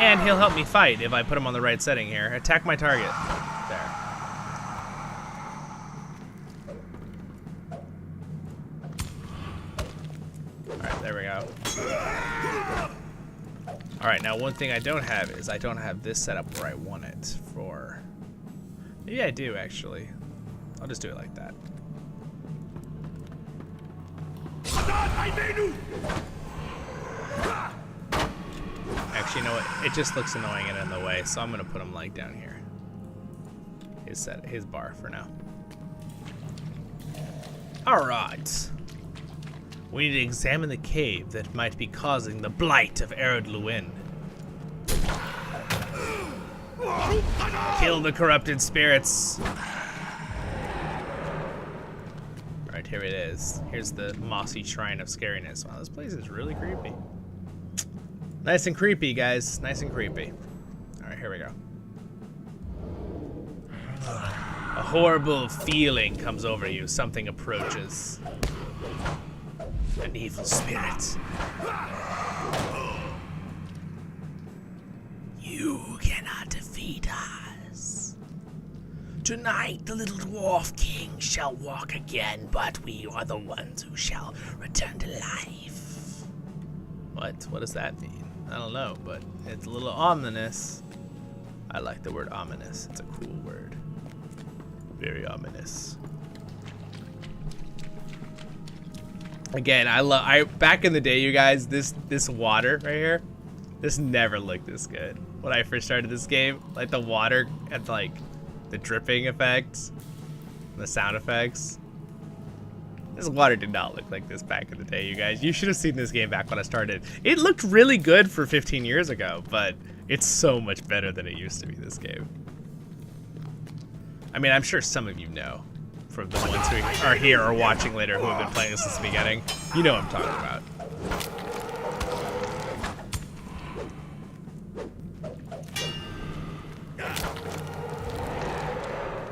Speaker 1: And he'll help me fight if I put him on the right setting here. Attack my target. There. Alright, there we go. Alright, now one thing I don't have is I don't have this set up where I want it for... Maybe I do, actually. I'll just do it like that. Actually, you know what? It just looks annoying and in the way, so I'm gonna put him like down here. His bar for now. All right. We need to examine the cave that might be causing the blight of Erod Luin. Kill the corrupted spirits. All right, here it is. Here's the mossy shrine of scariness. Wow, this place is really creepy. Nice and creepy, guys. Nice and creepy. All right, here we go. A horrible feeling comes over you. Something approaches. an evil spirit. You cannot defeat us. Tonight the little dwarf king shall walk again, but we are the ones who shall return to life. What does that mean? I don't know, but it's a little ominous. I like the word ominous. It's a cool word. Very ominous. Again, back in the day, you guys, this water right here, this never looked this good. When I first started this game, like the water and like the dripping effects, the sound effects. This water did not look like this back in the day, you guys. You should have seen this game back when I started. It looked really good for 15 years ago, but it's so much better than it used to be, this game. I mean, I'm sure some of you know, from the ones who are here or watching later who have been playing this since the beginning. You know what I'm talking about.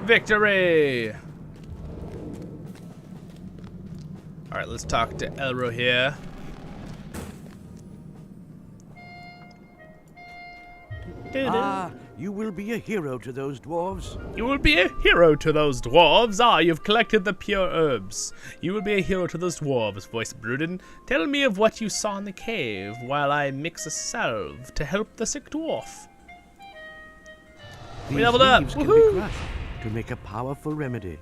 Speaker 1: Victory! Alright, let's talk to Elro here.
Speaker 9: Ah, you will be a hero to those dwarves.
Speaker 1: You will be a hero to those dwarves. Ah, you've collected the pure herbs. You will be a hero to those dwarves, voice Bruden. Tell me of what you saw in the cave while I mix a salve to help the sick dwarf.
Speaker 9: These
Speaker 1: We leveled up.
Speaker 9: leaves can be
Speaker 1: Woohoo!
Speaker 9: crushed to make a powerful remedy.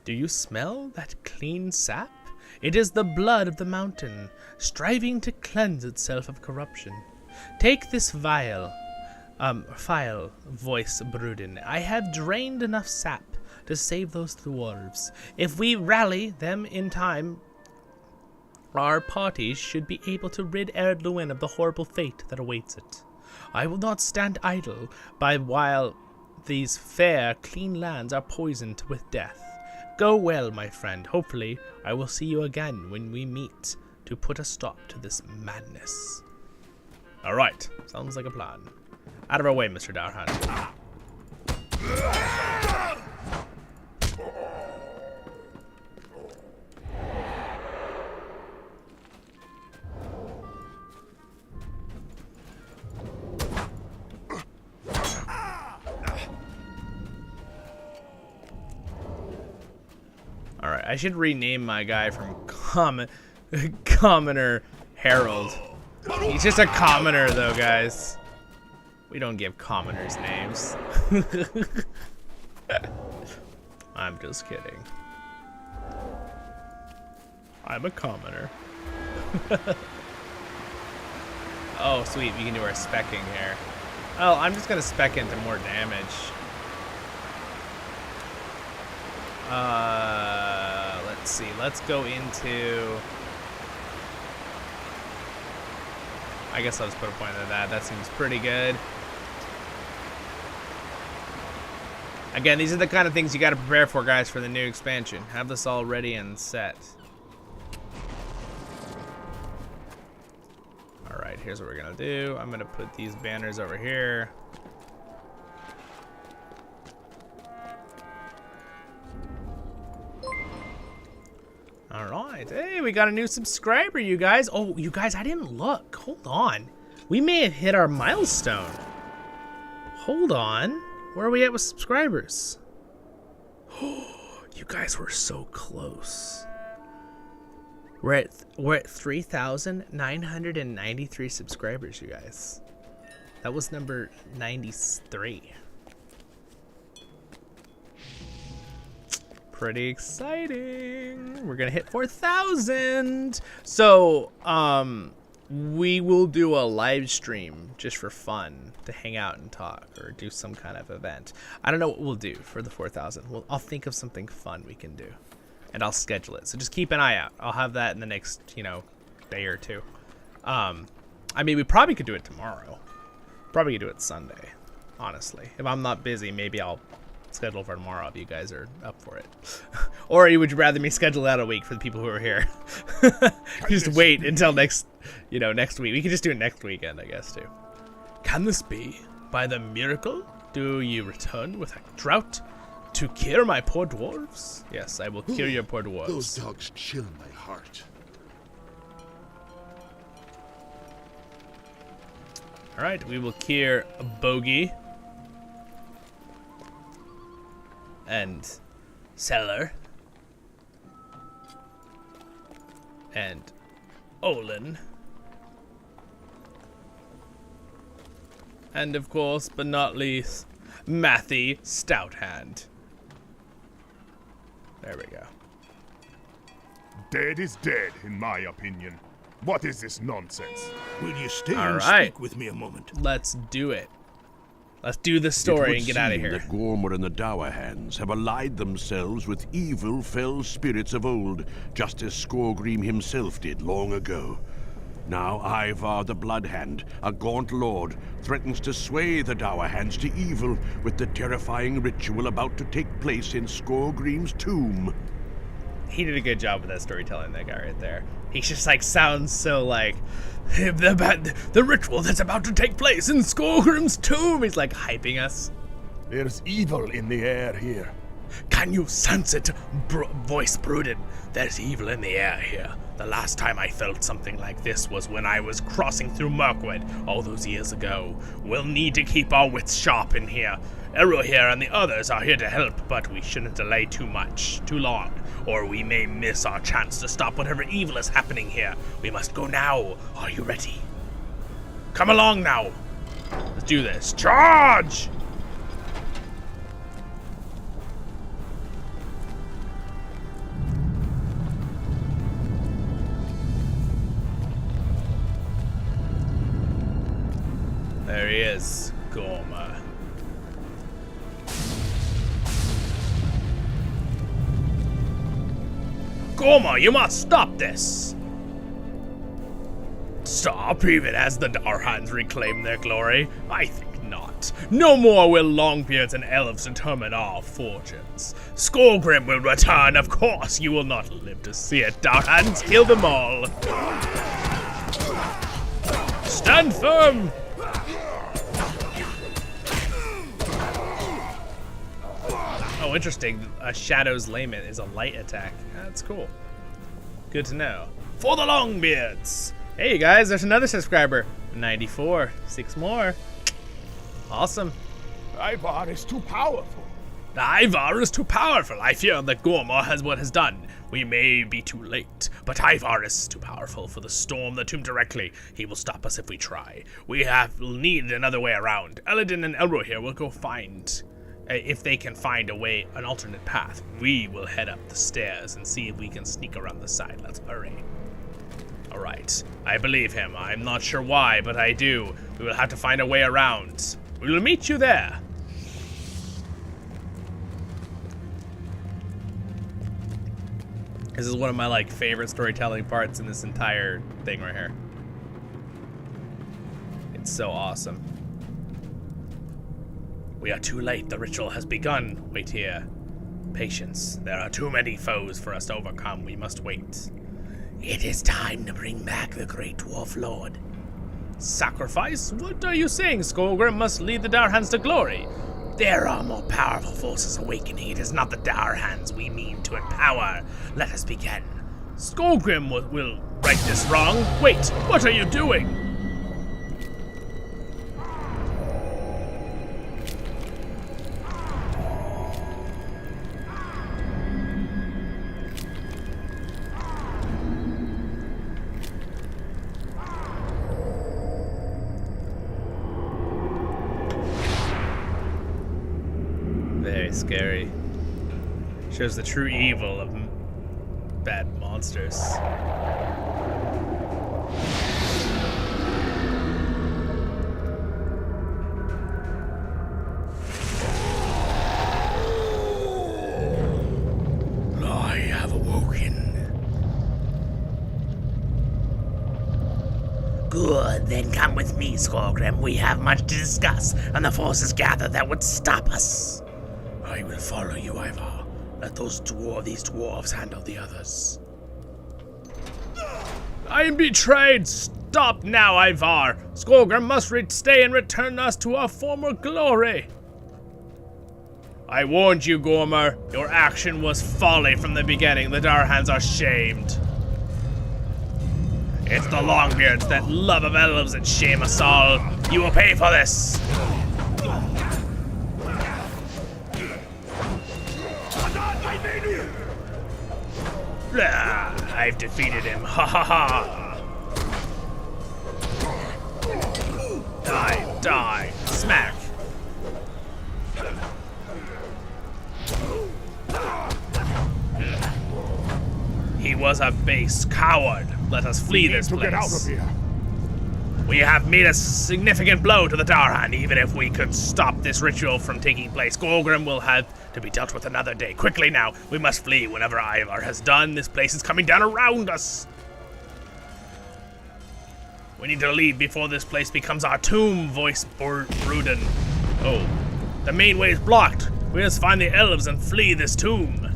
Speaker 1: Do you smell that clean sap? It is the blood of the mountain, striving to cleanse itself of corruption. Take this phial, voice Bruden. I have drained enough sap to save those dwarves. If we rally them in time, our party should be able to rid Erdluin of the horrible fate that awaits it. I will not stand idle by while these fair, clean lands are poisoned with death. Go well, my friend. Hopefully, I will see you again when we meet to put a stop to this madness. Alright, sounds like a plan. Out of our way, Mr. Darhan. Alright, I should rename my guy from Commoner Harold. He's just a commoner, though, guys. We don't give commoners names. I'm just kidding. I'm a commoner. Oh, sweet. We can do our specking here. Oh, I'm just going to spec into more damage. Let's see. Let's go into... I guess I'll just put a point into that. That seems pretty good. Again, these are the kind of things you got to prepare for, guys, for the new expansion. Have this all ready and set. Alright, here's what we're going to do. I'm going to put these banners over here. Alright, hey, we got a new subscriber, you guys. Oh, you guys, I didn't look. Hold on. We may have hit our milestone. Hold on. Where are we at with subscribers? Oh, you guys were so close. We're at 3,993 subscribers, you guys. That was number 93. Pretty exciting. We're gonna hit 4,000. So, we will do a live stream just for fun to hang out and talk or do some kind of event. I don't know what we'll do for the 4,000. I'll think of something fun we can do, and I'll schedule it. So just keep an eye out. I'll have that in the next, day or two. I mean, we probably could do it tomorrow. Probably could do it Sunday, honestly. If I'm not busy, maybe I'll schedule for tomorrow if you guys are up for it. Or you would rather me schedule out a week for the people who are here. Just wait until next week. We can just do it next weekend, I guess, too. Can this be? By the miracle, do you return with a drought to cure my poor dwarves? Yes, I will cure your poor dwarves.
Speaker 3: Those dogs chill my heart.
Speaker 1: Alright, we will clear a Bogey. And Cellar. And Olin. And of course, but not least, Matthew Stouthand. There we go.
Speaker 8: Dead is dead, in my opinion. What is this nonsense?
Speaker 3: Will you stay
Speaker 1: All
Speaker 3: and
Speaker 1: right.
Speaker 3: speak with me a moment?
Speaker 1: Let's do it. Let's do the story and get out of here.
Speaker 2: That Gormer and the Dour Hands have allied themselves with evil, fell spirits of old, just as Skorgrim himself did long ago. Now Ivar the Bloodhand, a gaunt lord, threatens to sway the Dour Hands to evil with the terrifying ritual about to take place in Skorgrim's tomb.
Speaker 1: He did a good job with that storytelling, that guy right there. He just like sounds so like the ritual that's about to take place in Skorgrim's tomb. He's like hyping us.
Speaker 8: There's evil in the air here.
Speaker 1: Can you sense it? Voice brooded. There's evil in the air here. The last time I felt something like this was when I was crossing through Mirkwood all those years ago. We'll need to keep our wits sharp in here. Eru here and the others are here to help, but we shouldn't delay too long, or we may miss our chance to stop whatever evil is happening here. We must go now. Are you ready? Come along now. Let's do this. Charge! There he is, Gormer. Gormer, you must stop this! Stop even as the Darhans reclaim their glory? I think not. No more will Longbeards and Elves determine our fortunes. Skorgrim will return, of course. You will not live to see it. Darhans, kill them all. Stand firm! Oh, interesting. Shadow's Lament is a light attack. That's cool. Good to know. For the Longbeards! Hey, you guys, there's another subscriber. 94. 6 more. Awesome.
Speaker 8: Ivar is too powerful.
Speaker 1: Ivar is too powerful. I fear that Gormer has what has done. We may be too late, but Ivar is too powerful for the storm the tomb directly. He will stop us if we try. We'll need another way around. Eladin and Elro here will go find... if they can find a way, an alternate path, we will head up the stairs and see if we can sneak around the side. Let's hurry. Alright, I believe him. I'm not sure why, but I do. We will have to find a way around. We will meet you there. This is one of my favorite storytelling parts in this entire thing right here. It's so awesome. We are too late. The ritual has begun. Wait here. Patience. There are too many foes for us to overcome. We must wait. It is time to bring back the great dwarf lord. Sacrifice? What are you saying? Skorgrim must lead the Darhans to glory. There are more powerful forces awakening. It is not the Darhans we mean to empower. Let us begin. Skorgrim will right this wrong. Wait, what are you doing? Very scary. Shows the true evil of bad monsters. I have awoken. Good, then come with me, Skorgrim. We have much to discuss, and the forces gather that would stop us. I will follow you, Ivar. Let these dwarves handle the others. I am betrayed! Stop now, Ivar! Skorgrim must stay and return us to our former glory! I warned you, Gormer. Your action was folly from the beginning. The Darhans are shamed. It's the Longbeards, that love of elves, that shame us all. You will pay for this. I've defeated him. Ha ha ha. Die, die, smack. He was a base coward. Let us flee this place.
Speaker 8: Get out of here.
Speaker 1: We have made a significant blow to the Darhan. Even if we could stop this ritual from taking place, Golgrim will have to be dealt with another day. Quickly now, we must flee whenever Ivar has done. This place is coming down around us. We need to leave before this place becomes our tomb, voice Bruden. Oh, the main way is blocked. We must find the elves and flee this tomb.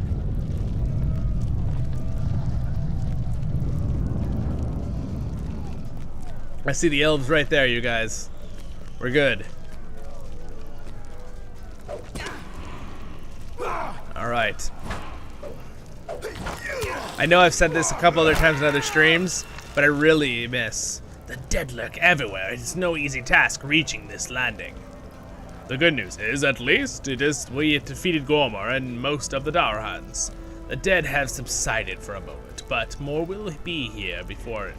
Speaker 1: I see the elves right there, you guys. We're good. All right. I know I've said this a couple other times in other streams, but I really miss the dead lurk everywhere. It's no easy task reaching this landing. The good news is, at least, we have defeated Gormor and most of the Darhans. The dead have subsided for a moment, but more will be here before it.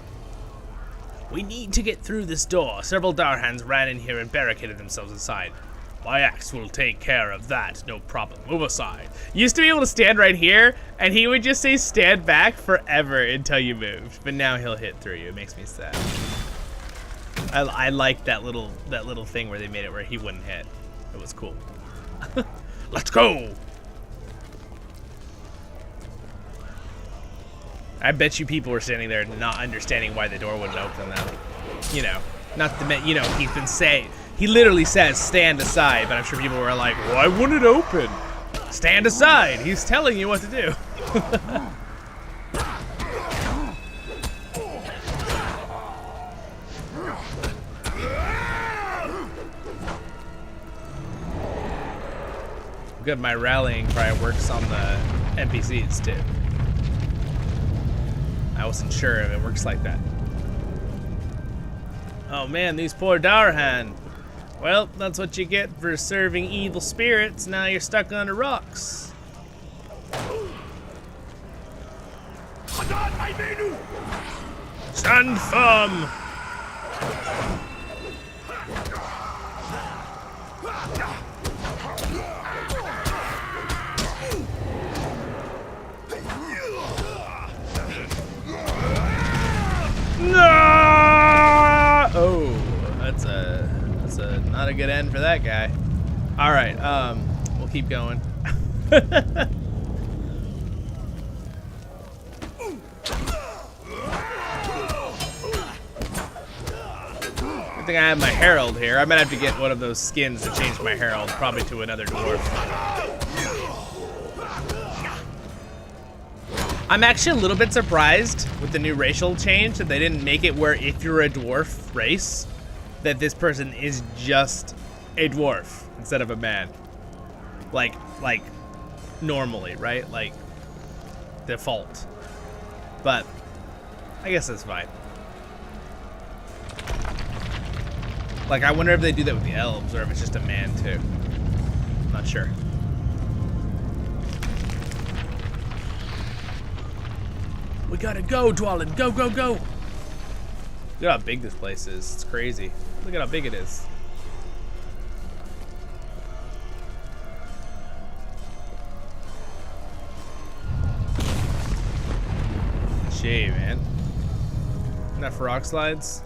Speaker 1: We need to get through this door. Several Darhans ran in here and barricaded themselves inside. My axe will take care of that, no problem. Move aside. Used to be able to stand right here, and he would just say stand back forever until you moved. But now he'll hit through you. It makes me sad. I like that little thing where they made it where he wouldn't hit. It was cool. Let's go! I bet you people were standing there not understanding why the door wouldn't open though. You know, not the, you know, he's been saying, he literally says stand aside, but I'm sure people were like, why wouldn't it open? Stand aside, he's telling you what to do. Good, my rallying cry works on the NPCs too. I wasn't sure if it works like that. Oh man, these poor Darhan. Well, that's what you get for serving evil spirits. Now you're stuck under rocks. Stand firm! No! Oh, that's a not a good end for that guy. All right, we'll keep going. Good thing I have my Herald here. I might have to get one of those skins to change my Herald, probably to another dwarf. I'm actually a little bit surprised with the new racial change that they didn't make it where if you're a dwarf race, that this person is just a dwarf instead of a man. Like normally, right? Like default. But I guess that's fine. Like I wonder if they do that with the elves or if it's just a man too. I'm not sure. We gotta go, Dwallin. Go, go, go. Look at how big this place is. It's crazy. Look at how big it is. Gee, man. Enough rock slides?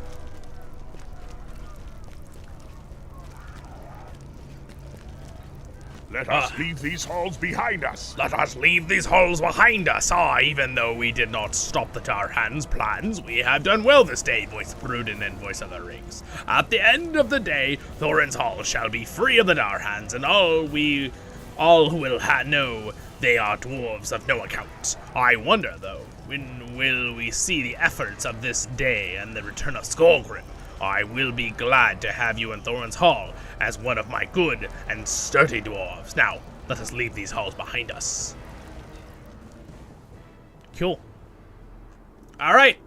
Speaker 8: Let us leave these halls behind us.
Speaker 1: Let us leave these halls behind us. Even though we did not stop the Darhan's plans, we have done well this day, voice Bruden and voice of the rings. At the end of the day, Thorin's hall shall be free of the Darhans, and all who will know they are dwarves of no account. I wonder, though, when will we see the efforts of this day and the return of Skullgrim? I will be glad to have you in Thorin's hall as one of my good and sturdy dwarves. Now, let us leave these halls behind us. Cool. All right.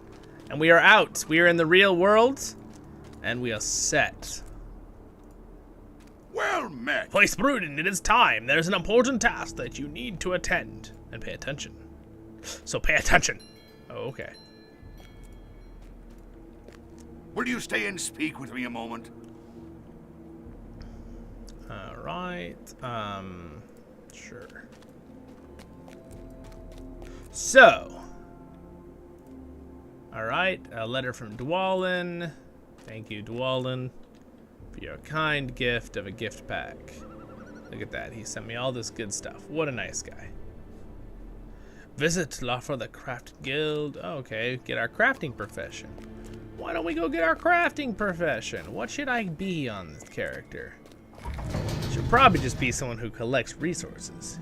Speaker 1: And we are out. We are in the real world. And we are set.
Speaker 2: Well met.
Speaker 1: Voice Bruden, it is time. There's an important task that you need to attend. And pay attention. So pay attention. Oh, okay.
Speaker 2: Will you stay and speak with me a moment?
Speaker 1: Alright. Sure. So. Alright, a letter from Zollin. Thank you, Zollin, for your kind gift of a gift pack. Look at that, he sent me all this good stuff. What a nice guy. Visit LOTRO the Crafting Guild. Oh, okay, get our crafting profession. Why don't we go get our crafting profession? What should I be on this character? Should probably just be someone who collects resources.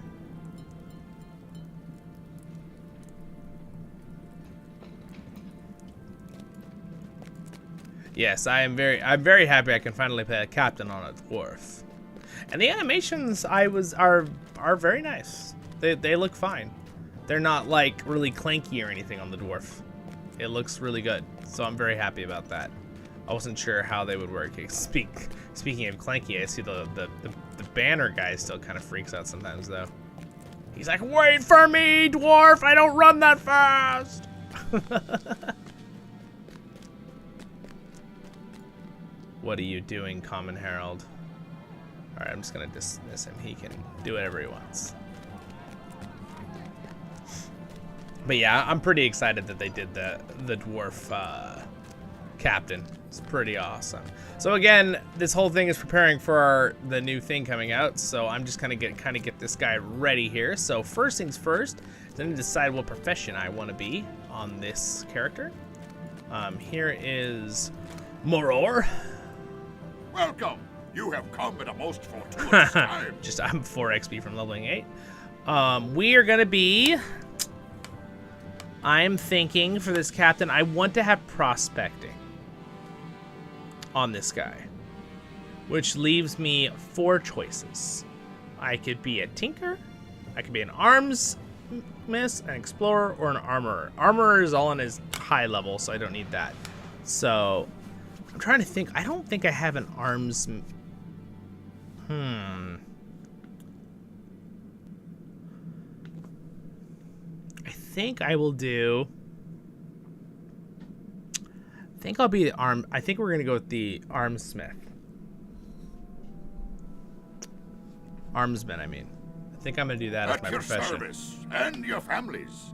Speaker 1: Yes, I'm very happy I can finally play a captain on a dwarf. And the animations are very nice. They look fine. They're not like really clanky or anything on the dwarf. It looks really good. So I'm very happy about that. I wasn't sure how they would work. Speaking of clanky, I see the banner guy still kind of freaks out sometimes though. He's like, "Wait for me, dwarf! I don't run that fast!" What are you doing, Common Herald? Alright, I'm just gonna dismiss him. He can do whatever he wants. But yeah, I'm pretty excited that they did the dwarf captain. It's pretty awesome. So again, this whole thing is preparing for the new thing coming out. So I'm just gonna get this guy ready here. So first things first, I need to decide what profession I want to be on this character. Here is Moror.
Speaker 2: Welcome. You have come at a most fortuitous time.
Speaker 1: I'm 4 XP from leveling 8. We are gonna be. I'm thinking for this captain, I want to have prospecting on this guy, which leaves me 4 choices. I could be a tinker, I could be an arms miss, an explorer, or an armorer. Armorer is all on his high level, so I don't need that. So I'm trying to think. I don't think I have an arms. I think I will do. I think I'll be the arm. I think we're gonna go with the armsmith. Armsman, I mean. I think I'm gonna do that as my profession.
Speaker 2: At your service and your families.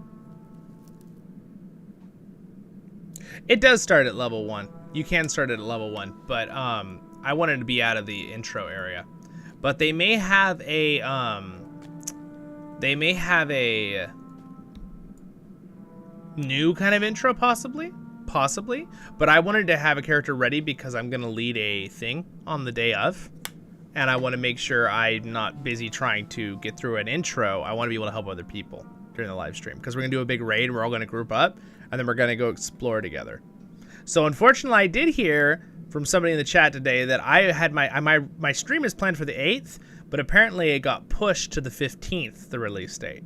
Speaker 1: It does start at level 1. You can start it at level 1, but I wanted to be out of the intro area. But they may have a new kind of intro, possibly, but I wanted to have a character ready because I'm gonna lead a thing on the day of, and I want to make sure I'm not busy trying to get through an intro. I want to be able to help other people during the live stream because we're gonna do a big raid. We're all gonna group up, and then we're gonna go explore together. So unfortunately, I did hear from somebody in the chat today that I had my stream is planned for the 8th, but apparently it got pushed to the 15th, the release date.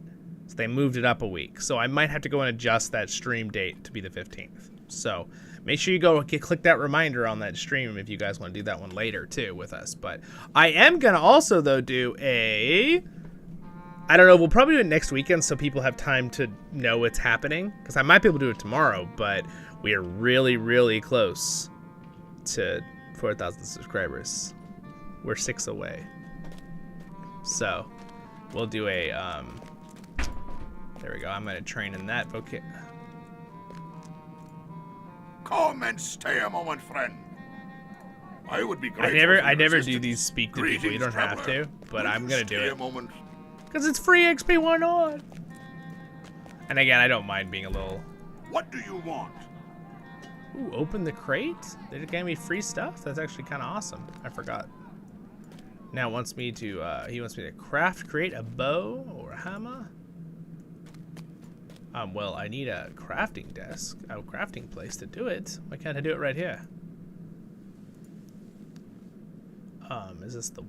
Speaker 1: So they moved it up a week. So I might have to go and adjust that stream date to be the 15th. So make sure you go click that reminder on that stream if you guys want to do that one later too with us. But I am going to also though do I don't know, we'll probably do it next weekend so people have time to know what's happening. Because I might be able to do it tomorrow, but we are really, really close to 4,000 subscribers. We're 6 away. So we'll do a there we go. I'm gonna train in that. Okay.
Speaker 2: Come and stay a moment, friend. I would be grateful.
Speaker 1: I never do these speak to people. You don't have to, but I'm gonna do it. Because it's free XP, why not? And again, I don't mind being a little.
Speaker 2: What do you want?
Speaker 1: Ooh, open the crate? They just gave me free stuff? That's actually kind of awesome. I forgot. Now he wants me to create a bow or a hammer. Well, I need a crafting desk, a crafting place to do it. Why can't I do it right here? Is this the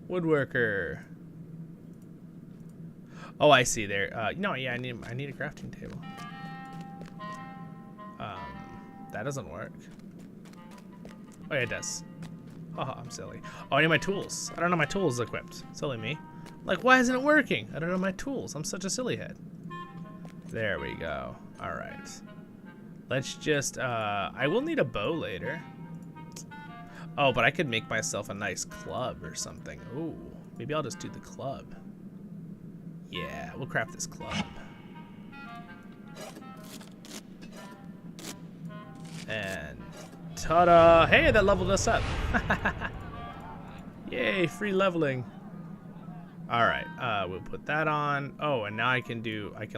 Speaker 1: woodworker? Oh, I see there. No, yeah, I need a crafting table. That doesn't work. Oh, yeah, it does. Haha, I'm silly. Oh, I need my tools. I don't know my tools equipped. Silly me. Like, why isn't it working? I don't know my tools. I'm such a silly head. There we go. All right. Let's just, I will need a bow later. Oh, but I could make myself a nice club or something. Ooh, maybe I'll just do the club. Yeah, we'll craft this club. And ta-da! Hey, that leveled us up. Yay, free leveling. All right, we'll put that on. Oh, and now I can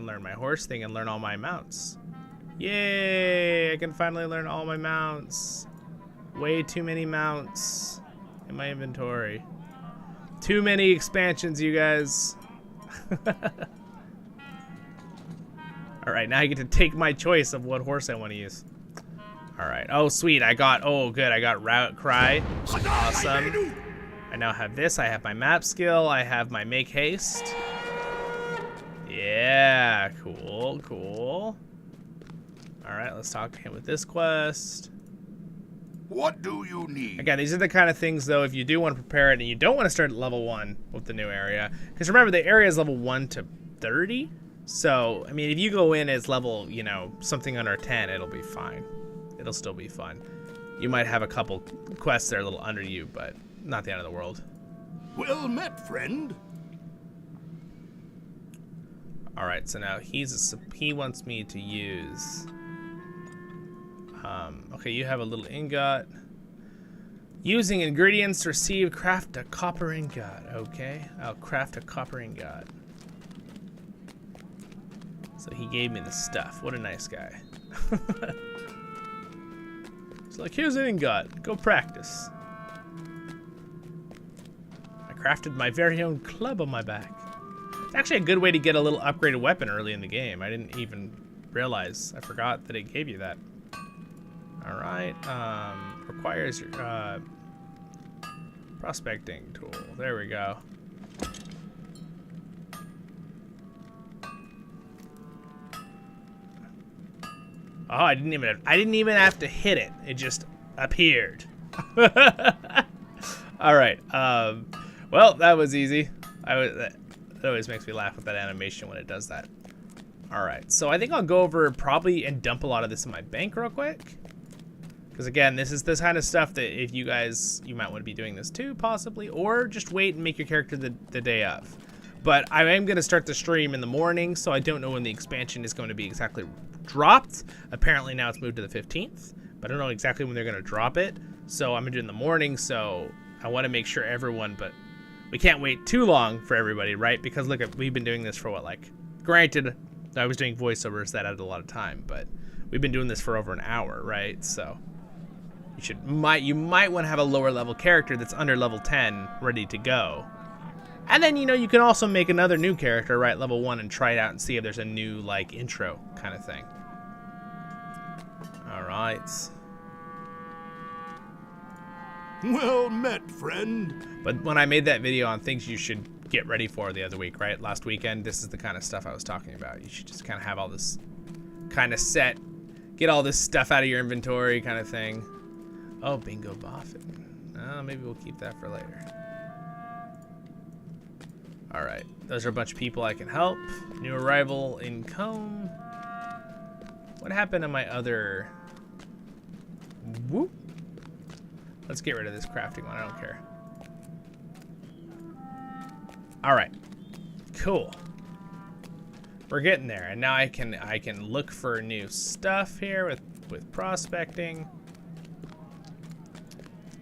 Speaker 1: learn my horse thing and learn all my mounts. Yay, I can finally learn all my mounts. Way too many mounts in my inventory. Too many expansions, you guys. All right, now I get to take my choice of what horse I want to use. All right. Oh, sweet. I got Route Cry. Awesome. I now have this. I have my map skill. I have my make haste. Yeah, cool, cool. All right, let's talk to him with this quest.
Speaker 2: What do you need?
Speaker 1: Again, these are the kind of things, though, if you do want to prepare it and you don't want to start at level 1 with the new area. Because remember, the area is level 1 to 30. So, I mean, if you go in as level, you know, something under 10, it'll be fine. It'll still be fun. You might have a couple quests that are a little under you, but not the end of the world.
Speaker 2: Well met, friend.
Speaker 1: All right, so now he wants me to use. Okay, you have a little ingot. Using ingredients to receive, craft a copper ingot. Okay, I'll craft a copper ingot. So he gave me the stuff. What a nice guy. It's like, here's an ingot. Go practice. I crafted my very own club on my back. It's actually a good way to get a little upgraded weapon early in the game. I didn't even realize. I forgot that it gave you that. All right. Requires your prospecting tool. There we go. Oh, I didn't even have to hit it. It just appeared. All right. Well, that was easy. That always makes me laugh with that animation when it does that. All right. So I think I'll go over probably and dump a lot of this in my bank real quick. Because again, this is this kind of stuff that if you might want to be doing this too, possibly, or just wait and make your character the day of. But I am going to start the stream in the morning, so I don't know when the expansion is going to be exactly dropped. Apparently now it's moved to the 15th, but I don't know exactly when they're going to drop it. So I'm going to do it in the morning, so I want to make sure everyone, but we can't wait too long for everybody, right? Because look, we've been doing this for what, like, granted, I was doing voiceovers, that added a lot of time, but we've been doing this for over an hour, right? So you might want to have a lower level character that's under level 10 ready to go. And then, you know, you can also make another new character, right, level 1, and try it out and see if there's a new, like, intro kind of thing. All right.
Speaker 2: Well met, friend.
Speaker 1: But when I made that video on things you should get ready for the other week, right, last weekend, this is the kind of stuff I was talking about. You should just kind of have all this kind of set, get all this stuff out of your inventory kind of thing. Oh, Bingo Boffin. Maybe we'll keep that for later. All right, those are a bunch of people I can help. New arrival in Combe. What happened to my other? Whoop. Let's get rid of this crafting one. I don't care. All right, cool. We're getting there, and now I can look for new stuff here with prospecting.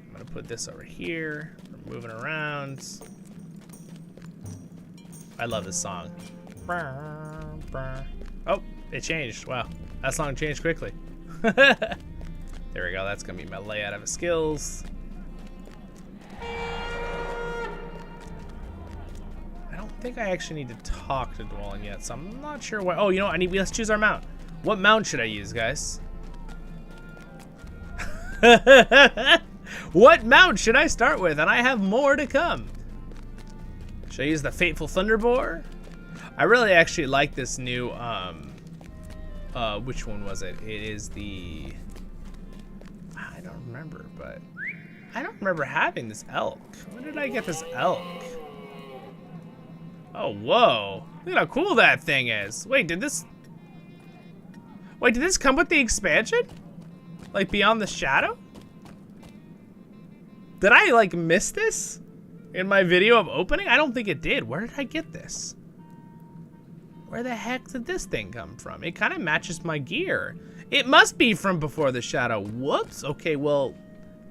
Speaker 1: I'm gonna put this over here. We're moving around. I love this song. Oh, it changed. Wow, that song changed quickly. There we go. That's gonna be my layout of skills. I don't think I actually need to talk to Dwalin yet, so I'm not sure what. Oh, you know what? Let's choose our mount. What mount should I use, guys? What mount should I start with? And I have more to come. Should I use the Fateful Thunderboar? I really actually like this new, which one was it? It is the remember, but I don't remember having this elk. When did I get this elk? Oh, whoa. Look at how cool that thing is. Wait, did this come with the expansion? Like Beyond the Shadow? Did I like miss this in my video of opening? I don't think it did. Where did I get this? Where the heck did this thing come from? It kind of matches my gear. It must be from Before the Shadow. Whoops. Okay, well,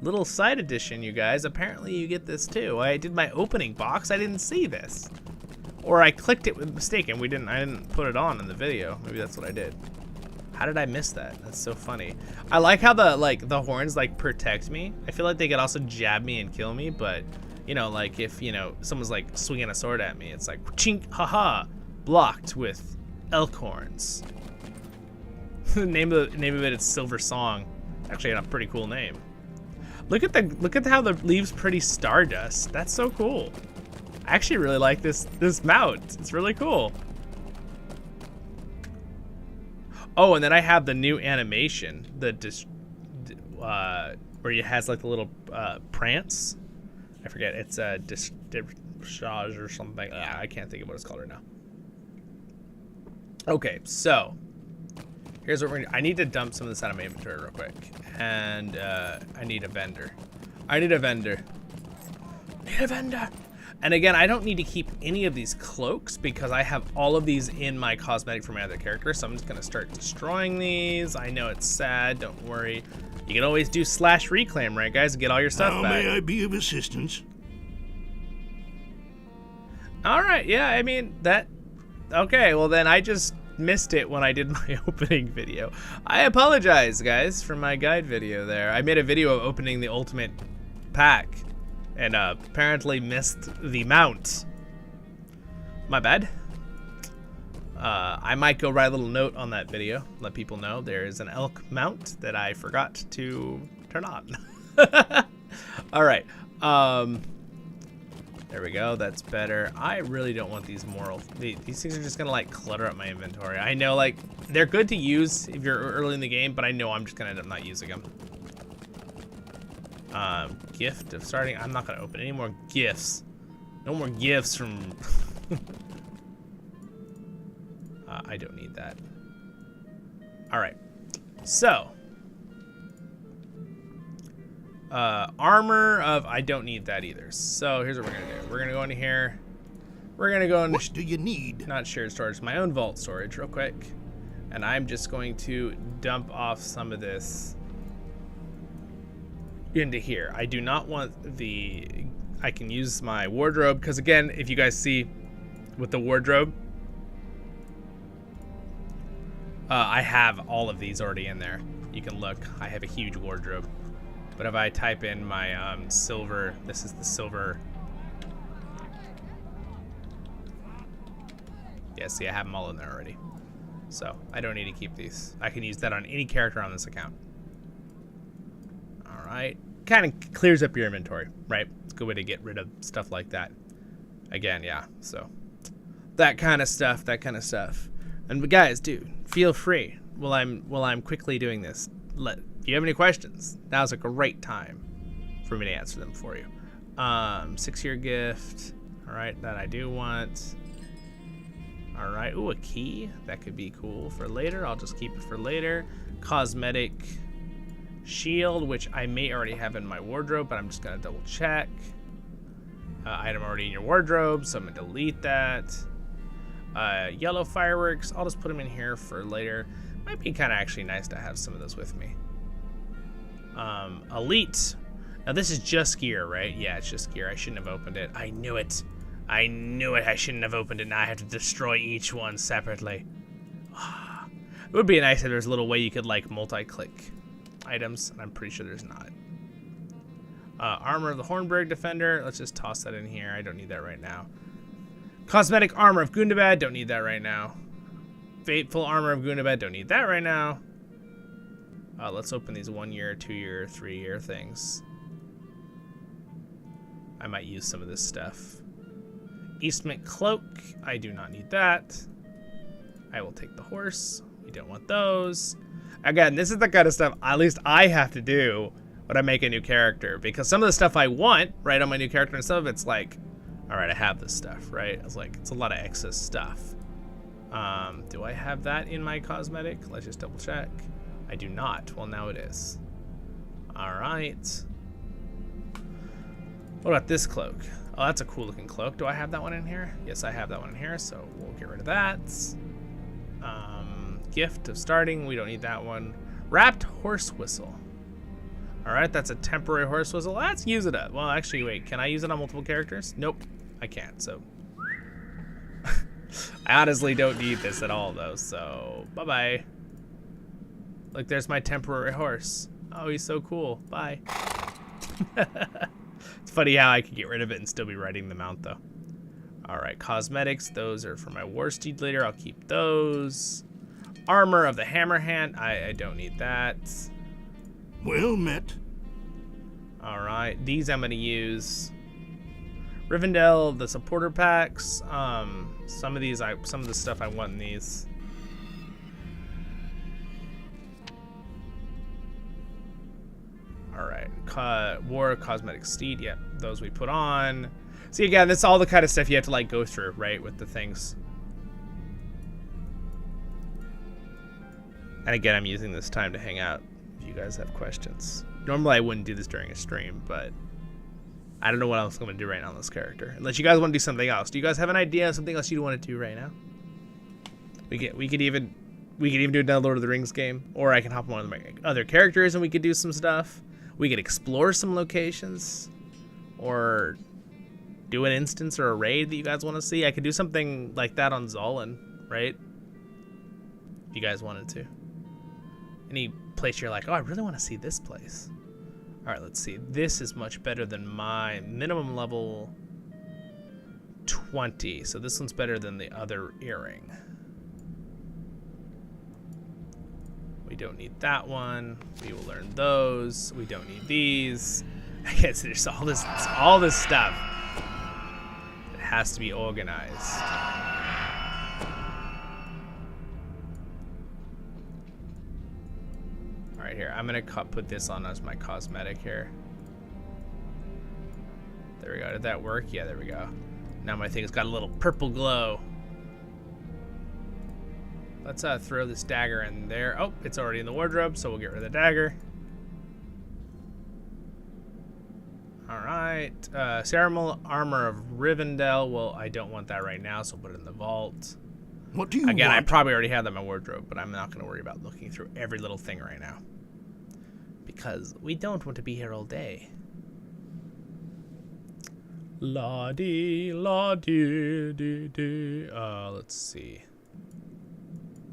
Speaker 1: little side edition, you guys. Apparently you get this too. I did my opening box. I didn't see this. Or I clicked it with mistake and I didn't put it on in the video. Maybe that's what I did. How did I miss that? That's so funny. I like how the horns like protect me. I feel like they could also jab me and kill me, but you know, like if, you know, someone's like swinging a sword at me, it's like chink, haha, blocked with elk horns. The name of it is Silver Song. Actually, a pretty cool name. Look at how the leaves pretty stardust. That's so cool. I actually really like this mount. It's really cool. Oh, and then I have the new animation, where it has like the little prance. I forget. It's a discharge or something. I can't think of what it's called right now. Okay, so here's what we're gonna do. I need to dump some of this out of my inventory real quick, and I need a vendor. And again, I don't need to keep any of these cloaks because I have all of these in my cosmetic for my other character, so I'm just gonna start destroying these. I know it's sad, don't worry. You can always do /reclaim, right guys, and get all your stuff back.
Speaker 9: How may I be of assistance?
Speaker 1: All right, yeah, I mean, okay, well then I just missed it when I did my opening video. I apologize, guys, for my guide video there. I made a video of opening the ultimate pack and apparently missed the mount. My bad. I might go write a little note on that video, let people know there is an elk mount that I forgot to turn on. All right. There we go, that's better. I really don't want these these things are just gonna like clutter up my inventory. I know like they're good to use if you're early in the game, but I know I'm just gonna end up not using them. Gift of starting. I'm not gonna open any more gifts. No more gifts from I don't need that. All right, so armor of, I don't need that either. So here's what we're gonna do. We're gonna go into here. We're gonna go into,
Speaker 9: what do you need?
Speaker 1: Not shared storage, my own vault storage real quick. And I'm just going to dump off some of this into here. I do not want I can use my wardrobe, because again, if you guys see with the wardrobe, I have all of these already in there. You can look, I have a huge wardrobe. But if I type in my silver, this is the silver. Yeah, see, I have them all in there already. So I don't need to keep these. I can use that on any character on this account. All right, kind of clears up your inventory, right? It's a good way to get rid of stuff like that. Again, yeah, so that kind of stuff. And guys, dude, feel free while I'm quickly doing this. If you have any questions, now's a great time for me to answer them for you. 6-year gift. All right, that I do want. All right, ooh, a key. That could be cool for later. I'll just keep it for later. Cosmetic shield, which I may already have in my wardrobe, but I'm just gonna double check. Item already in your wardrobe, so I'm gonna delete that. Yellow fireworks, I'll just put them in here for later. Might be kind of actually nice to have some of those with me. Elite. Now this is just gear, right? Yeah, it's just gear. I shouldn't have opened it. I knew it. I shouldn't have opened it. Now I have to destroy each one separately. It would be nice if there's a little way you could like multi-click items, and I'm pretty sure there's not. Armor of the Hornberg Defender. Let's just toss that in here. I don't need that right now. Cosmetic armor of Gundabad. Don't need that right now. Fateful armor of Gundabad. Don't need that right now. Let's open these 1-year, 2-year, 3-year things. I might use some of this stuff. Eastmint Cloak. I do not need that. I will take the horse. We don't want those. Again, this is the kind of stuff at least I have to do when I make a new character, because some of the stuff I want, right, on my new character and stuff, it's like, all right, I have this stuff, right? It's like, it's a lot of excess stuff. Do I have that in my cosmetic? Let's just double check. I do not. Well, now it is. All right. What about this cloak? Oh, that's a cool looking cloak. Do I have that one in here? Yes, I have that one in here, so we'll get rid of that. Gift of starting, we don't need that one. Wrapped horse whistle. All right, that's a temporary horse whistle. Let's use it up. Well, actually, wait, can I use it on multiple characters? Nope, I can't, so. I honestly don't need this at all, though, so bye-bye. Look, there's my temporary horse. Oh, he's so cool. Bye. It's funny how I could get rid of it and still be riding the mount, though. All right, cosmetics. Those are for my war steed later. I'll keep those. Armor of the Hammerhand. I don't need that.
Speaker 9: Well met.
Speaker 1: All right, these I'm going to use. Rivendell, the supporter packs. Some of the stuff I want in these. All right, War Cosmetic Steed. Yep, those we put on. See, again, that's all the kind of stuff you have to like go through, right, with the things. And again, I'm using this time to hang out if you guys have questions. Normally, I wouldn't do this during a stream, but I don't know what else I'm going to do right now on this character. Unless you guys want to do something else. Do you guys have an idea of something else you want to do right now? We could even do another Lord of the Rings game, or I can hop on one of my other characters and we could do some stuff. We could explore some locations, or do an instance or a raid that you guys want to see. I could do something like that on Zollin, right? If you guys wanted to. Any place you're like, oh, I really want to see this place. All right, let's see. This is much better than my minimum level 20. So this one's better than the other earring. We don't need that one. We will learn those. We don't need these. I guess there's all this stuff that has to be organized. All right, here. I'm gonna put this on as my cosmetic here. There we go. Did that work? Yeah, there we go. Now my thing's got a little purple glow. Let's throw this dagger in there. Oh, it's already in the wardrobe, so we'll get rid of the dagger. All right. Ceremonial Armor of Rivendell. Well, I don't want that right now, so I'll put it in the vault.
Speaker 9: What do you
Speaker 1: Again,
Speaker 9: want?
Speaker 1: I probably already have that in my wardrobe, but I'm not going to worry about looking through every little thing right now. Because we don't want to be here all day. La-dee, la-dee, dee, dee. Let's see.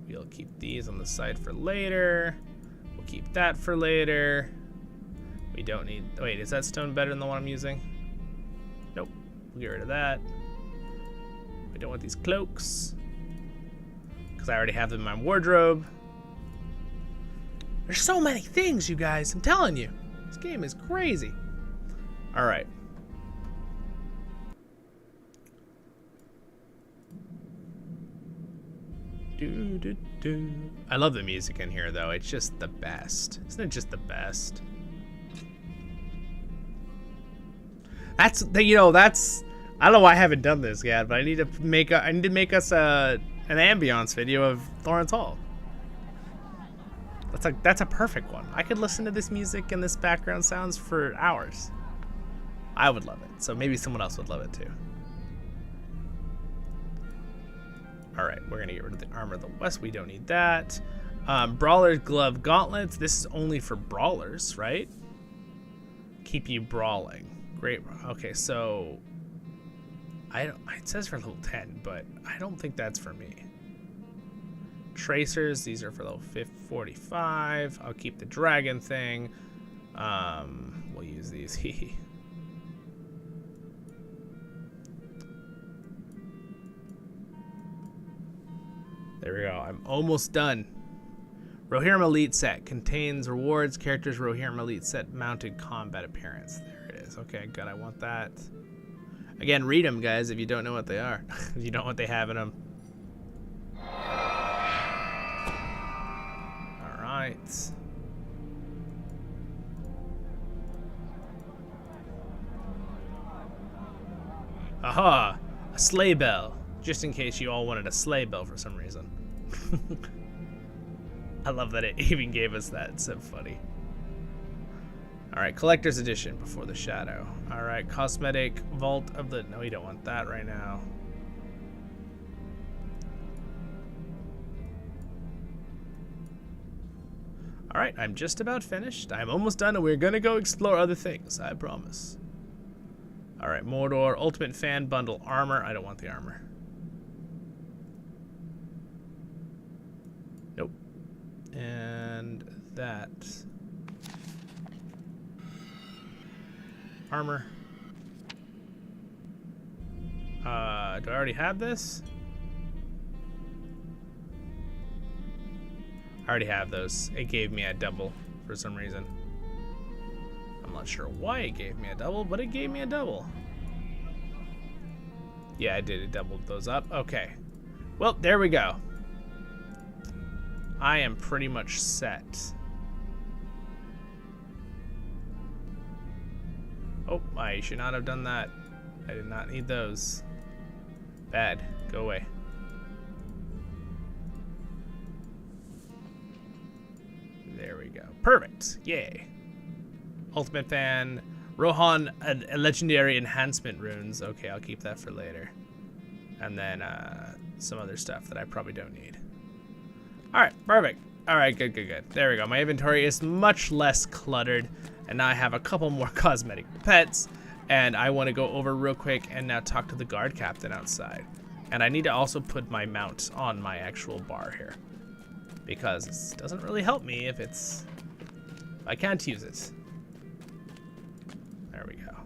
Speaker 1: We'll keep these on the side for later. We'll keep that for later. We don't need... Wait, is that stone better than the one I'm using? Nope. We'll get rid of that. We don't want these cloaks, because I already have them in my wardrobe. There's so many things, you guys. I'm telling you. This game is crazy. All right. I love the music in here, though. It's just the best. Isn't it just the best? That's I don't know why I haven't done this yet, but I need to make us an ambiance video of Thorns Hall. That's a perfect one. I could listen to this music and this background sounds for hours. I would love it. So maybe someone else would love it too. All right, we're gonna get rid of the Armor of the West. We don't need that. Brawler's Glove Gauntlets. This is only for brawlers, right? Keep you brawling. Great. Okay, so it says for level 10, but I don't think that's for me. Tracers, these are for level 45. I'll keep the dragon thing. We'll use these. There we go. I'm almost done. Rohirrim Elite Set contains rewards, characters, Rohirrim Elite Set mounted combat appearance. There it is. Okay, good. I want that. Again, read them, guys, if you don't know what they are. If you don't know what they have in them. All right. Aha! A sleigh bell. Just in case you all wanted a sleigh bell for some reason. I love that it even gave us that. It's so funny. Alright, Collector's Edition, Before the Shadow. Alright, Cosmetic Vault of the... No, we don't want that right now. Alright, I'm just about finished. I'm almost done and we're gonna go explore other things, I promise. Alright, Mordor, Ultimate Fan Bundle Armor. I don't want the armor. Nope. And that... Armor. Do I already have this? I already have those. It gave me a double for some reason. I'm not sure why it gave me a double, but it gave me a double. Yeah, I did. It doubled those up. Okay. Well, there we go. I am pretty much set. Oh, I should not have done that. I did not need those. Bad. Go away. There we go. Perfect. Yay. Ultimate Fan. Rohan, a legendary enhancement runes. Okay, I'll keep that for later. And then some other stuff that I probably don't need. Alright, perfect. Alright, good, good, good. There we go. My inventory is much less cluttered. And now I have a couple more cosmetic pets. And I want to go over real quick and now talk to the guard captain outside. And I need to also put my mount on my actual bar here. Because it doesn't really help me if I can't use it. There we go.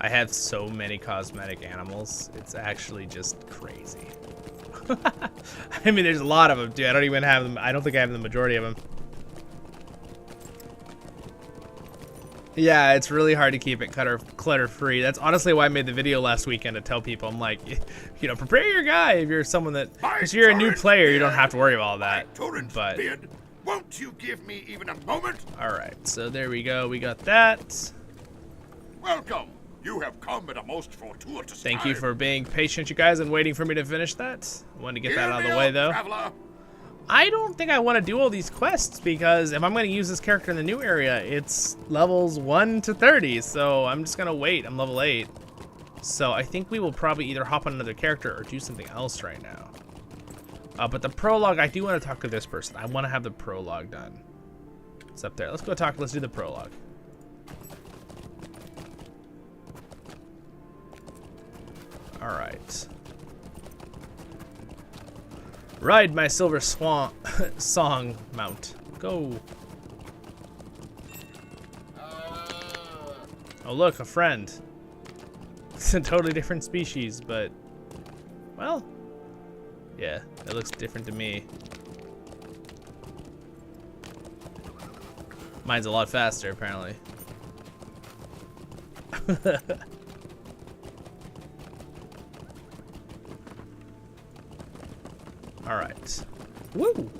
Speaker 1: I have so many cosmetic animals. It's actually just crazy. I mean, there's a lot of them, dude. I don't even have them. I don't think I have the majority of them. Yeah, it's really hard to keep it clutter free. That's honestly why I made the video last weekend to tell people. I'm like, you know, prepare your guy if you're someone that, if you're a new player, you don't have to worry about all that. But
Speaker 3: won't you give me even a moment?
Speaker 1: All right, so there we go. We got that.
Speaker 3: Welcome. You have come at a most fortuitous time.
Speaker 1: Thank you for being patient, you guys, and waiting for me to finish that. I wanted to get that out of the way, though.
Speaker 3: Traveler.
Speaker 1: I don't think I want to do all these quests because if I'm going to use this character in the new area, it's levels 1 to 30, so I'm just going to wait. I'm level 8. So I think we will probably either hop on another character or do something else right now. But the prologue, I do want to talk to this person. I want to have the prologue done. It's up there. Let's go talk. Let's do the prologue. All right. Ride my silver swan song mount. Go. Oh look, a friend. It's a totally different species, but well, yeah, it looks different to me. Mine's a lot faster, apparently. All right. Woo!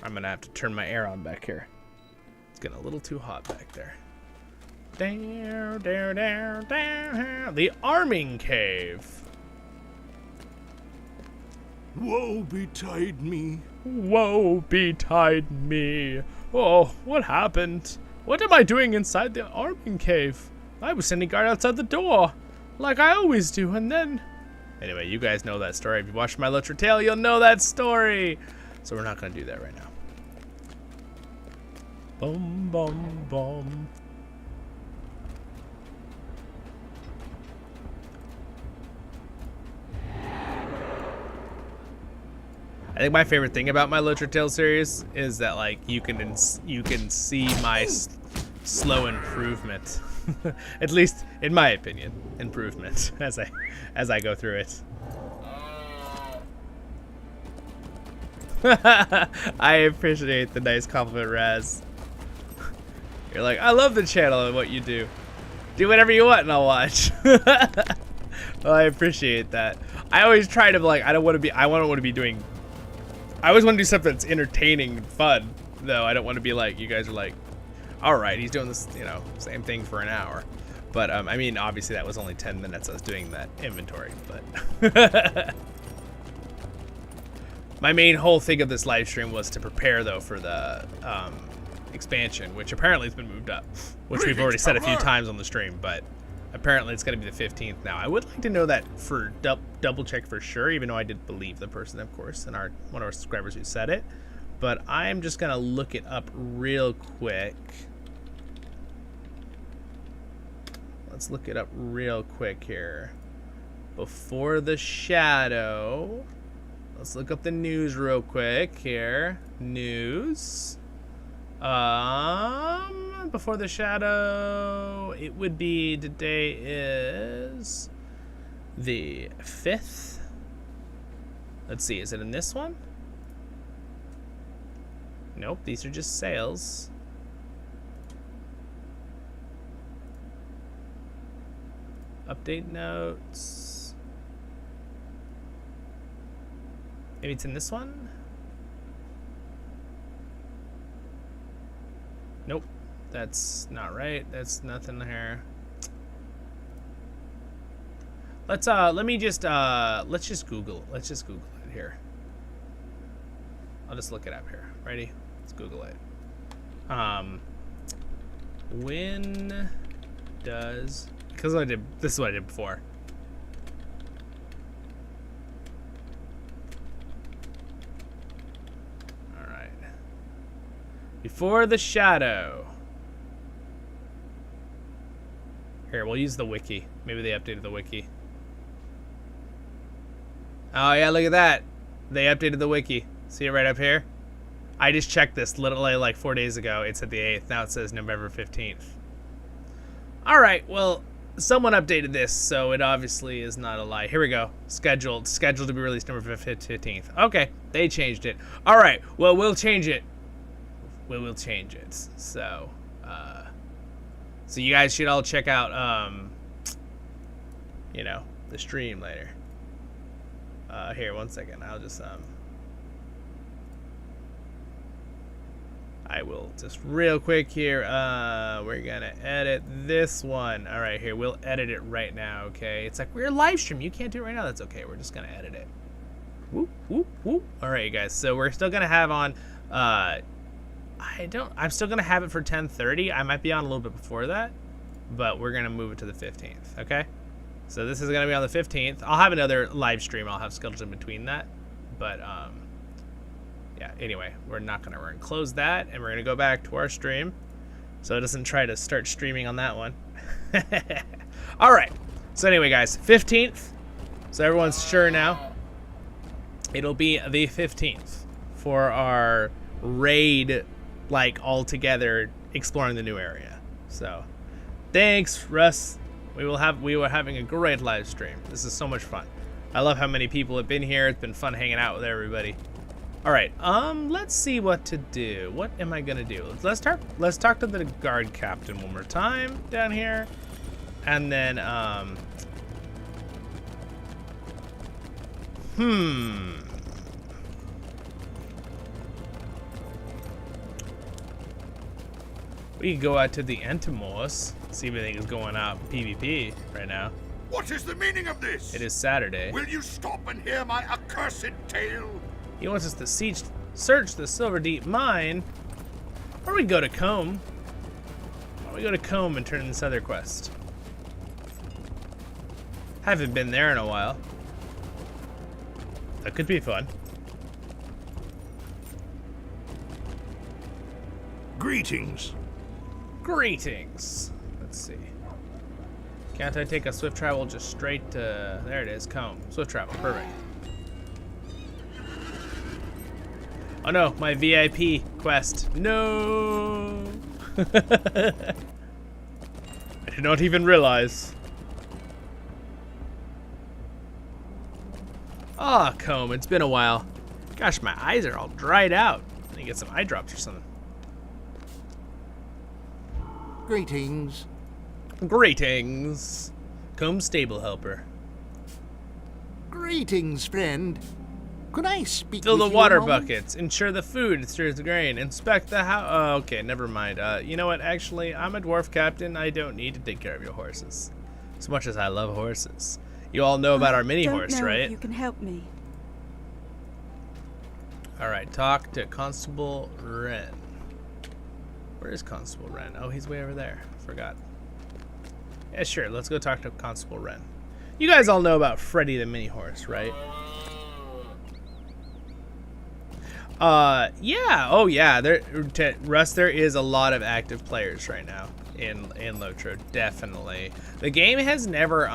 Speaker 1: I'm gonna have to turn my air on back here. It's getting a little too hot back there. Down, down, down, down. The Arming Cave.
Speaker 3: Woe betide me.
Speaker 1: Woe betide me. Oh, what happened? What am I doing inside the Arming Cave? I was sending guard outside the door, like I always do, and then... Anyway, you guys know that story. If you watched my LOTRO tale, you'll know that story. So we're not going to do that right now. Bum, bum, bum. I think my favorite thing about my LOTRO tale series is that, like, you can see my slow improvement. At least, in my opinion, improvement as I go through it. I appreciate the nice compliment, Raz. You're like, I love the channel and what you do. Do whatever you want and I'll watch. Well, I appreciate that. I always try to like, I want to be doing, I always want to do something that's entertaining and fun, though. I don't want to be like, you guys are like, all right, he's doing this, you know, same thing for an hour. But, I mean, obviously that was only 10 minutes I was doing that inventory, but. My main whole thing of this live stream was to prepare, though, for the expansion, which apparently has been moved up, which we've already said a few times on the stream, but apparently it's going to be the 15th now. I would like to know that for double check for sure, even though I did believe the person, of course, and one of our subscribers who said it. But I'm just going to look it up real quick. Let's look it up real quick here. Before the shadow. Let's look up the news real quick here. News. Before the shadow, it would be, today is the 5th. Let's see, is it in this one? Nope, these are just sales. Update notes. Maybe it's in this one? Nope, that's not right. That's nothing here. Let's just Google it here. I'll just look it up here. Ready? Let's Google it. When does, because this is what I did before. Before the shadow. Here, we'll use the wiki. Maybe they updated the wiki. Oh yeah, look at that. They updated the wiki. See it right up here? I just checked this literally like 4 days ago. It said the 8th. Now it says November 15th. Alright, well, someone updated this, so it obviously is not a lie. Here we go. Scheduled to be released November 15th. Okay, they changed it. Alright, well, we'll change it. We'll change it. So, so you guys should all check out, you know, the stream later. Here, one second. I'll just, I will just real quick here. We're gonna edit this one. All right, here, we'll edit it right now. Okay, it's like we're a live stream. You can't do it right now. That's okay. We're just gonna edit it. Whoop whoop whoop. All right, you guys. So we're still gonna have on. I'm still gonna have it for 10:30. I might be on a little bit before that, but we're gonna move it to the 15th. Okay. So this is gonna be on the 15th. I'll have another live stream. I'll have scheduled in between that, but yeah. Anyway, we're gonna close that, and we're gonna go back to our stream, so it doesn't try to start streaming on that one. All right. So anyway, guys, 15th. So everyone's sure now. It'll be the 15th for our raid, like all together exploring the new area. So thanks, Russ. We were having a great live stream. This is so much fun. I love how many people have been here. It's been fun hanging out with everybody. All right, let's see what to do. What am I gonna do? Let's talk to the guard captain one more time down here, and then we can go out to the Entomos, see if anything is going out PvP right now.
Speaker 3: What is the meaning of this?
Speaker 1: It is Saturday.
Speaker 3: Will you stop and hear my accursed tale?
Speaker 1: He wants us to search the Silver Deep Mine, or we go to Combe. Or we go to Combe and turn in this other quest. Haven't been there in a while. That could be fun.
Speaker 2: Greetings.
Speaker 1: Greetings. Let's see. Can't I take a swift travel just straight to... There it is, Combe. Swift travel, perfect. Oh no, my VIP quest. No! I did not even realize. Ah, Combe, it's been a while. Gosh, my eyes are all dried out. I need to get some eye drops or something.
Speaker 6: Greetings.
Speaker 1: Greetings. Come stable helper.
Speaker 6: Greetings, friend. Could I speak
Speaker 1: Fill
Speaker 6: with
Speaker 1: the
Speaker 6: you
Speaker 1: water
Speaker 6: a moment?
Speaker 1: buckets. Ensure the food stirs the grain. Inspect the house. Oh, okay, never mind. You know what? Actually, I'm a dwarf captain. I don't need to take care of your horses. As much as I love horses. You all know about our mini horse,
Speaker 10: don't know
Speaker 1: right?
Speaker 10: if you can help me.
Speaker 1: Alright, talk to Constable Wren. Where is Constable Wren? Oh, he's way over there. Forgot. Yeah, sure. Let's go talk to Constable Wren. You guys all know about Freddy the mini horse, right? Yeah. Oh, yeah. Russ, there is a lot of active players right now in LOTRO, definitely. The game has never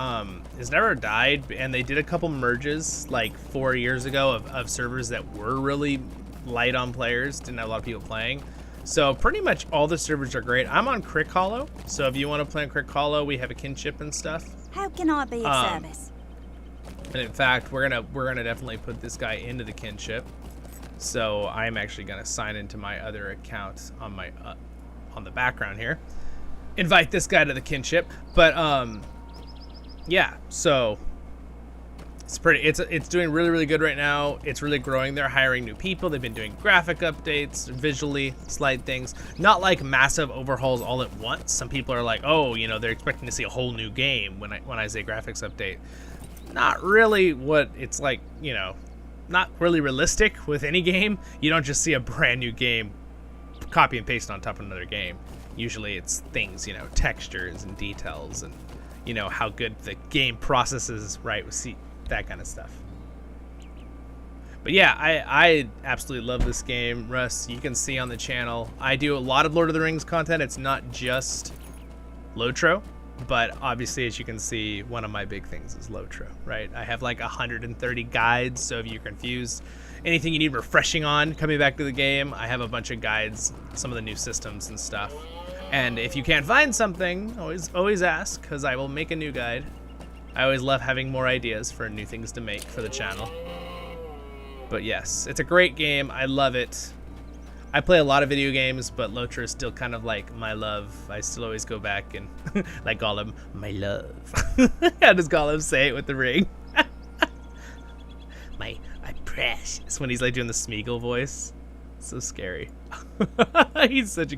Speaker 1: died, and they did a couple merges like 4 years ago of servers that were really light on players, didn't have a lot of people playing. So pretty much all the servers are great. I'm on CrickHollow, so if you want to play on CrickHollow, we have a kinship and stuff.
Speaker 10: How can I be of service?
Speaker 1: And in fact, we're gonna definitely put this guy into the kinship. So I'm actually gonna sign into my other account on my on the background here. Invite this guy to the kinship, but yeah. So it's doing really good right now. It's really growing. They're hiring new people. They've been doing graphic updates, visually slight things, not like massive overhauls all at once. Some people are like, oh, you know, they're expecting to see a whole new game when I say graphics update. Not really what it's like, you know. Not really realistic with any game. You don't just see a brand new game copy and paste on top of another game. Usually it's things, you know, textures and details and, you know, how good the game processes, right? See that kind of stuff. But yeah, I absolutely love this game. Russ, you can see on the channel, I do a lot of Lord of the Rings content. It's not just LOTRO. But obviously, as you can see, one of my big things is LOTRO, right? I have like 130 guides, so if you're confused, anything you need refreshing on coming back to the game, I have a bunch of guides, some of the new systems and stuff. And if you can't find something, always ask, because I will make a new guide. I always love having more ideas for new things to make for the channel. But yes, it's a great game. I love it. I play a lot of video games, but LOTRO is still kind of like my love. I still always go back and like Gollum, my love. How does Gollum say it with the ring? my precious. When he's like doing the Smeagol voice. So scary. He's such a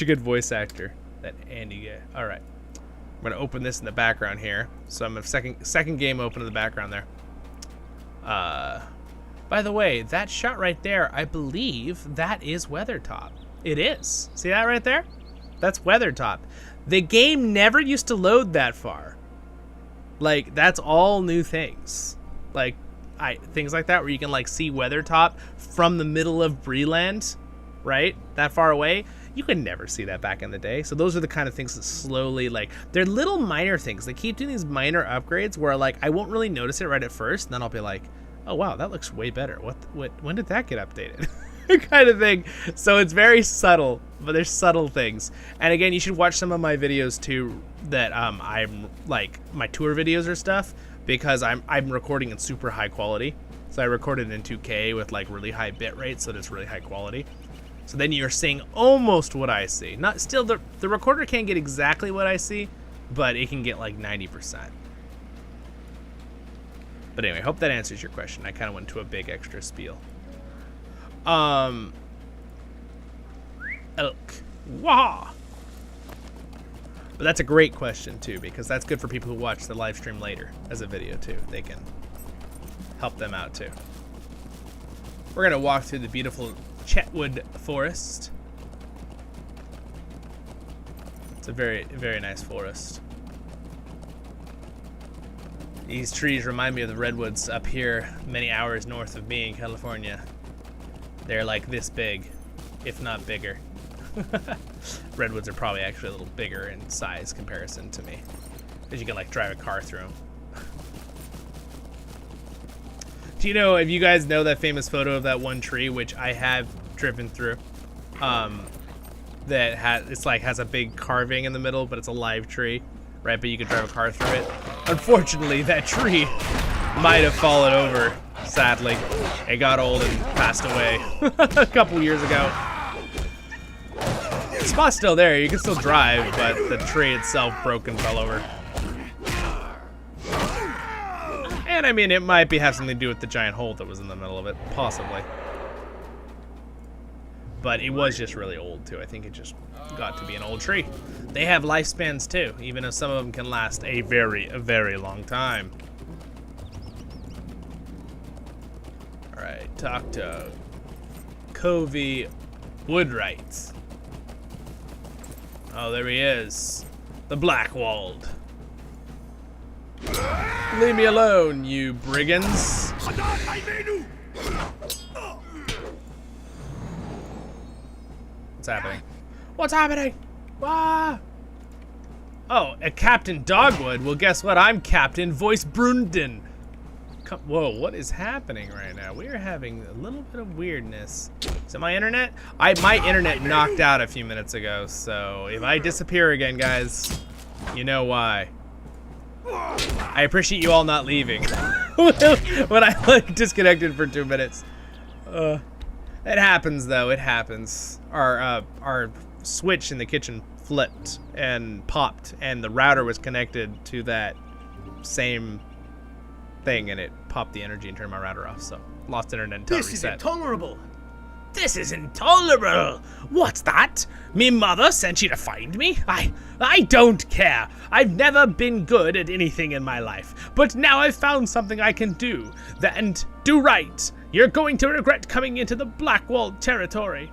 Speaker 1: good voice actor, that Andy guy. All right, I'm gonna open this in the background here. So I'm a second game open in the background there. By the way, that shot right there, I believe that is Weathertop. It is. See that right there? That's Weathertop. The game never used to load that far. Like, that's all new things. Like, things like that where you can, like, see Weathertop from the middle of Breland, right? That far away. You could never see that back in the day. So those are the kind of things that slowly, like, they're little minor things. They keep doing these minor upgrades where, like, I won't really notice it right at first, and then I'll be like, oh wow, that looks way better. When did that get updated? Kind of thing. So it's very subtle, but there's subtle things. And again, you should watch some of my videos too that I'm like my tour videos or stuff, because I'm recording in super high quality. So I recorded in 2K with like really high bit rate, so it's really high quality. So then you're seeing almost what I see. Not still, the recorder can't get exactly what I see, but it can get like 90%. But anyway, hope that answers your question. I kind of went to a big extra spiel. Elk. Wah! But that's a great question too, because that's good for people who watch the live stream later as a video too. They can help them out too. We're gonna walk through the beautiful Chetwood Forest. It's a very, very nice forest. These trees remind me of the redwoods up here many hours north of me in California. They're like this big, if not bigger. Redwoods are probably actually a little bigger in size comparison to me, because you can like drive a car through them. Do you know, if you guys know that famous photo of that one tree, which I have driven through, that has a big carving in the middle, but it's a live tree, right? But you can drive a car through it. Unfortunately, that tree might have fallen over, sadly. It got old and passed away a couple years ago. spot's still there. You can still drive, but the tree itself broke and fell over. And I mean, it might have something to do with the giant hole that was in the middle of it, possibly. But it was just really old too. I think it just got to be an old tree. They have lifespans too, even if some of them can last a very long time. All right, talk to Covey Woodwright. Oh, there he is. The Blackwalled. Leave me alone, you brigands. What's happening? What's happening? Ah! Oh, a Captain Dogwood. Well, guess what? I'm Captain Voice Brunden. Whoa, what is happening right now? We are having a little bit of weirdness. Is it my internet? My internet knocked out a few minutes ago, so if I disappear again, guys, you know why. I appreciate you all not leaving when I like disconnected for 2 minutes. It happens though. It happens. Our switch in the kitchen flipped and popped, and the router was connected to that same thing, and it popped the energy and turned my router off. So lost internet until reset.
Speaker 9: This is intolerable.
Speaker 1: This is intolerable. What's that? Me mother sent you to find me? I don't care. I've never been good at anything in my life, but now I've found something I can do. And do right. You're going to regret coming into the Blackwalled territory.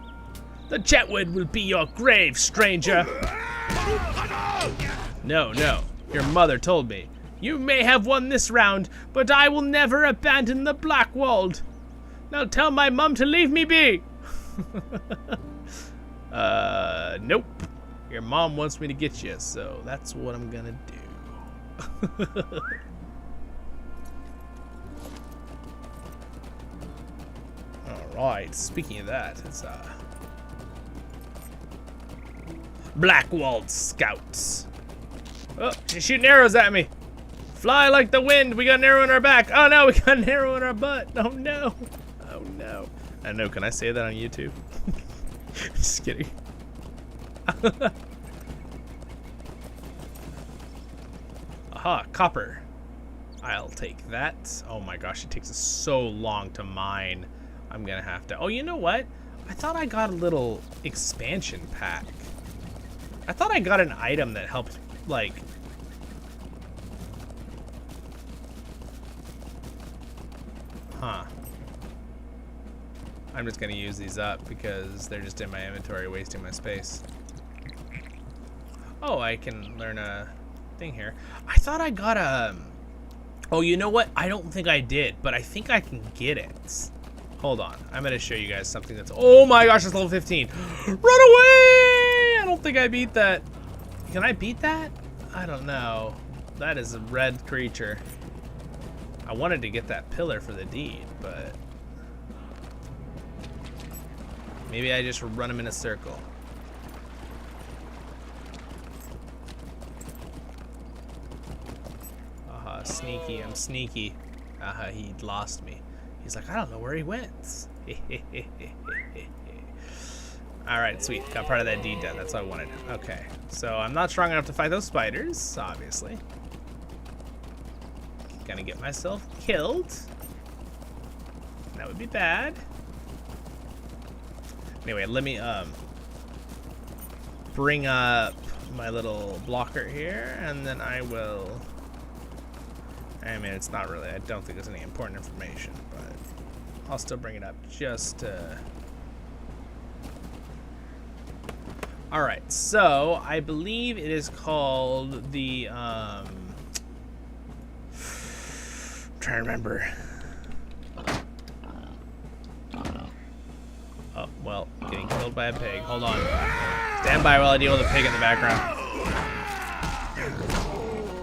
Speaker 1: The Jetwood will be your grave, stranger. No. Your mother told me. You may have won this round, but I will never abandon the Blackwalled. Now tell my mom to leave me be. Nope. Your mom wants me to get you, so that's what I'm gonna do. Alright, speaking of that, it's Blackwalled Scouts. Oh, she's shooting arrows at me. Fly like the wind. We got an arrow in our back. Oh no, we got an arrow in our butt. Oh no. Oh no. I don't know, can I say that on YouTube? Just kidding. Aha, copper. I'll take that. Oh my gosh, it takes us so long to mine. I'm gonna have to. Oh, you know what? I thought I got a little expansion pack. I thought I got an item that helped, like... Huh. I'm just gonna use these up because they're just in my inventory wasting my space. Oh, I can learn a thing here. I thought I got a... Oh, you know what? I don't think I did, but I think I can get it. Hold on. I'm gonna show you guys something that's... Oh my gosh, it's level 15. Run away! I don't think I beat that. Can I beat that? I don't know. That is a red creature. I wanted to get that pillar for the deed, but... Maybe I just run him in a circle. Aha, sneaky, I'm sneaky. Aha, he lost me. He's like, I don't know where he went. Alright, sweet. Got part of that deed done. That's what I wanted. Okay, so I'm not strong enough to fight those spiders, obviously. Gonna get myself killed. That would be bad. Anyway, let me bring up my little blocker here, and then I will... I mean, it's not really... I don't think there's any important information, but I'll still bring it up just to... Alright, so I believe it is called the... I'm trying to remember. Oh, well, getting killed by a pig. Hold on. Stand by while I deal with a pig in the background.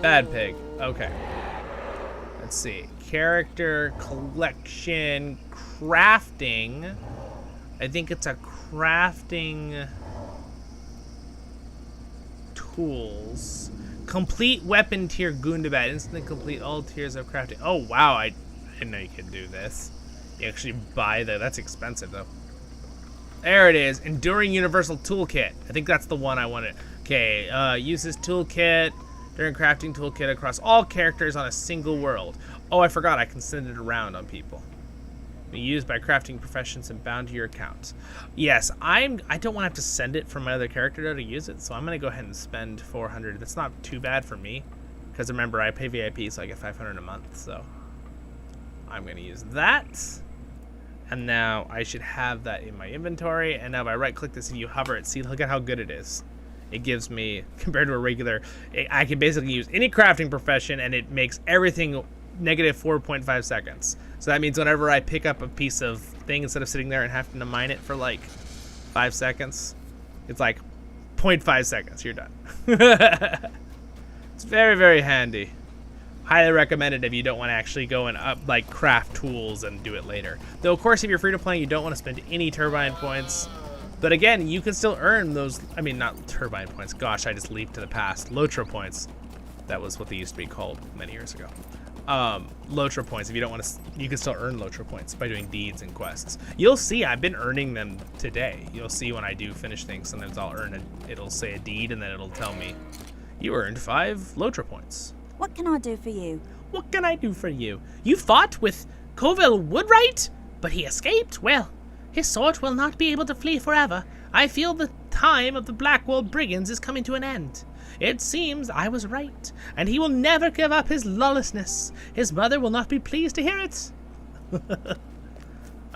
Speaker 1: Bad pig. Okay. Let's see. Character, collection, crafting. I think it's a crafting tools. Complete weapon tier Goondabat. Instantly complete all tiers of crafting. Oh, wow. I didn't know you could do this. You actually buy that. That's expensive, though. There it is. Enduring Universal Toolkit. I think that's the one I wanted. Okay, use this toolkit during crafting toolkit across all characters on a single world. Oh, I forgot. I can send it around on people. Be used by crafting professions and bound to your account. Yes, I don't want to have to send it from my other character though to use it, so I'm going to go ahead and spend 400. That's not too bad for me, because remember, I pay VIP, so I get 500 a month, so I'm going to use that. And now I should have that in my inventory, and now if I right-click this and you hover it, see, look at how good it is. It gives me, compared to a regular, I can basically use any crafting profession, and it makes everything negative 4.5 seconds. So that means whenever I pick up a piece of thing, instead of sitting there and having to mine it for like 5 seconds, it's like 0.5 seconds, you're done. It's very, very handy. Highly recommended if you don't want to actually go and like craft tools and do it later. Though, of course, if you're free to play, you don't want to spend any turbine points. But again, you can still earn those, I mean, not turbine points. Gosh, I just leaped to the past. LOTRO points. That was what they used to be called many years ago. LOTRO points, if you don't want to, you can still earn LOTRO points by doing deeds and quests. You'll see, I've been earning them today. You'll see when I do finish things, sometimes I'll earn it. It'll say a deed, and then it'll tell me, you earned 5 LOTRO points.
Speaker 10: What can I do for you?
Speaker 1: What can I do for you? You fought with Coville Woodwright, but he escaped. Well, his sword will not be able to flee forever. I feel the time of the Blackwall Brigands is coming to an end. It seems I was right, and he will never give up his lawlessness. His mother will not be pleased to hear it.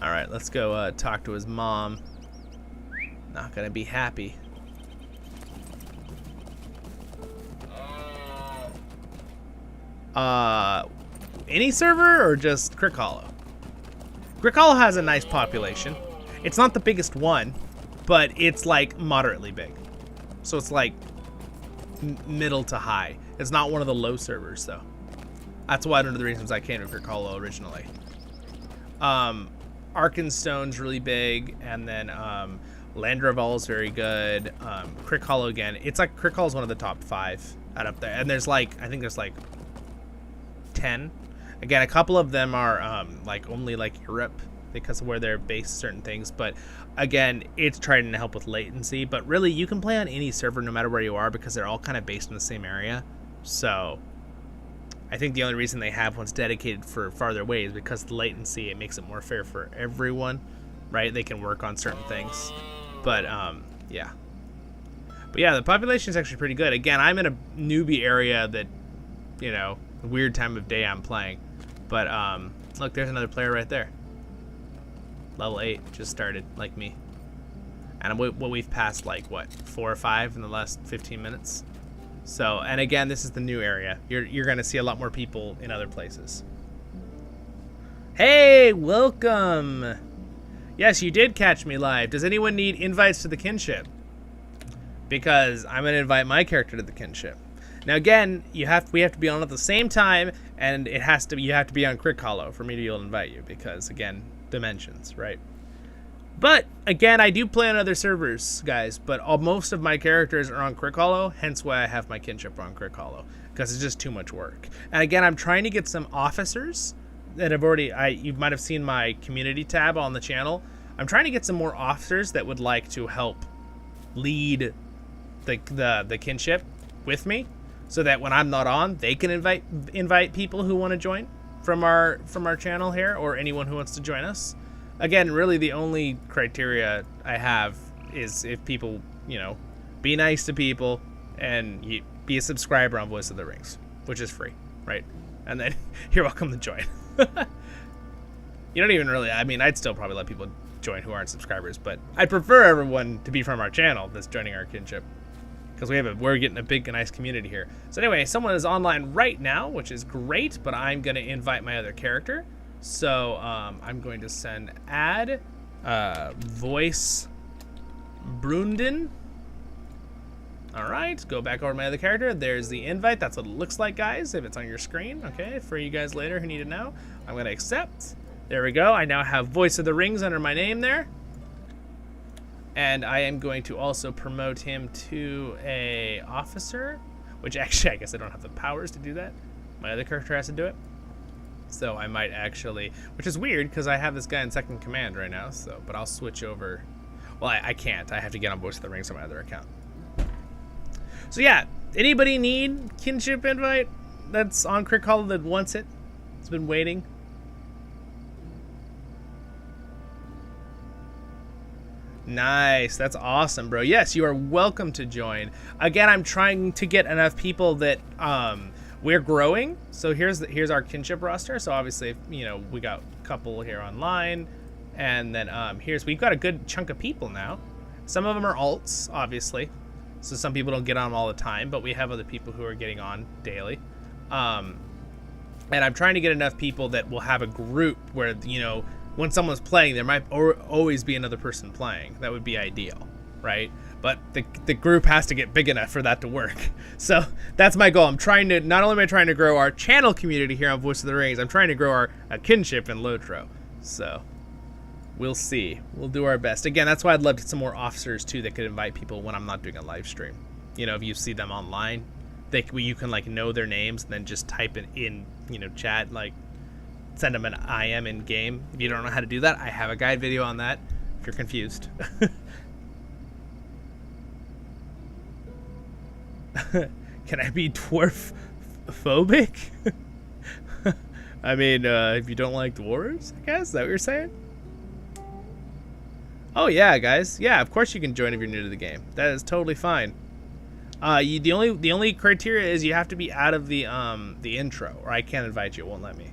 Speaker 1: Alright, let's go talk to his mom. Not gonna be happy. Any server or just CrickHollow? CrickHollow has a nice population. It's not the biggest one, but it's like moderately big. So it's like middle to high. It's not one of the low servers though. That's one of the reasons I came to CrickHollow originally. Arkenstone's really big, and then Landraval's very good. CrickHollow again. It's like CrickHollow's one of the top 5 out up there. And there's like, I think there's like 10. Again, a couple of them are like only like Europe because of where they're based certain things, but again, it's trying to help with latency. But really, you can play on any server no matter where you are because they're all kind of based in the same area. So I think the only reason they have ones dedicated for farther away is because of the latency. It makes it more fair for everyone, right? They can work on certain things. But yeah. But yeah, the population is actually pretty good. Again, I'm in a newbie area that, you know, weird time of day I'm playing. But look, there's another player right there. Level 8 just started, like me. And we've passed like what, 4 or 5 in the last 15 minutes. So, and again, this is the new area. You're gonna see a lot more people in other places. Hey, welcome. Yes, you did catch me live. Does anyone need invites to the Kinship? Because I'm gonna invite my character to the Kinship. Now again, we have to be on at the same time, and you have to be on CrickHollow for me to be able to invite you, because again, dimensions, right? But again, I do play on other servers, guys, but most of my characters are on CrickHollow, hence why I have my Kinship on CrickHollow, because it's just too much work. And again, I'm trying to get some officers that have already, you might have seen my community tab on the channel. I'm trying to get some more officers that would like to help lead the Kinship with me, so that when I'm not on, they can invite people who want to join from our channel here, or anyone who wants to join us. Again, really the only criteria I have is if people, you know, be nice to people and be a subscriber on Voice of the Rings, which is free, right? And then you're welcome to join. You don't even really, I mean, I'd still probably let people join who aren't subscribers, but I'd prefer everyone to be from our channel that's joining our Kinship, because we're getting a big, nice community here. So anyway, someone is online right now, which is great, but I'm going to invite my other character. So I'm going to send add voice Brunden. All right, go back over to my other character. There's the invite. That's what it looks like, guys, if it's on your screen. Okay, for you guys later who need to know. I'm going to accept. There we go. I now have Voice of the Rings under my name there. And I am going to also promote him to a officer, which actually I guess I don't have the powers to do that. My other character has to do it. So I might actually, which is weird because I have this guy in second command right now, so, but I'll switch over. Well, I can't. I have to get on Voice of the Rings on my other account. So yeah, anybody need Kinship invite that's on CrickHollow that wants it? It's been waiting. Nice. That's awesome, bro. Yes, you are welcome to join. Again, I'm trying to get enough people that we're growing. So here's our kinship roster. So obviously, you know, we got a couple here online, and then we've got a good chunk of people now. Some of them are alts, obviously. So some people don't get on all the time, but we have other people who are getting on daily. And I'm trying to get enough people that will have a group where, you know, when someone's playing, there might always be another person playing. That would be ideal, right? But the group has to get big enough for that to work. So that's my goal. I'm trying to, not only am I trying to grow our channel community here on Voice of the Rings, I'm trying to grow our kinship in LOTRO. So we'll see. We'll do our best. Again, that's why I'd love to get some more officers too that could invite people when I'm not doing a live stream. You know, if you see them online, you can like know their names and then just type it in, you know, chat, like send them an IM in game. If you don't know how to do that, I have a guide video on that if you're confused. Can I be dwarf phobic? I mean, if you don't like dwarves, I guess, is that what you're saying? Oh yeah, guys. Yeah, of course you can join if you're new to the game. That is totally fine. The only criteria is you have to be out of the intro, or I can't invite you. It won't let me.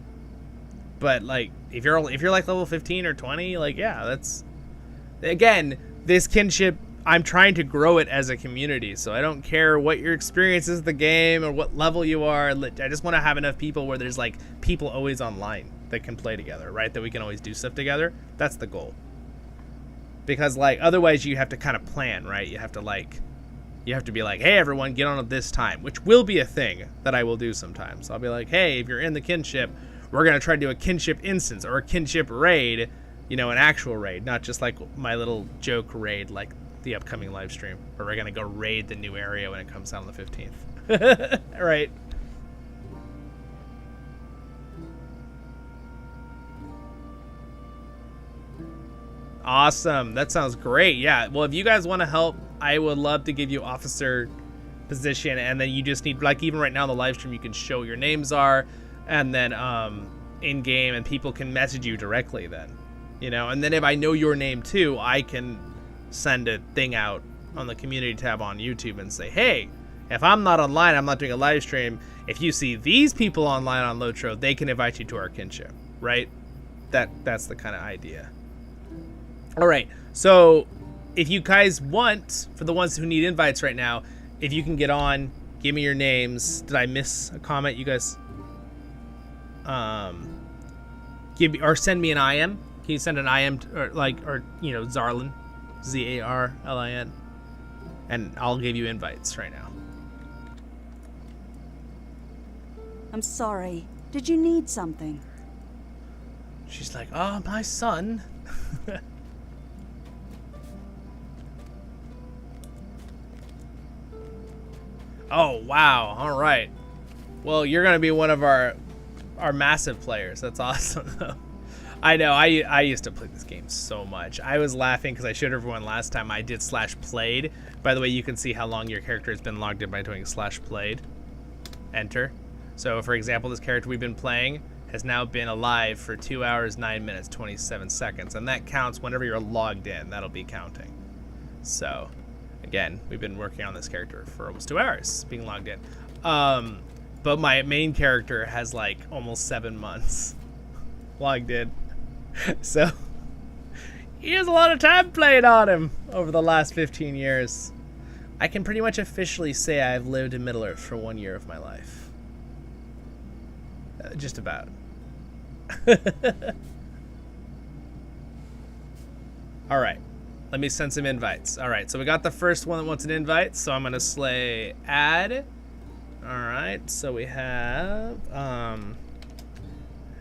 Speaker 1: But like, if you're like level 15 or 20, like, yeah, that's, again, this kinship, I'm trying to grow it as a community, so I don't care what your experience is with the game or what level you are. I just want to have enough people where there's like people always online that can play together, right? That we can always do stuff together. That's the goal. Because like, otherwise you have to kind of plan, right? You have to be like, hey everyone, get on at this time, which will be a thing that I will do sometimes. I'll be like, hey, if you're in the kinship, we're going to try to do a kinship instance or a kinship raid, you know, an actual raid, not just like my little joke raid like the upcoming live stream, where we're going to go raid the new area when it comes out on the 15th. All right. Awesome. That sounds great. Yeah. Well, if you guys want to help, I would love to give you officer position, and then you just need, like, even right now in the live stream, you can show your names are, and then in game, and people can message you directly then, you know. And then if I know your name too, I can send a thing out on the community tab on YouTube and say, hey, if I'm not online, I'm not doing a live stream, if you see these people online on LOTRO, they can invite you to our kinship, right? That's the kind of idea. All right, so if you guys want, for the ones who need invites right now, if you can get on, give me your names. Did I miss a comment, you guys? Give me, or send me an IM. Can you send an IM or you know, Zollin, Zarlin, and I'll give you invites right now.
Speaker 10: I'm sorry. Did you need something?
Speaker 1: She's like, oh, my son. Oh, wow. All right. Well, you're going to be one of our massive players. That's awesome, though. I know. I used to play this game so much. I was laughing because I showed everyone last time I did /played. By the way, you can see how long your character has been logged in by doing /played. Enter. So, for example, this character we've been playing has now been alive for 2 hours, 9 minutes, 27 seconds. And that counts whenever you're logged in. That'll be counting. So, again, we've been working on this character for almost 2 hours, being logged in. But my main character has like almost 7 months logged in. So, he has a lot of time playing on him over the last 15 years. I can pretty much officially say I've lived in Middle-earth for 1 year of my life. Just about. All right. Let me send some invites. All right, so we got the first one that wants an invite, so I'm gonna slay add. All right, so we have,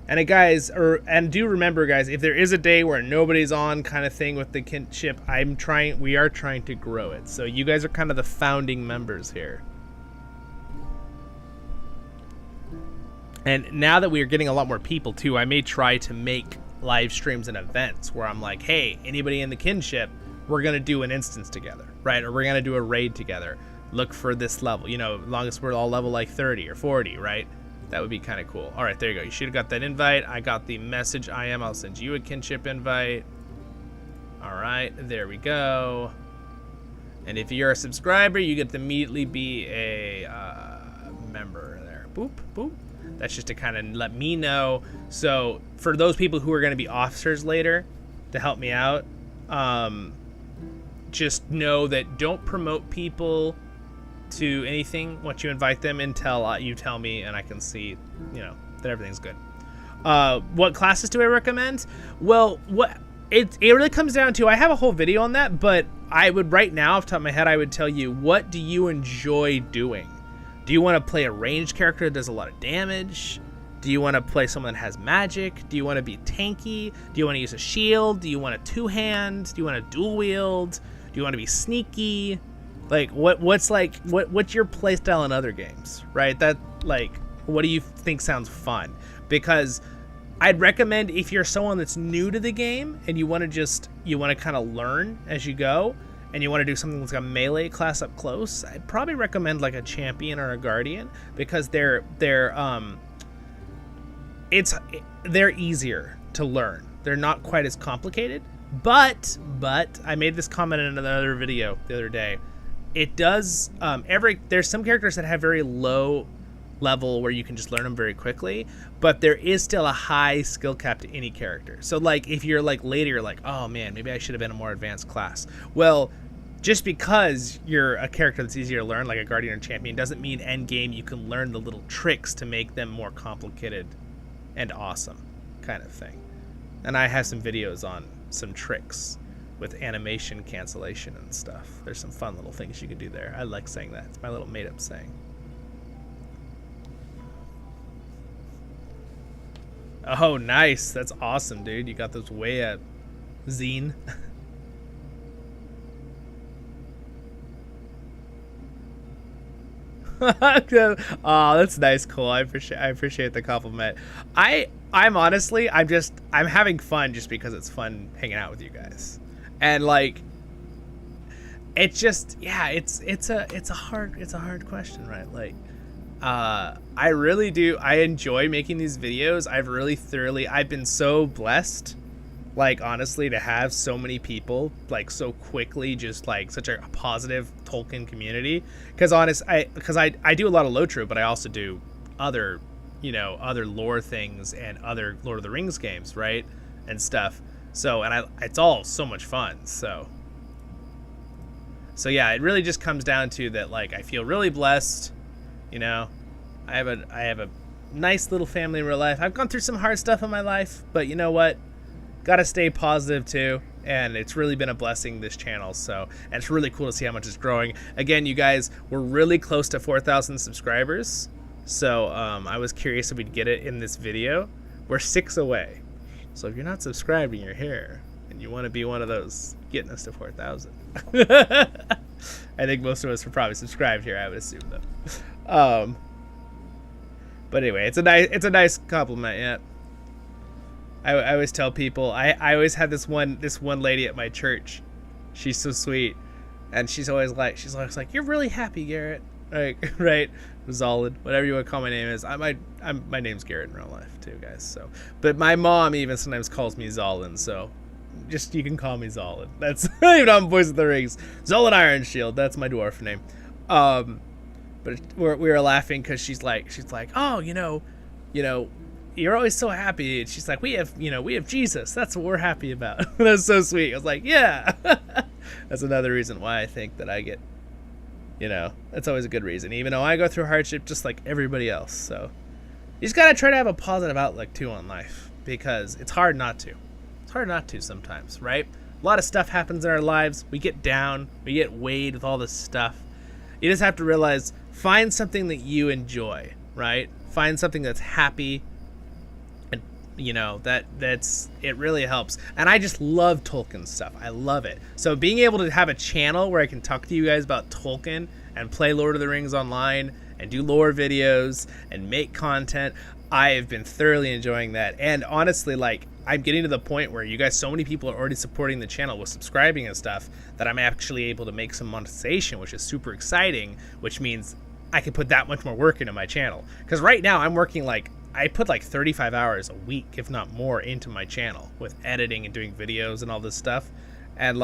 Speaker 1: and guys, and do remember, guys, if there is a day where nobody's on, kind of thing with the kinship, we are trying to grow it. So you guys are kind of the founding members here. And now that we are getting a lot more people too, I may try to make live streams and events where I'm like, hey, anybody in the kinship, we're gonna do an instance together, right? Or we're gonna do a raid together. Look for this level, you know, as long as we're all level like 30 or 40, right? That would be kind of cool. All right, there you go. You should have got that invite. I got the message. I'll send you a kinship invite. All right, there we go. And if you're a subscriber, you get to immediately be a member there. Boop, boop. That's just to kind of let me know. So for those people who are going to be officers later to help me out, just know that don't promote people to anything once you invite them until you tell me and I can see, you know, that everything's good. What classes do I recommend? Well, it really comes down to, I have a whole video on that, but I would right now off the top of my head, I would tell you, what do you enjoy doing? Do you want to play a ranged character that does a lot of damage? Do you want to play someone that has magic? Do you want to be tanky? Do you want to use a shield? Do you want a two-hand? Do you want to dual wield? Do you want to be sneaky? Like, what's your playstyle in other games, right? That, like, what do you think sounds fun? Because I'd recommend, if you're someone that's new to the game and you want to kind of learn as you go, and you want to do something that's like a melee class up close, I'd probably recommend like a champion or a guardian, because they're easier to learn. They're not quite as complicated, but I made this comment in another video the other day. It does there's some characters that have very low level where you can just learn them very quickly, but there is still a high skill cap to any character. So like if you're like later, you're like, oh man, maybe I should have been a more advanced class. Well, just because you're a character that's easier to learn, like a guardian or champion, doesn't mean end game you can learn the little tricks to make them more complicated and awesome kind of thing. And I have some videos on some tricks with animation cancellation and stuff. There's some fun little things you can do there. I like saying that. It's my little made up saying. Oh, nice. That's awesome, dude. You got those way up. Zine. Oh, that's nice, Cole. I appreciate the compliment. I'm honestly, I'm having fun just because it's fun hanging out with you guys. And like, it's just, yeah, it's a hard question, right? Like, I really do. I enjoy making these videos. I've been so blessed, like, honestly, to have so many people, like, so quickly, just like such a positive Tolkien community. Because I do a lot of LOTRO, but I also do other lore things and other Lord of the Rings games, right? And stuff. So, and it's all so much fun. So yeah, it really just comes down to that, like, I feel really blessed. You know, I have a nice little family in real life. I've gone through some hard stuff in my life, but you know what? Gotta stay positive too. And it's really been a blessing, this channel. So, and it's really cool to see how much it's growing. Again, you guys, we're really close to 4,000 subscribers. So I was curious if we'd get it in this video. We're 6 away. So if you're not subscribed and you're here and you want to be one of those getting us to 4,000, I think most of us are probably subscribed here, I would assume, though. But anyway, it's a nice compliment. Yeah. I always tell people, I always had this one lady at my church. She's so sweet, and she's always like, you're really happy, Garrett. Like, right? Zollin, whatever you want to call my name is. My name's Garrett in real life too, guys. So, but my mom even sometimes calls me Zollin. So, just you can call me Zollin. That's even on Voice of the Rings. Zollin Ironshield. That's my dwarf name. But we were laughing because she's like, oh, you know, you're always so happy. And she's like, we have Jesus. That's what we're happy about. That's so sweet. I was like, yeah. That's another reason why I think that I get, that's always a good reason. Even though I go through hardship just like everybody else. So you just got to try to have a positive outlook too on life, because it's hard not to. It's hard not to sometimes, right? A lot of stuff happens in our lives. We get down. We get weighed with all this stuff. You just have to realize, find something that you enjoy, right? Find something that's happy. And, it really helps. And I just love Tolkien stuff. I love it. So being able to have a channel where I can talk to you guys about Tolkien and play Lord of the Rings online and do lore videos and make content, I have been thoroughly enjoying that. And honestly, like, I'm getting to the point where you guys, so many people are already supporting the channel with subscribing and stuff that I'm actually able to make some monetization, which is super exciting, which means I can put that much more work into my channel. Because right now I'm working I put 35 hours a week, if not more, into my channel with editing and doing videos and all this stuff. And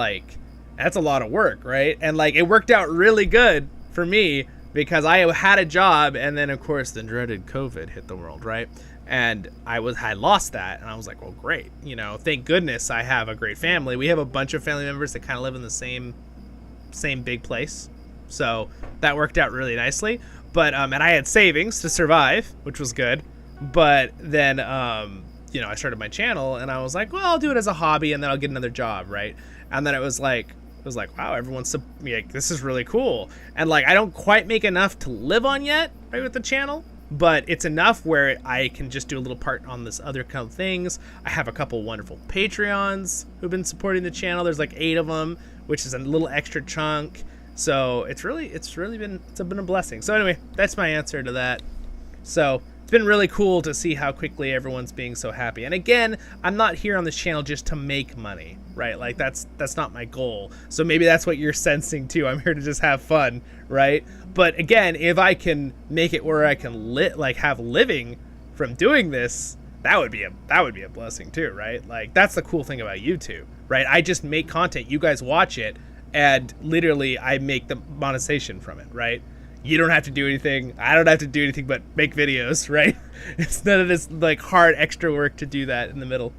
Speaker 1: that's a lot of work, right? And it worked out really good for me because I had a job, and then of course the dreaded COVID hit the world, right? And I lost that, and I was like, well, great. Thank goodness I have a great family. We have a bunch of family members that kind of live in the same big place. So that worked out really nicely. But, and I had savings to survive, which was good. But then, I started my channel, and I was like, well, I'll do it as a hobby, and then I'll get another job, right? And then it was like, wow, everyone's, this is really cool. And I don't quite make enough to live on yet, right, with the channel. But it's enough where I can just do a little part on this other couple things. I have a couple wonderful Patreons who've been supporting the channel. There's 8 of them, which is a little extra chunk. So it's been a blessing. So anyway, that's my answer to that. So it's been really cool to see how quickly everyone's being so happy. And again, I'm not here on this channel just to make money, right? That's not my goal. So maybe that's what you're sensing too. I'm here to just have fun, right? But again, if I can make it where I can have living from doing this, that would be a blessing too, right? That's the cool thing about YouTube, right? I just make content, you guys watch it, and literally I make the monetization from it, right? You don't have to do anything. I don't have to do anything but make videos, right? It's none of this hard extra work to do that in the middle.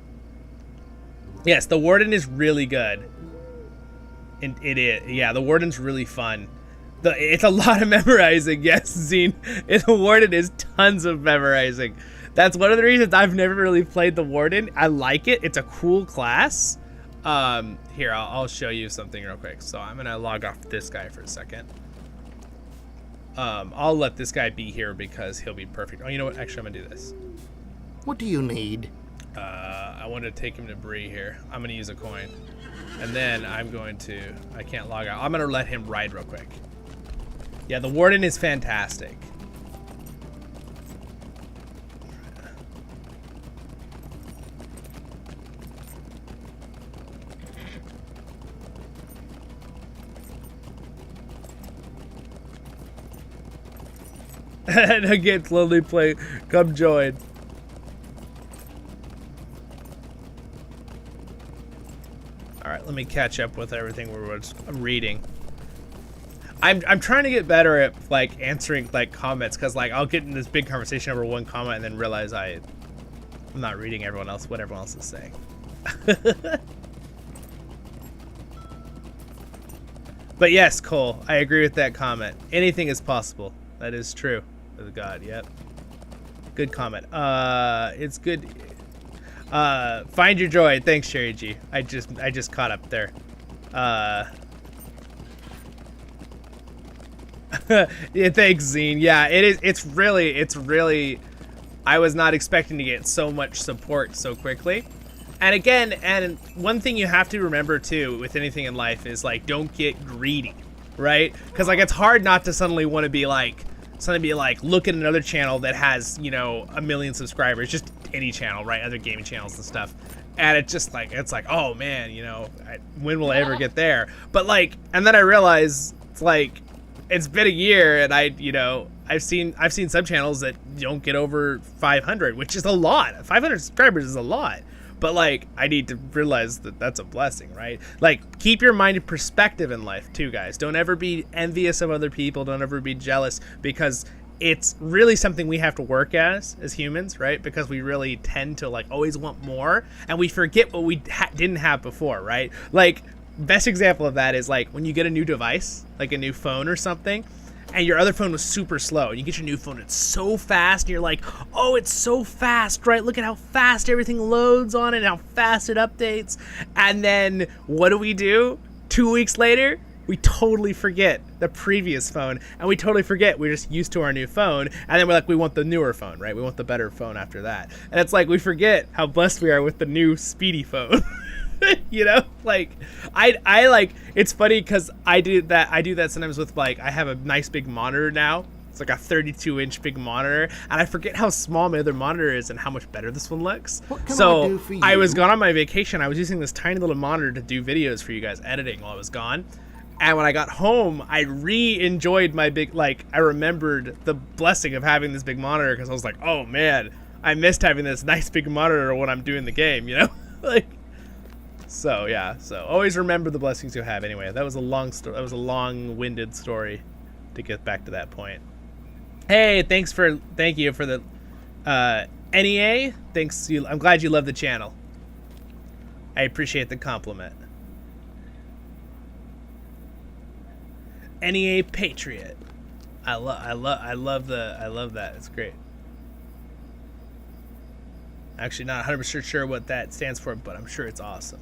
Speaker 1: Yes, the Warden is really good. And it is. Yeah, the Warden's really fun. It's a lot of memorizing. Yes, Zine. The Warden is tons of memorizing. That's one of the reasons I've never really played the Warden. I like it. It's a cool class. Here, I'll show you something real quick. So I'm gonna log off this guy for a second. I'll let this guy be here because he'll be perfect. Oh, you know what? Actually, I'm gonna do this.
Speaker 6: What do you need?
Speaker 1: I want to take him to Bree here. I'm gonna use a coin, and then I'm going to. I can't log out. I'm gonna let him ride real quick. Yeah, the Warden is fantastic. And again, slowly play. Come join. All right, let me catch up with everything I'm reading. I'm trying to get better at answering comments, because I'll get in this big conversation over one comment and then realize I'm not reading what everyone else is saying. But yes, Cole, I agree with that comment. Anything is possible. That is true. Oh God, yep. Good comment. It's good. Find your joy. Thanks, Sherry G. I just caught up there. Yeah, thanks, Zine. Yeah, it is. It's really. I was not expecting to get so much support so quickly. And again, and one thing you have to remember too with anything in life is don't get greedy, right? Because it's hard not to suddenly want to be look at another channel that has, 1 million subscribers, just any channel, right? Other gaming channels and stuff. And it's just oh man, when will I ever get there? But and then I realize it's been a year, and I've seen some channels that don't get over 500, which is a lot. 500 subscribers is a lot. But I need to realize that that's a blessing, right? Keep your mind in perspective in life too, guys. Don't ever be envious of other people. Don't ever be jealous, because it's really something we have to work as humans, right? Because we really tend to always want more, and we forget what we didn't have before, right? Best example of that is when you get a new device, a new phone or something, and your other phone was super slow, and you get your new phone, it's so fast, and you're oh, it's so fast, right? Look at how fast everything loads on it, and how fast it updates. And then what do? 2 weeks later, we totally forget the previous phone, and we totally forget we're just used to our new phone, and then we're we want the newer phone, right? We want the better phone after that. And it's we forget how blessed we are with the new speedy phone. I it's funny because I do that sometimes with I have a nice big monitor now, It's like a 32-inch big monitor, and I forget how small my other monitor is and how much better this one looks.
Speaker 6: What can
Speaker 1: So
Speaker 6: I do for you?
Speaker 1: I was gone on my vacation. I was using this tiny little monitor to do videos for you guys, editing while I was gone. And when I got home, I re-enjoyed my big, like, I remembered the blessing of having this big monitor, because I was like, oh man, I missed having this nice big monitor when I'm doing the game, you know? Like, so yeah, so always remember the blessings you have. Anyway, that was a long story. That was a long-winded story to get back to that point. Hey, thank you for the NEA. Thanks, I'm glad you love the channel. I appreciate the compliment. NEA Patriot. I love that. It's great. Actually, not 100% sure what that stands for, but I'm sure it's awesome.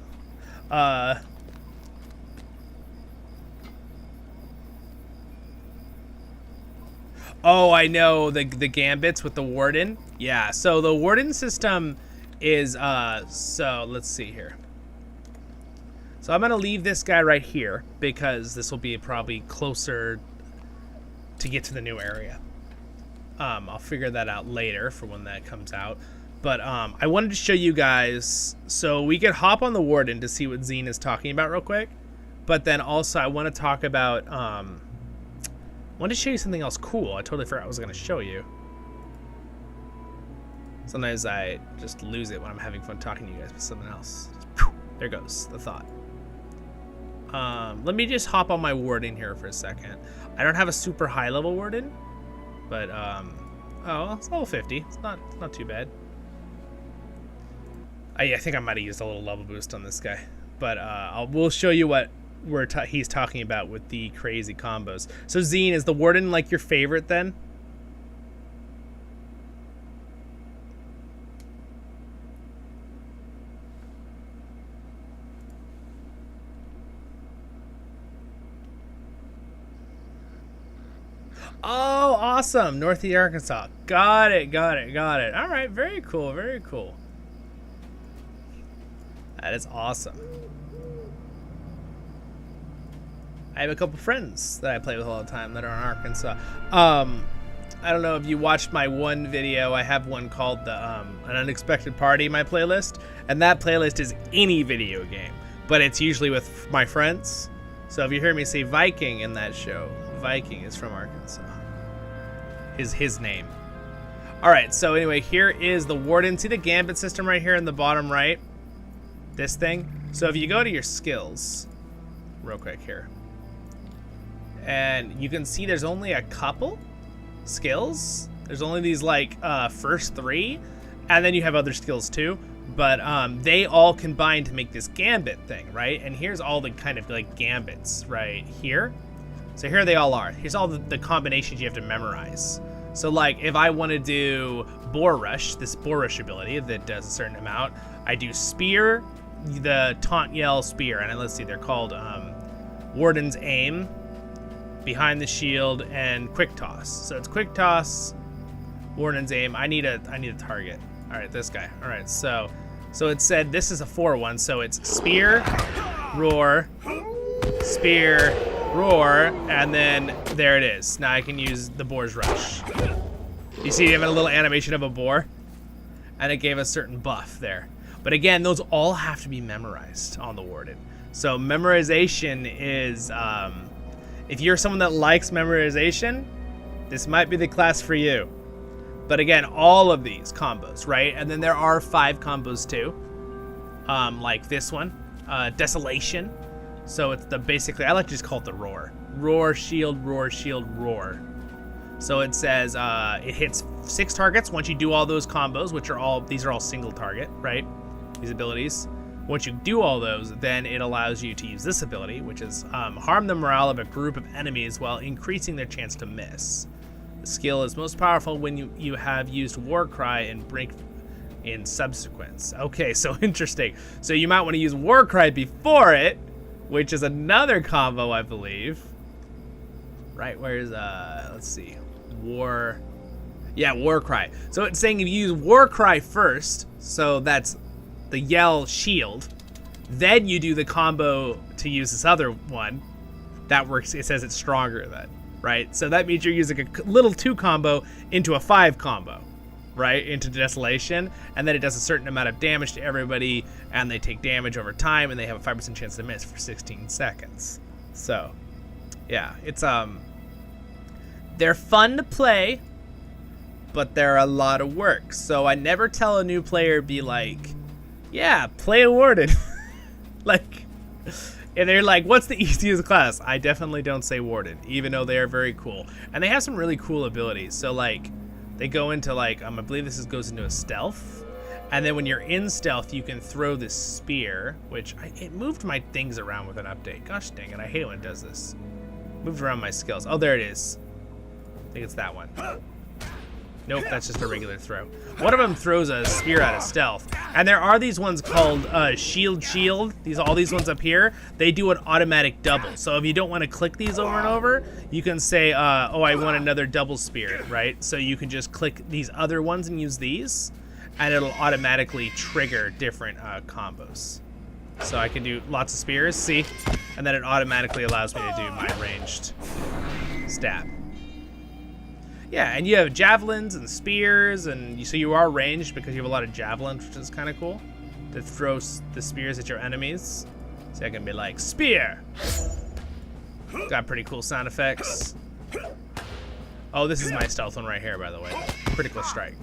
Speaker 1: Oh, I know the gambits with the warden. Yeah, so the warden system is so let's see here. So I'm gonna leave this guy right here because this will be probably closer to get to the new area. I'll figure that out later for when that comes out. But I wanted to show you guys, so we could hop on the warden to see what Zine is talking about real quick. But then also I want to talk about, I want to show you something else cool. I totally forgot I was going to show you. Sometimes I just lose it when I'm having fun talking to you guys with something else. There goes the thought. Let me just hop on my warden here for a second. I don't have a super high level warden, but oh, it's level 50. It's not too bad. I think I might have used a little level boost on this guy, but we'll show you what he's talking about with the crazy combos. So Zine, is the warden like your favorite then? Oh, awesome. Northeast Arkansas. Got it. All right, very cool, very cool. That is awesome. I have a couple friends that I play with all the time that are in Arkansas. I don't know if you watched my one video. I have one called the An Unexpected Party, my playlist. And that playlist is any video game, but it's usually with my friends. So if you hear me say Viking in that show, Viking is from Arkansas. His name. All right, so anyway, here is the warden. See the gambit system right here in the bottom right? This thing. So if you go to your skills, real quick here, and you can see there's only a couple skills. There's only these like first 3, and then you have other skills too. But they all combine to make this gambit thing, right? And here's all the kind of like gambits right here. So here they all are. Here's all the combinations you have to memorize. So like if I want to do Boar Rush, this Boar Rush ability that does a certain amount, I do Spear, the Taunt Yell Spear, and let's see, they're called Warden's Aim, Behind the Shield, and Quick Toss. So it's Quick Toss, Warden's Aim. I need a target. All right, this guy. All right, so it said this is a 4-1, so it's Spear, Roar, Spear, Roar, and then there it is. Now I can use the Boar's Rush. You see even a little animation of a boar? And it gave a certain buff there. But again, those all have to be memorized on the Warden. So memorization is, if you're someone that likes memorization, this might be the class for you. But again, all of these combos, right? And then there are 5 combos too. Like this one, Desolation. So it's basically, I like to just call it the Roar. Roar, Shield, Roar, Shield, Roar. So it says it hits 6 targets once you do all those combos, which are these are all single target, right? These abilities. Once you do all those, then it allows you to use this ability, which is harm the morale of a group of enemies while increasing their chance to miss. The skill is most powerful when you have used Warcry and Break in subsequence. Okay, so interesting. So you might want to use Warcry before it, which is another combo, I believe. Right, where's, let's see, Warcry. So it's saying if you use Warcry first, so that's the Yell Shield, then you do the combo to use this other one, that works, it says it's stronger then, right? So that means you're using a little 2 combo into a 5 combo, right? Into Desolation, and then it does a certain amount of damage to everybody, and they take damage over time, and they have a 5% chance to miss for 16 seconds. So, yeah, it's, they're fun to play, but they're a lot of work. So I never tell a new player, be like, yeah, play a Warden. Like, and they're like, what's the easiest class? I definitely don't say Warden, even though they are very cool. And they have some really cool abilities. So, like, they go into, like, I believe this goes into a stealth. And then when you're in stealth, you can throw this spear, which it moved my things around with an update. Gosh dang it, I hate when it does this. Moved around my skills. Oh, there it is. I think it's that one. Nope, that's just a regular throw. One of them throws a spear out of stealth. And there are these ones called shield. All these ones up here, they do an automatic double. So if you don't want to click these over and over, you can say, oh, I want another double spear, right? So you can just click these other ones and use these, and it'll automatically trigger different combos. So I can do lots of spears, see? And then it automatically allows me to do my ranged stab. Yeah, and you have javelins and spears, and so you are ranged because you have a lot of javelins, which is kind of cool, to throw the spears at your enemies. So I can be like, spear! Got pretty cool sound effects. Oh, this is my stealth one right here, by the way. Critical strike.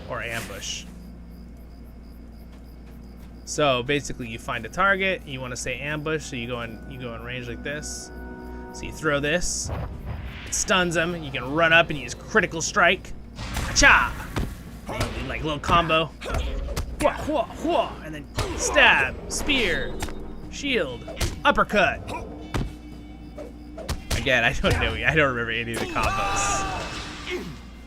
Speaker 1: Or ambush. So basically you find a target, you want to say ambush, so you go in range like this. So you throw this. It stuns them. You can run up and use critical strike. Cha! And you do like a little combo. Hua, hua, hua, and then stab, spear, shield, uppercut. Again, I don't know. I don't remember any of the combos.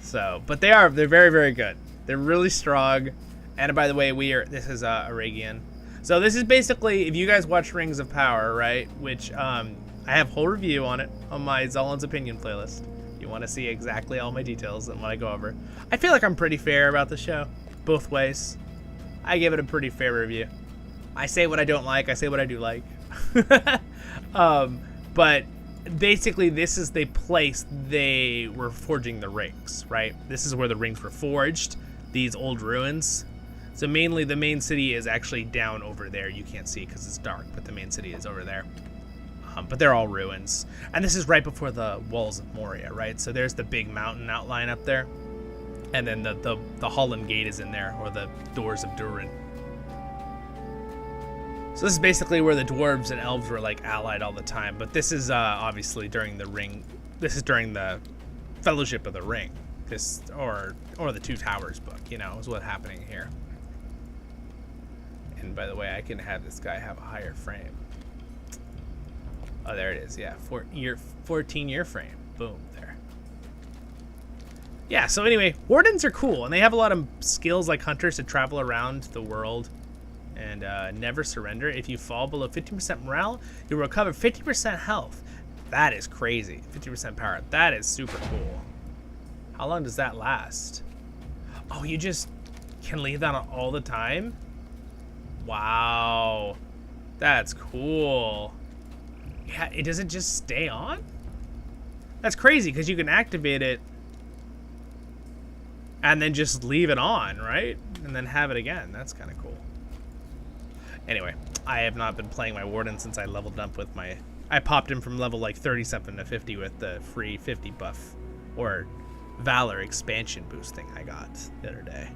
Speaker 1: So, but they're very, very good. They're really strong. And by the way, this is Aragian. So this is basically, if you guys watch Rings of Power, right? Which I have a whole review on it on my Zollin's Opinion playlist. You want to see exactly all my details and what I go over. I feel like I'm pretty fair about the show, both ways. I give it a pretty fair review. I say what I don't like, I say what I do like. But basically this is the place they were forging the rings, right? This is where the rings were forged, these old ruins. So mainly the main city is actually down over there. You can't see because it's dark, but the main city is over there. But they're all ruins. And this is right before the walls of Moria, right? So there's the big mountain outline up there. And then the Holland Gate is in there, or the Doors of Durin. So this is basically where the dwarves and elves were like allied all the time. But this is obviously during the ring. This is during the Fellowship of the Ring. This or the Two Towers book, you know, is what's happening here. And by the way, I can have this guy have a higher frame. Oh, there it is. Yeah, 14-year frame. Boom, there. Yeah, so anyway, Wardens are cool, and they have a lot of skills like hunters to travel around the world and never surrender. If you fall below 15% morale, you'll recover 50% health. That is crazy. 50% power. That is super cool. How long does that last? Oh, you just can leave that on all the time? Wow. That's cool. Yeah, it doesn't just stay on? That's crazy, because you can activate it and then just leave it on, right? And then have it again. That's kind of cool. Anyway, I have not been playing my Warden since I leveled up with my... I popped him from level like 30-something to 50 with the free 50 buff, or Valor expansion boost thing I got the other day.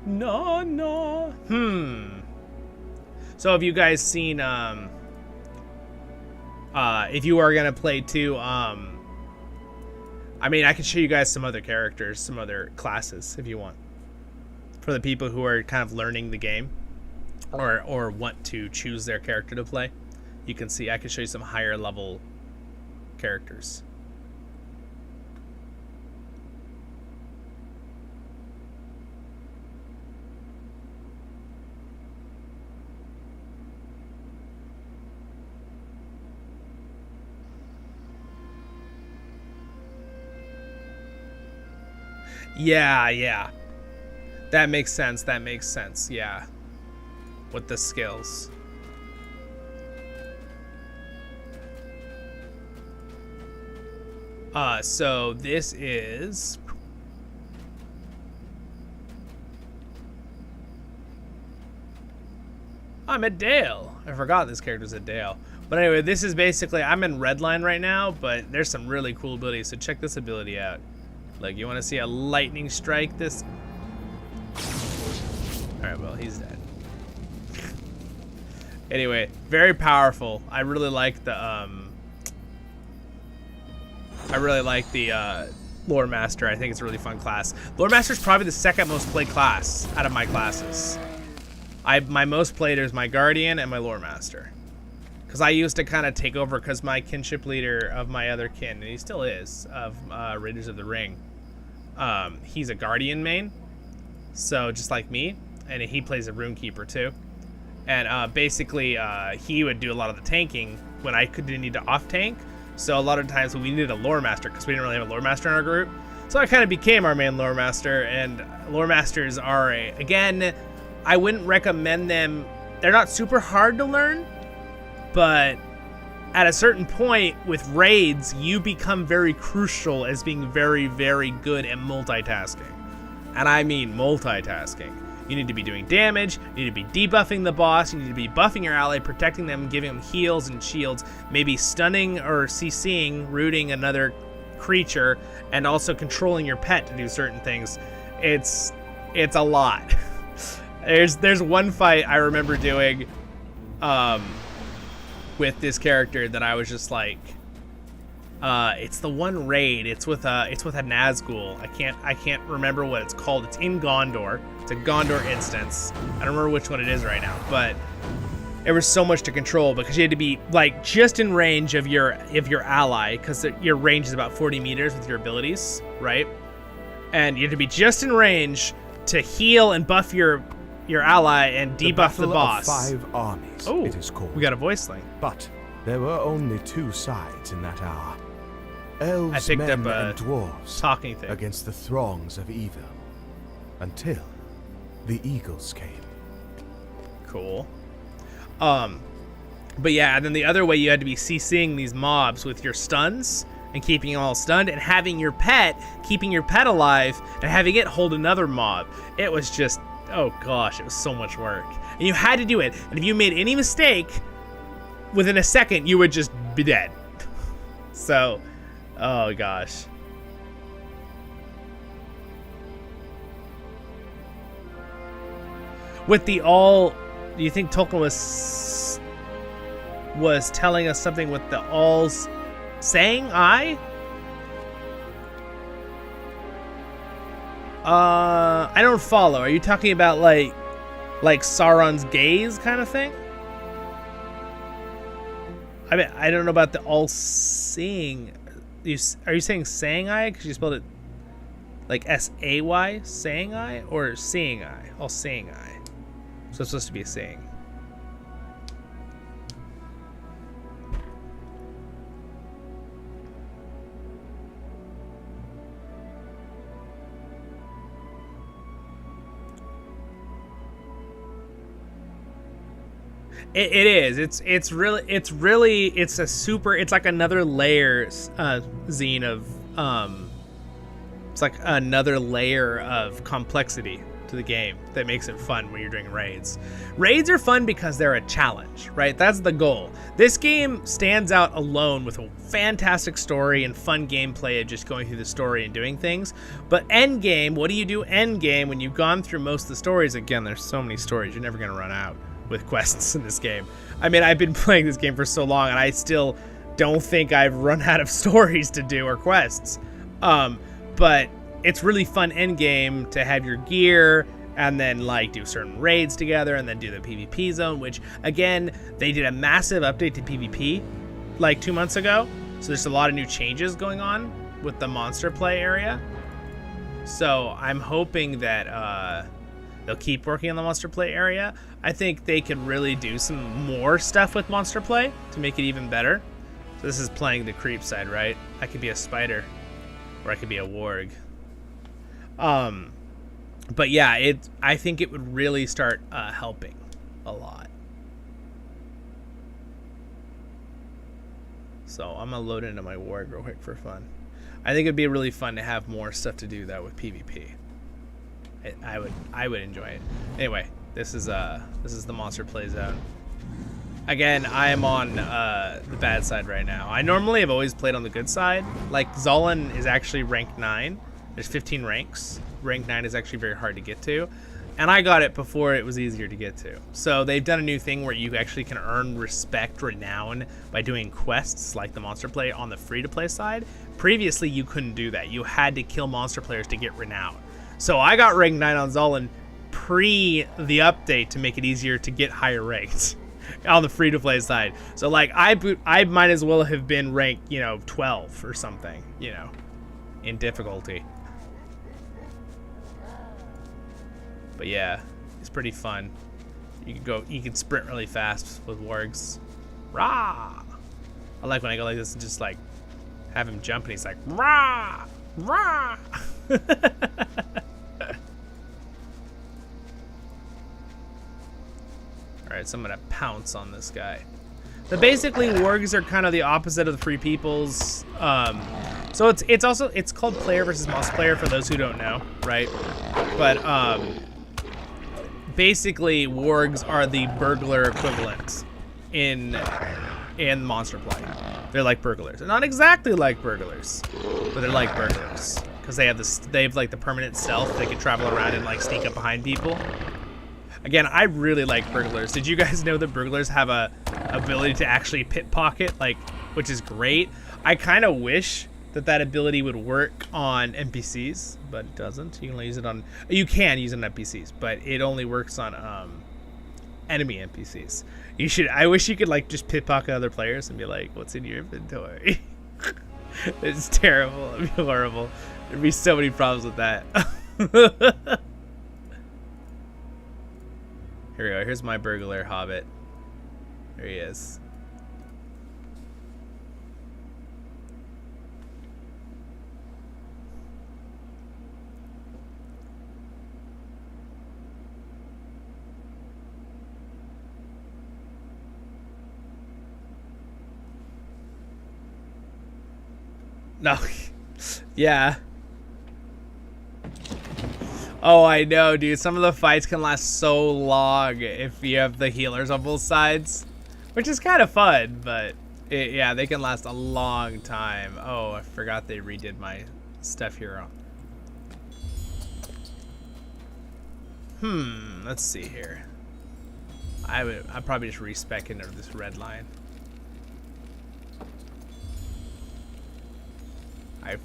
Speaker 1: No. So have you guys seen, if you are going to play too, I mean, I can show you guys some other characters, some other classes if you want. For the people who are kind of learning the game or want to choose their character to play, you can see, I can show you some higher level characters. Yeah. That makes sense, yeah. With the skills. So this is... I'm at Dale. I forgot this character's at Dale. But anyway, this is basically, I'm in Redline right now, but there's some really cool abilities, so check this ability out. Like, you want to see a lightning strike this? Alright, well, he's dead. Anyway, very powerful. I really like the, Lore Master. I think it's a really fun class. Lore Master is probably the second most played class out of my classes. My most played is my Guardian and my Lore Master. Because I used to kind of take over because my kinship leader of my other kin, and he still is, of Raiders of the Ring, he's a Guardian main, so just like me, and he plays a Runekeeper too. And basically, he would do a lot of the tanking when I didn't need to off-tank, so a lot of times we needed a Lore Master because we didn't really have a Lore Master in our group. So I kind of became our main Lore Master, and Lore Masters are, again, I wouldn't recommend them. They're not super hard to learn, but at a certain point with raids, you become very crucial as being very, very good at multitasking. And I mean multitasking. You need to be doing damage, you need to be debuffing the boss, you need to be buffing your ally, protecting them, giving them heals and shields, maybe stunning or CCing, rooting another creature, and also controlling your pet to do certain things. It's a lot. There's one fight I remember doing with this character that I was just like, it's the one raid. It's with a Nazgul. I can't remember what it's called. It's in Gondor. It's a Gondor instance. I don't remember which one it is right now, but there was so much to control because you had to be like just in range of your ally, because your range is about 40 meters with your abilities, right? And you had to be just in range to heal and buff your ally and debuff the boss.
Speaker 11: Of 5 armies,
Speaker 1: oh,
Speaker 11: it is called.
Speaker 1: We got a voice link.
Speaker 11: But there were only 2 sides in that hour. Elves,
Speaker 1: I picked
Speaker 11: men,
Speaker 1: up a
Speaker 11: and dwarves
Speaker 1: talking thing
Speaker 11: against the throngs of evil. Until the eagles came.
Speaker 1: Cool. But yeah, and then the other way you had to be CCing these mobs with your stuns and keeping them all stunned, and having your pet, keeping your pet alive, and having it hold another mob. It was just, oh gosh, it was so much work. And you had to do it, and if you made any mistake, within a second, you would just be dead. So, oh gosh. With the all, do you think Tolkien was telling us something with the alls saying I don't follow. Are you talking about like Sauron's gaze kind of thing? I mean, I don't know about the all seeing. Are you saying saying I? Because you spelled it like S-A-Y, saying I, or seeing I? All seeing I. So it's supposed to be a saying. It is. It's like another layer, Zine, of it's like another layer of complexity to the game that makes it fun when you're doing raids. Raids are fun because they're a challenge, right? That's the goal. This game stands out alone with a fantastic story and fun gameplay of just going through the story and doing things. But end game, what do you do end game when you've gone through most of the stories? Again, there's so many stories, you're never going to run out with quests in this game. I mean, I've been playing this game for so long and I still don't think I've run out of stories to do or quests. But it's really fun end game to have your gear and then like do certain raids together and then do the PvP zone, which again, they did a massive update to PvP like 2 months ago. So there's a lot of new changes going on with the monster play area. So I'm hoping that they'll keep working on the monster play area. I think they could really do some more stuff with monster play to make it even better. So this is playing the creep side, right? I could be a spider or I could be a warg. But yeah, I think it would really start helping a lot. So I'm gonna load into my warg real quick for fun. I think it'd be really fun to have more stuff to do though with PvP. I would enjoy it. Anyway, this is the monster play zone. Again, I am on the bad side right now. I normally have always played on the good side. Like Zollin is actually rank 9. There's 15 ranks. Rank 9 is actually very hard to get to. And I got it before it was easier to get to. So they've done a new thing where you actually can earn respect, renown by doing quests like the monster play on the free-to-play side. Previously, you couldn't do that. You had to kill monster players to get renown. So I got rank 9 on Zollin pre the update to make it easier to get higher ranks on the free-to-play side. So like I might as well have been rank, 12 or something, in difficulty. But yeah, it's pretty fun. You can sprint really fast with wargs. Rah! I like when I go like this and just like have him jump and he's like rah! Rah! Alright, so I'm gonna pounce on this guy. So basically wargs are kind of the opposite of the free peoples. So it's called player versus monster player for those who don't know, right? But basically wargs are the burglar equivalent in monster play. They're like burglars. They're not exactly like burglars, but they're like burglars because they have like the permanent stealth. They can travel around and like sneak up behind people. Again, I really like burglars. Did you guys know that burglars have a ability to actually pickpocket, which is great? I kind of wish that ability would work on NPCs, but it doesn't. You can only use it on. You can use it on NPCs, but it only works on enemy NPCs. I wish you could like just pickpocket other players and be like, "What's in your inventory?" It's terrible. It'd be horrible. There'd be so many problems with that. Here we go. Here's my burglar hobbit. There he is. No. Yeah. Oh, I know, dude. Some of the fights can last so long if you have the healers on both sides, which is kind of fun, but yeah, they can last a long time. Oh, I forgot they redid my stuff hero. Let's see here. I'd probably just respec into this red line. I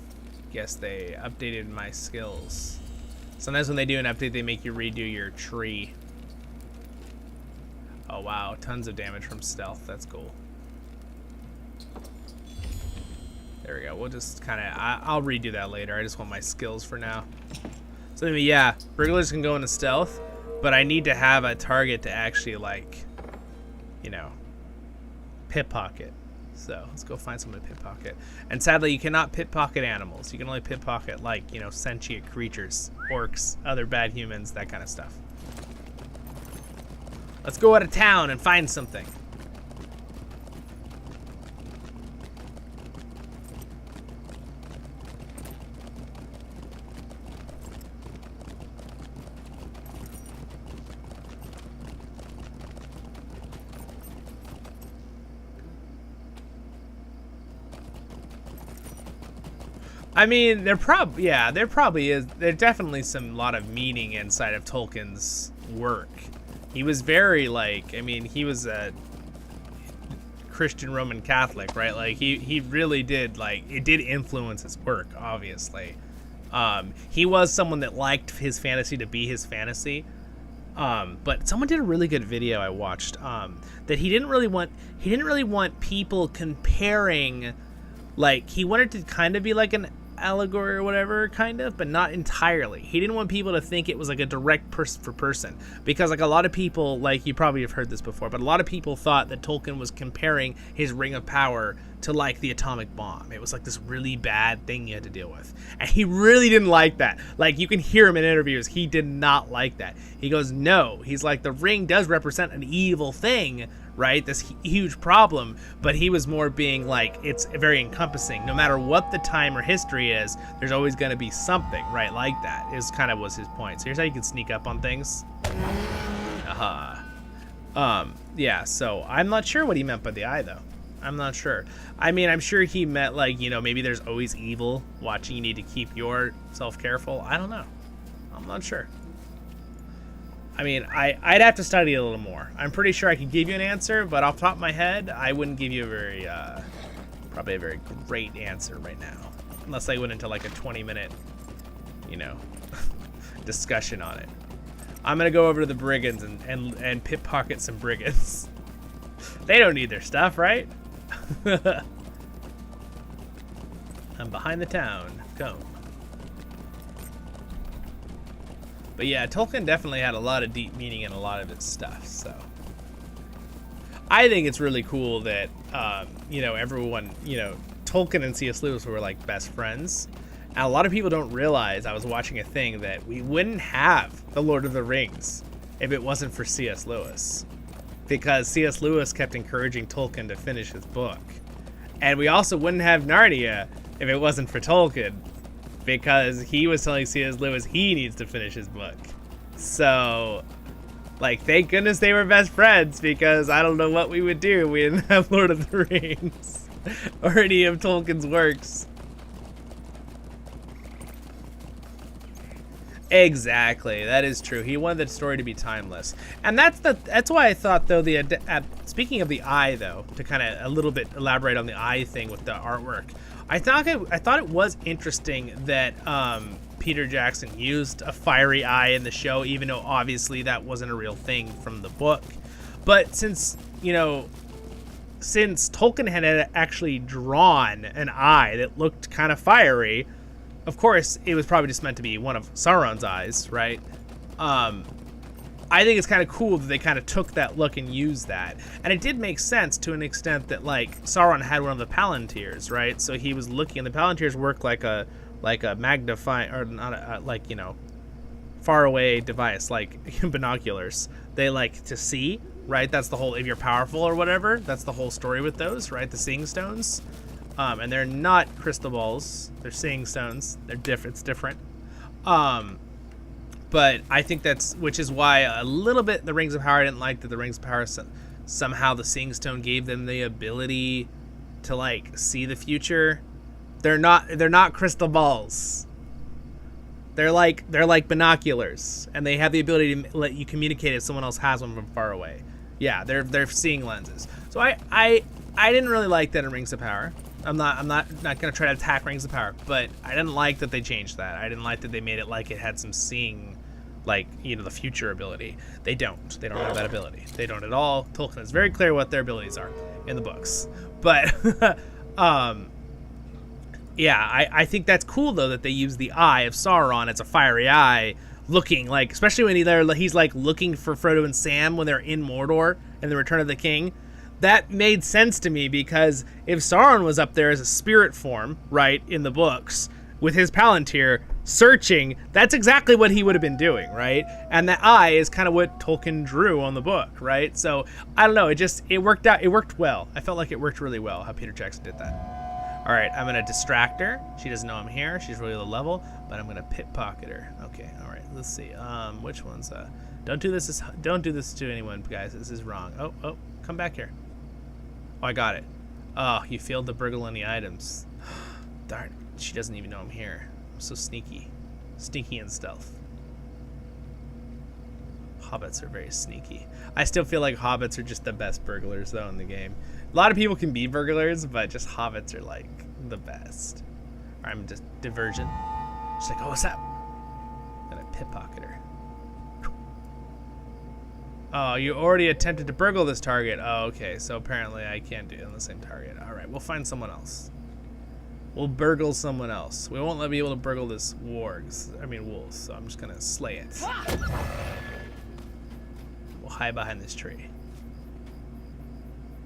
Speaker 1: guess they updated my skills. Sometimes when they do an update, they make you redo your tree. Oh wow, tons of damage from stealth. That's cool. There we go. We'll just kind of, I'll redo that later. I just want my skills for now. So anyway, yeah, burglars can go into stealth, but I need to have a target to actually like, pickpocket. So let's go find someone to pickpocket. And sadly, you cannot pickpocket animals. You can only pickpocket like, sentient creatures, orcs, other bad humans, that kind of stuff. Let's go out of town and find something. I mean, there probably is. There definitely some lot of meaning inside of Tolkien's work. He was very he was a Christian Roman Catholic, right? Like he really did it did influence his work, obviously. He was someone that liked his fantasy to be his fantasy. But someone did a really good video I watched that he didn't really want people comparing. He wanted to kind of be like an allegory or whatever, kind of, but not entirely. He didn't want people to think it was like a direct person for person, because like a lot of people, you probably have heard this before, but a lot of people thought that Tolkien was comparing his Ring of Power to like the atomic bomb. It was like this really bad thing you had to deal with, and he really didn't like that. You can hear him in interviews, he did not like that. He goes, no, he's like, the ring does represent an evil thing, right? This huge problem, but he was more being like, it's very encompassing. No matter what the time or history is, there's always going to be something, right? Like that is kind of was his point. So here's how you can sneak up on things. Yeah, so I'm not sure what he meant by the eye, though. I'm not sure. I mean, I'm sure he meant, like, you know, maybe there's always evil watching. You need to keep yourself careful. I don't know. I'm not sure. I mean, I'd have to study a little more. I'm pretty sure I could give you an answer, but off the top of my head, I wouldn't give you a very, probably a very great answer right now. Unless I went into, like, a 20-minute, you know, discussion on it. I'm gonna go over to the brigands and pickpocket some brigands. They don't need their stuff, right? I'm behind the town. Go. But yeah, Tolkien definitely had a lot of deep meaning in a lot of his stuff, so. I think it's really cool that, you know, everyone, you know, Tolkien and C.S. Lewis were like best friends. And a lot of people don't realize, I was watching a thing, that we wouldn't have The Lord of the Rings if it wasn't for C.S. Lewis. Because C.S. Lewis kept encouraging Tolkien to finish his book. And we also wouldn't have Narnia if it wasn't for Tolkien. Because he was telling C.S. Lewis he needs to finish his book. So, like, thank goodness they were best friends, because I don't know what we would do if we didn't have Lord of the Rings or any of Tolkien's works. Exactly, that is true. He wanted the story to be timeless, and that's why I thought, though, speaking of the eye, though, to kind of a little bit elaborate on the eye thing with the artwork, I thought it was interesting that Peter Jackson used a fiery eye in the show, even though obviously that wasn't a real thing from the book. But since, you know, since Tolkien had actually drawn an eye that looked kind of fiery, of course, it was probably just meant to be one of Sauron's eyes, right? I think it's kind of cool that they kind of took that look and used that. And it did make sense to an extent that, like, Sauron had one of the Palantirs, right? So he was looking, and the Palantirs work like a magnifying, or not a, like, you know, far away device, like binoculars. They like to see, right? That's the whole, if you're powerful or whatever, that's the whole story with those, right? The seeing stones. And they're not crystal balls. They're seeing stones. They're different. It's different. But I think that's, which is why a little bit the Rings of Power, I didn't like that the Rings of Power, somehow the seeing stone gave them the ability to, like, see the future. They're not crystal balls. They're like binoculars, and they have the ability to let you communicate if someone else has one from far away. Yeah, they're seeing lenses. So I didn't really like that in Rings of Power. I'm not gonna try to attack Rings of Power, but I didn't like that they changed that. I didn't like that they made it like it had some seeing, like, you know, the future ability. They don't have that ability. They don't at all. Tolkien is very clear what their abilities are in the books. But yeah, I think that's cool, though, that they use the eye of Sauron as a fiery eye, looking like, especially when he's like looking for Frodo and Sam when they're in Mordor in the Return of the King. That made sense to me, because if Sauron was up there as a spirit form, right, in the books, with his Palantir searching, that's exactly what he would have been doing, right? And the eye is kind of what Tolkien drew on the book, right? So, I don't know, it worked out, it worked well. I felt like it worked really well how Peter Jackson did that. All right, I'm gonna distract her. She doesn't know I'm here. She's really low level, but I'm gonna pickpocket her. Okay, all right, let's see. Which one's, don't do this to anyone, guys. This is wrong. Oh, come back here. Oh, I got it. Oh, you failed to burgle any items. Darn, she doesn't even know I'm here. I'm so sneaky. Sneaky and stealth. Hobbits are very sneaky. I still feel like hobbits are just the best burglars, though, in the game. A lot of people can be burglars, but just hobbits are, like, the best. I'm just diversion. She's like, oh, what's up? Then I pickpocket her. Oh, you already attempted to burgle this target. Oh, okay. So apparently I can't do it on the same target. All right, we'll find someone else. We'll burgle someone else. We won't be able to burgle this wolves. So I'm just gonna slay it. We'll hide behind this tree.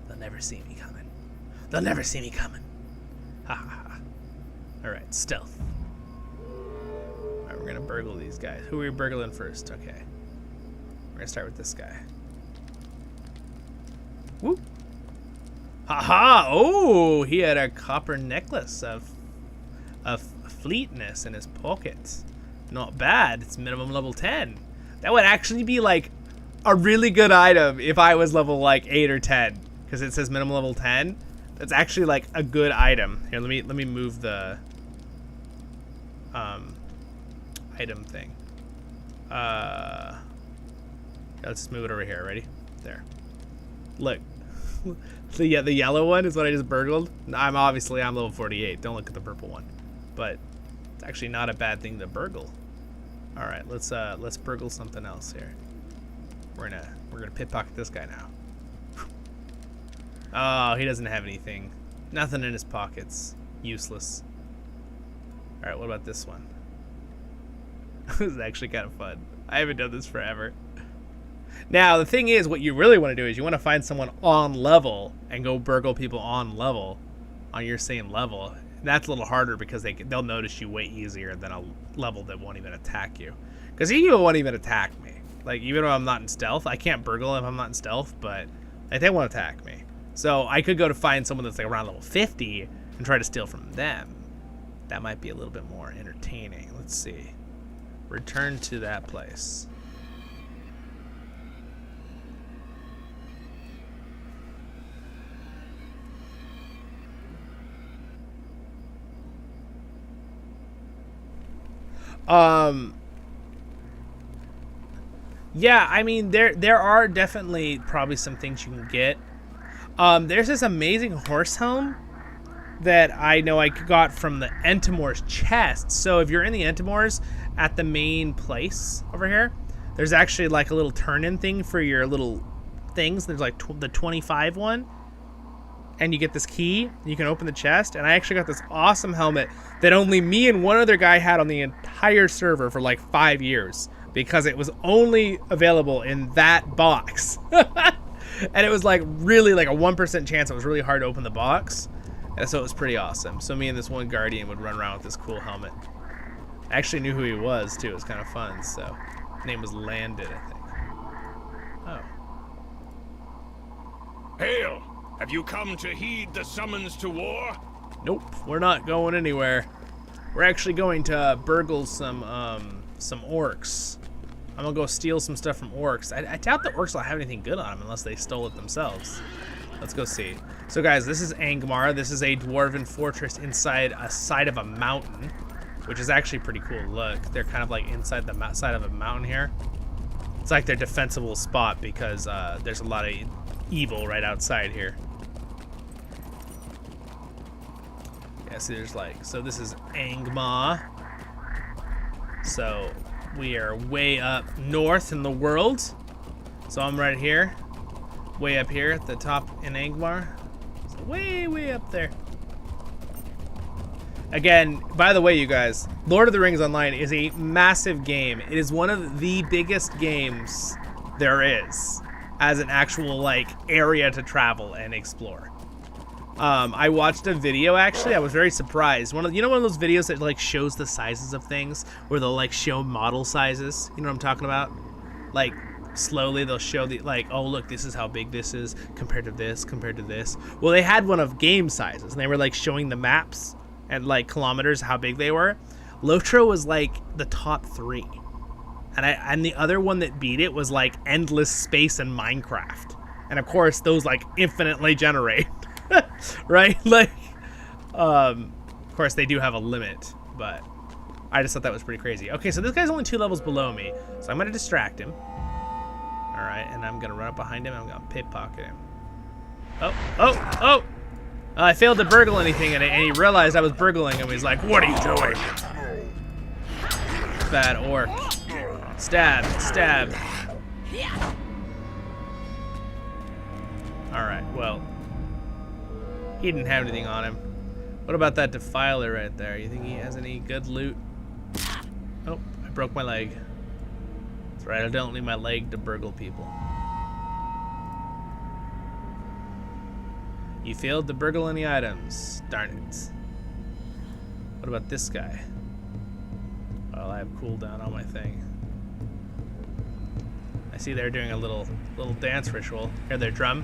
Speaker 1: They'll never see me coming. They'll never see me coming. Ha ha ha. All right, stealth. All right, we're gonna burgle these guys. Who are we burgling first? Okay. We're gonna start with this guy. Whoop. Haha! Oh, he had a copper necklace of fleetness in his pockets. Not bad. It's minimum level 10. That would actually be like a really good item if I was level like 8 or 10, because it says minimum level 10. That's actually like a good item. Here, let me move the item thing. Let's just move it over here. Ready? There. Look. The yellow one is what I just burgled. I'm level 48. Don't look at the purple one. But it's actually not a bad thing to burgle. All right, let's burgle something else here. We're gonna pickpocket this guy now. Oh, he doesn't have anything. Nothing in his pockets. Useless. All right, what about this one? This is actually kind of fun. I haven't done this forever. Now, the thing is, what you really want to do is you want to find someone on level and go burgle people on level, on your same level. That's a little harder because they'll notice you way easier than a level that won't even attack you. Because he won't even attack me. Like, even though I'm not in stealth, I can't burgle if I'm not in stealth, but like, they won't attack me. So I could go to find someone that's like around level 50 and try to steal from them. That might be a little bit more entertaining. Let's see. Return to that place. Yeah, I mean, there are definitely probably some things you can get. There's this amazing horse helm that I know I got from the Entomor's chest. So if you're in the Entomor's at the main place over here, there's actually like a little turn-in thing for your little things. There's like the 25 one. And you get this key, you can open the chest, and I actually got this awesome helmet that only me and one other guy had on the entire server for like 5 years, because it was only available in that box. And it was like really like a 1% chance. It was really hard to open the box, and so it was pretty awesome. So me and this one guardian would run around with this cool helmet. I actually knew who he was too. It was kind of fun. So his name was Landed, I think. Oh.
Speaker 12: Hail! Have you come to heed the summons to war?
Speaker 1: Nope, we're not going anywhere. We're actually going to burgle some orcs. I'm gonna go steal some stuff from orcs. I doubt the orcs will have anything good on them unless they stole it themselves. Let's go see. So guys, this is Angmar. This is a dwarven fortress inside a side of a mountain, which is actually pretty cool. Look, they're kind of like inside the side of a mountain here. It's like their defensible spot because there's a lot of evil right outside here. Yeah, see, there's like, so this is Angmar. So we are way up north in the world. So I'm right here, way up here at the top in Angmar. So way up there. Again, by the way, you guys, Lord of the Rings Online is a massive game. It is one of the biggest games there is as an actual like area to travel and explore. I watched a video, actually. I was very surprised. One of those videos that like shows the sizes of things, where they'll like show model sizes. You know what I'm talking about? Like slowly they'll show the like, oh look, this is how big this is compared to this, compared to this. Well, they had one of game sizes, and they were like showing the maps and like kilometers how big they were. LOTRO was like the top 3, and the other one that beat it was like Endless Space and Minecraft, and of course those like infinitely generate. Right? Like, of course they do have a limit, but I just thought that was pretty crazy. Okay, so this guy's only 2 levels below me, so I'm gonna distract him. All right, and I'm gonna run up behind him and I'm gonna pickpocket him. Oh! I failed to burgle anything, and he realized I was burgling him. He's like, "What are you doing?" Bad orc. Stab. All right, well. He didn't have anything on him. What about that defiler right there? You think he has any good loot? Oh, I broke my leg. That's right, I don't need my leg to burgle people. You failed to burgle any items. Darn it. What about this guy? Well, I have cooldown on my thing. I see they're doing a little dance ritual. Hear their drum?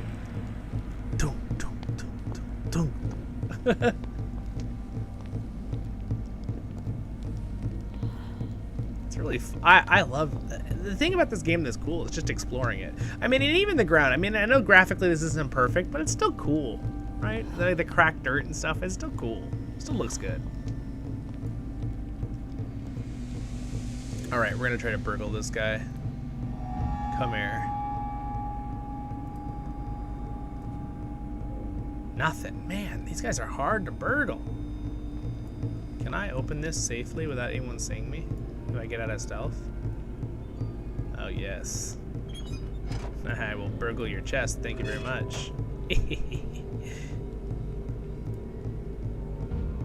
Speaker 1: It's really I love the thing about this game that's cool is just exploring it. I mean, and even the ground. I mean, I know graphically this isn't perfect, but it's still cool, right? The cracked dirt and stuff is still cool. Still looks good. All right, we're gonna try to burgle this guy. Come here. Nothing. Man, these guys are hard to burgle. Can I open this safely without anyone seeing me? Do I get out of stealth? Oh, yes. I will burgle your chest. Thank you very much.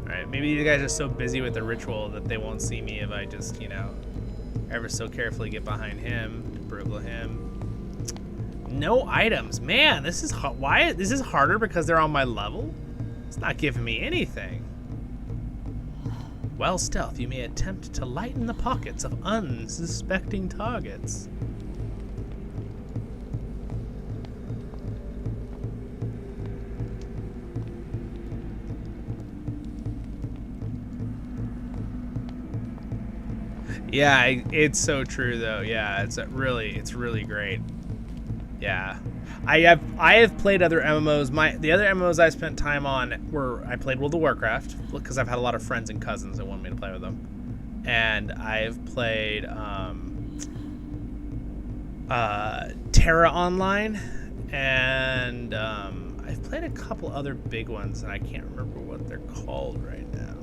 Speaker 1: Alright, maybe these guys are so busy with the ritual that they won't see me if I just, you know, ever so carefully get behind him to burgle him. No items. Man, this is why this is harder because they're on my level? It's not giving me anything. While stealth, you may attempt to lighten the pockets of unsuspecting targets. Yeah, it's so true though. Yeah, it's really great. Yeah, I have played other MMOs. The other MMOs I spent time on were I played World of Warcraft because I've had a lot of friends and cousins that wanted me to play with them, and I've played Terra Online, and I've played a couple other big ones, and I can't remember what they're called right now.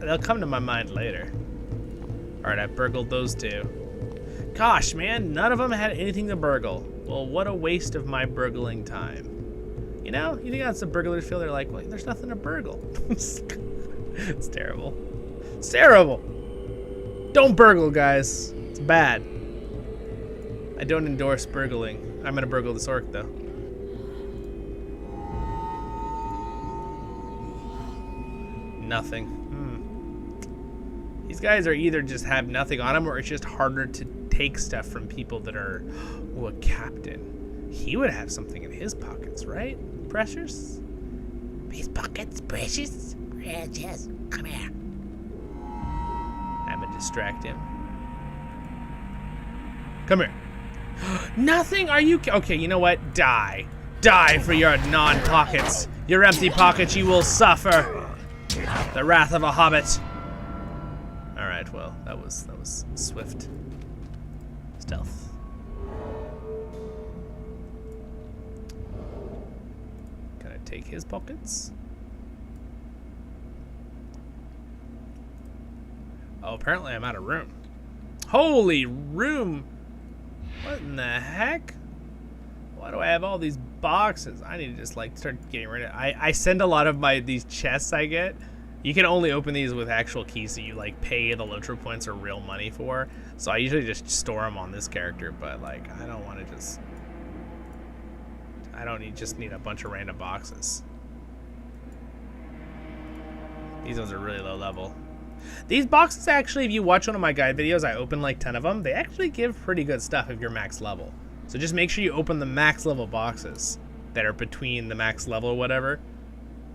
Speaker 1: They'll come to my mind later. All right, I burgled those two. Gosh, man, none of them had anything to burgle. Well, what a waste of my burgling time. You know, you think that's the burglars feel? They're like, well, there's nothing to burgle. It's terrible. It's terrible. Don't burgle, guys. It's bad. I don't endorse burgling. I'm gonna burgle this orc, though. Nothing. These guys are either just have nothing on them or it's just harder to take stuff from people that are, oh, a captain. He would have something in his pockets, right? Precious? His pockets, precious? Precious, come here. I'm gonna distract him. Come here. Nothing? Are you, okay, you know what? Die. Die for your non-pockets. Your empty pockets, you will suffer the wrath of a hobbit. All right, well, that was swift stealth. Can I take his pockets? Oh, apparently I'm out of room. Holy room! What in the heck? Why do I have all these boxes? I need to just like start getting rid of. I send a lot of these chests I get. You can only open these with actual keys that you like pay the LOTRO points or real money for. So I usually just store them on this character, but like I don't want to just. I don't just need a bunch of random boxes. These ones are really low level. These boxes actually, if you watch one of my guide videos, I open like 10 of them. They actually give pretty good stuff if you're max level. So just make sure you open the max level boxes that are between the max level or whatever.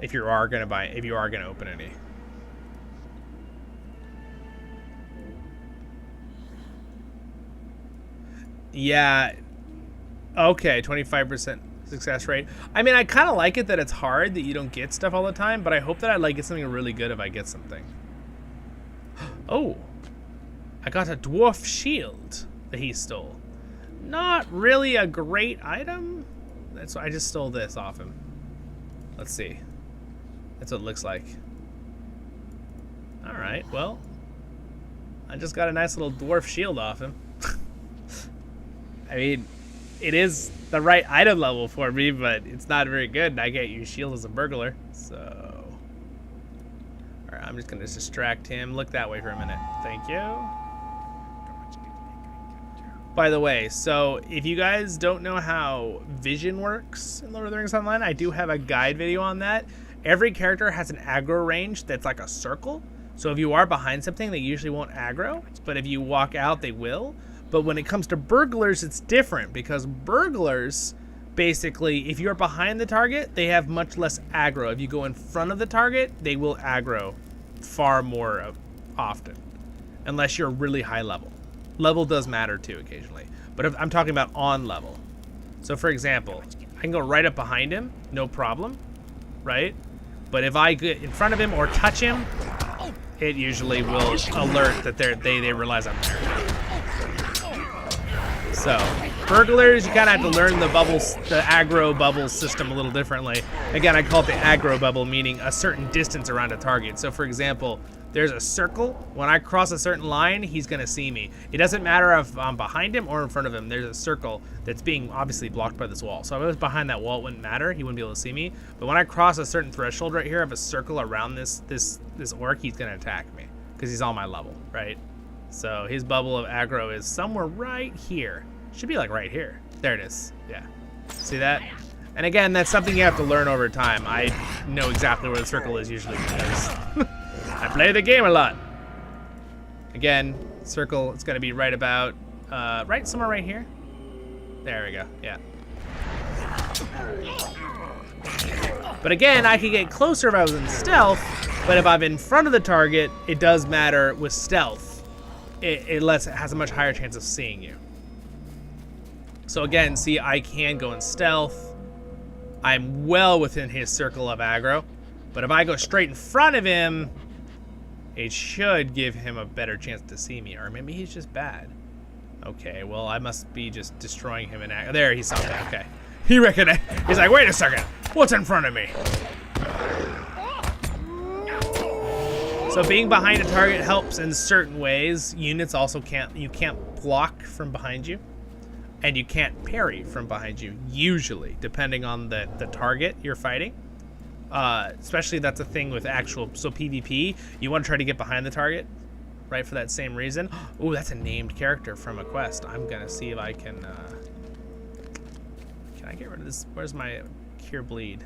Speaker 1: If you are gonna open any. Yeah. Okay, 25% success rate. I mean, I kind of like it that it's hard that you don't get stuff all the time, but I hope that I like get something really good if I get something. Oh, I got a dwarf shield that he stole. Not really a great item. That's why I just stole this off him. Let's see. That's what it looks like. All right, well, I just got a nice little dwarf shield off him. I mean, it is the right item level for me, but it's not very good. I can't use shield as a burglar, so. All right, I'm just gonna distract him. Look that way for a minute. Thank you. By the way, so if you guys don't know how vision works in Lord of the Rings Online, I do have a guide video on that. Every character has an aggro range that's like a circle. So if you are behind something, they usually won't aggro, but if you walk out, they will. But when it comes to burglars, it's different because burglars, basically, if you're behind the target, they have much less aggro. If you go in front of the target, they will aggro far more often, unless you're really high level. Level does matter too occasionally, but if I'm talking about on level. So for example, I can go right up behind him, no problem, right? But if I get in front of him or touch him, it usually will alert that they realize I'm there. So, burglars, you kind of have to learn the bubbles, the aggro bubble system a little differently. Again, I call it the aggro bubble, meaning a certain distance around a target. So, for example, there's a circle. When I cross a certain line, he's going to see me. It doesn't matter if I'm behind him or in front of him. There's a circle that's being obviously blocked by this wall. So if I was behind that wall, it wouldn't matter. He wouldn't be able to see me. But when I cross a certain threshold right here of a circle around this orc, he's going to attack me because he's on my level, right? So his bubble of aggro is somewhere right here. Should be like right here. There it is. Yeah. See that? And again, that's something you have to learn over time. I know exactly where the circle is usually because I play the game a lot. Again, circle, it's going to be right about, right somewhere right here. There we go. Yeah. But again, I could get closer if I was in stealth, but if I'm in front of the target, it does matter with stealth. It has a much higher chance of seeing you. So again, see, I can go in stealth. I'm well within his circle of aggro. But if I go straight in front of him, it should give him a better chance to see me. Or maybe he's just bad. Okay, well, I must be just destroying him in aggro. There, he saw me. Okay. He recognized. He's like, wait a second. What's in front of me? So being behind a target helps in certain ways. Units also can't block from behind you. And you can't parry from behind you, usually, depending on the target you're fighting. Especially that's a thing with so PvP, you want to try to get behind the target, right, for that same reason. Oh, that's a named character from a quest. I'm going to see if I can I get rid of this? Where's my Cure Bleed?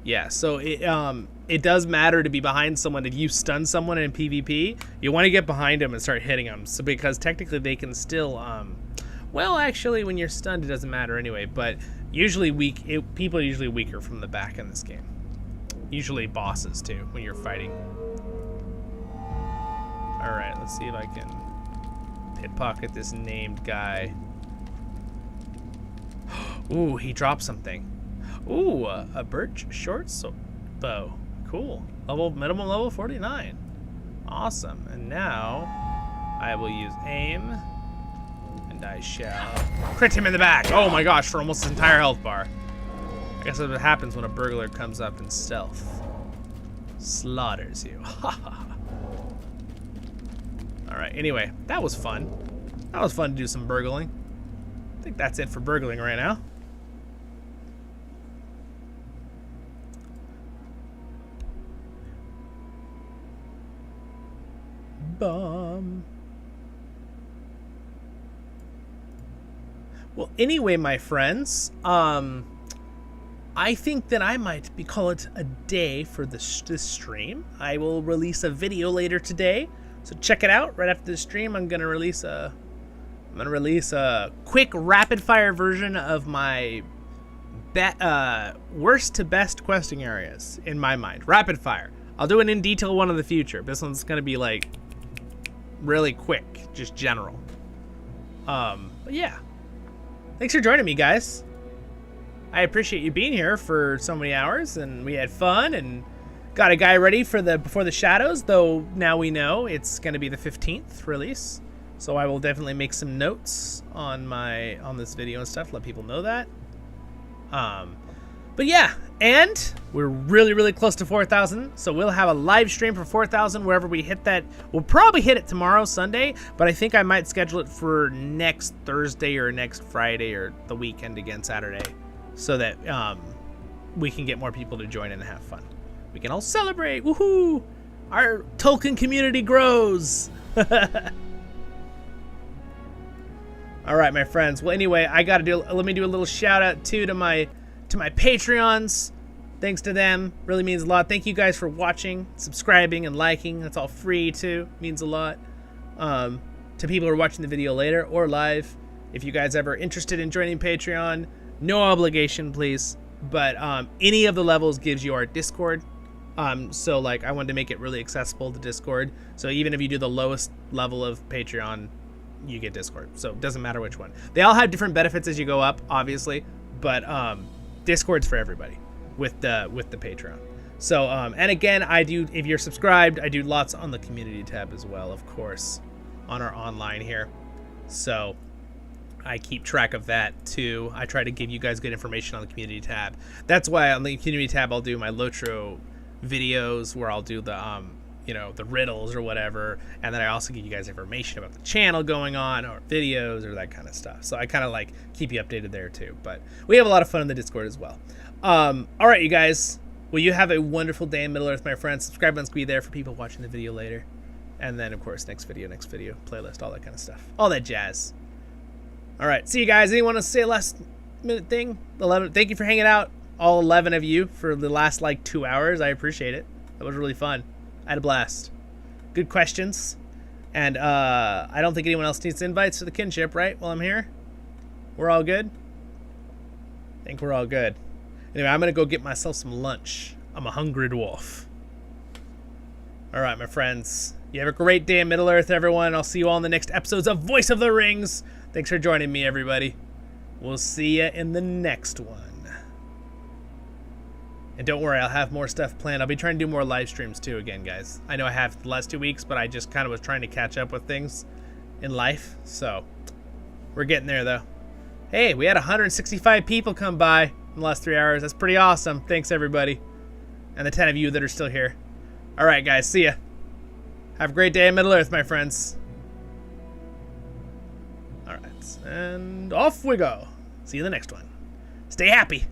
Speaker 1: Yeah, so it does matter to be behind someone. If you stun someone in PvP, you want to get behind them and start hitting them. So because technically they can still, well, actually, when you're stunned, it doesn't matter anyway. But usually people are usually weaker from the back in this game. Usually bosses too when you're fighting. All right, let's see if I can pickpocket this named guy. Ooh, he dropped something. Ooh, a birch short bow. Cool. Minimum level 49. Awesome. And now I will use aim, and I shall crit him in the back. Oh my gosh, for almost his entire health bar. I guess that's what happens when a burglar comes up in stealth. Slaughters you. Alright, anyway, that was fun. That was fun to do some burgling. I think that's it for burgling right now. Well, anyway, my friends, I think that I might call it a day for this stream. I will release a video later today, so check it out. Right after the stream, I'm gonna release a quick rapid fire version of my worst to best questing areas in my mind. Rapid fire. I'll do an in detail one in the future. This one's gonna be like really quick, just general. But yeah, thanks for joining me, guys. I appreciate you being here for so many hours, and we had fun and got a guy ready for Before the Shadows, though now we know it's going to be the 15th release, so I will definitely make some notes on this video and stuff, let people know that. But yeah, and we're really, really close to 4,000, so we'll have a live stream for 4,000 wherever we hit that. We'll probably hit it tomorrow, Sunday, but I think I might schedule it for next Thursday or next Friday or the weekend again, Saturday, so that we can get more people to join and have fun. We can all celebrate. Woohoo! Our Tolkien community grows. All right, my friends. Well, anyway, let me do a little shout out too to my Patreons. Thanks to them, really means a lot. Thank you guys for watching, subscribing, and liking. That's all free too, means a lot. To people who are watching the video later or live, If you guys ever interested in joining Patreon, no obligation, please. But any of the levels gives you our Discord. So like I wanted to make it really accessible to Discord. So even if you do the lowest level of Patreon, you get Discord. So it doesn't matter which one. They all have different benefits as you go up, obviously, but Discord's for everybody with the Patreon. So and again, I do, if you're subscribed, I do lots on the community tab as well, of course, on our online here. So I keep track of that too. I try to give you guys good information on the community tab. That's why on the community tab I'll do my LOTRO videos where I'll do the you know, the riddles or whatever, and then I also give you guys information about the channel going on or videos or that kind of stuff. So I kind of like keep you updated there too. But we have a lot of fun in the Discord as well. All right, you guys. Well, you have a wonderful day in Middle Earth, my friends. Subscribe button's gonna be there for people watching the video later, and then of course next video, playlist, all that kind of stuff, all that jazz. All right, see you guys. Anyone want to say a last minute thing? 11. Thank you for hanging out, all 11 of you, for the last like 2 hours. I appreciate it. That was really fun. I had a blast. Good questions. And I don't think anyone else needs invites to the kinship, right? While I'm here, we're all good. I think we're all good. Anyway, I'm gonna go get myself some lunch. I'm a hungry dwarf. All right, my friends. You have a great day in Middle Earth, everyone. I'll see you all in the next episodes of Voice of the Rings. Thanks for joining me, everybody. We'll see you in the next one. And don't worry, I'll have more stuff planned. I'll be trying to do more live streams too again, guys. I know I have the last 2 weeks, but I just kind of was trying to catch up with things in life. So we're getting there, though. Hey, we had 165 people come by in the last 3 hours. That's pretty awesome. Thanks, everybody. And the 10 of you that are still here. All right, guys. See ya. Have a great day in Middle Earth, my friends. All right. And off we go. See you in the next one. Stay happy.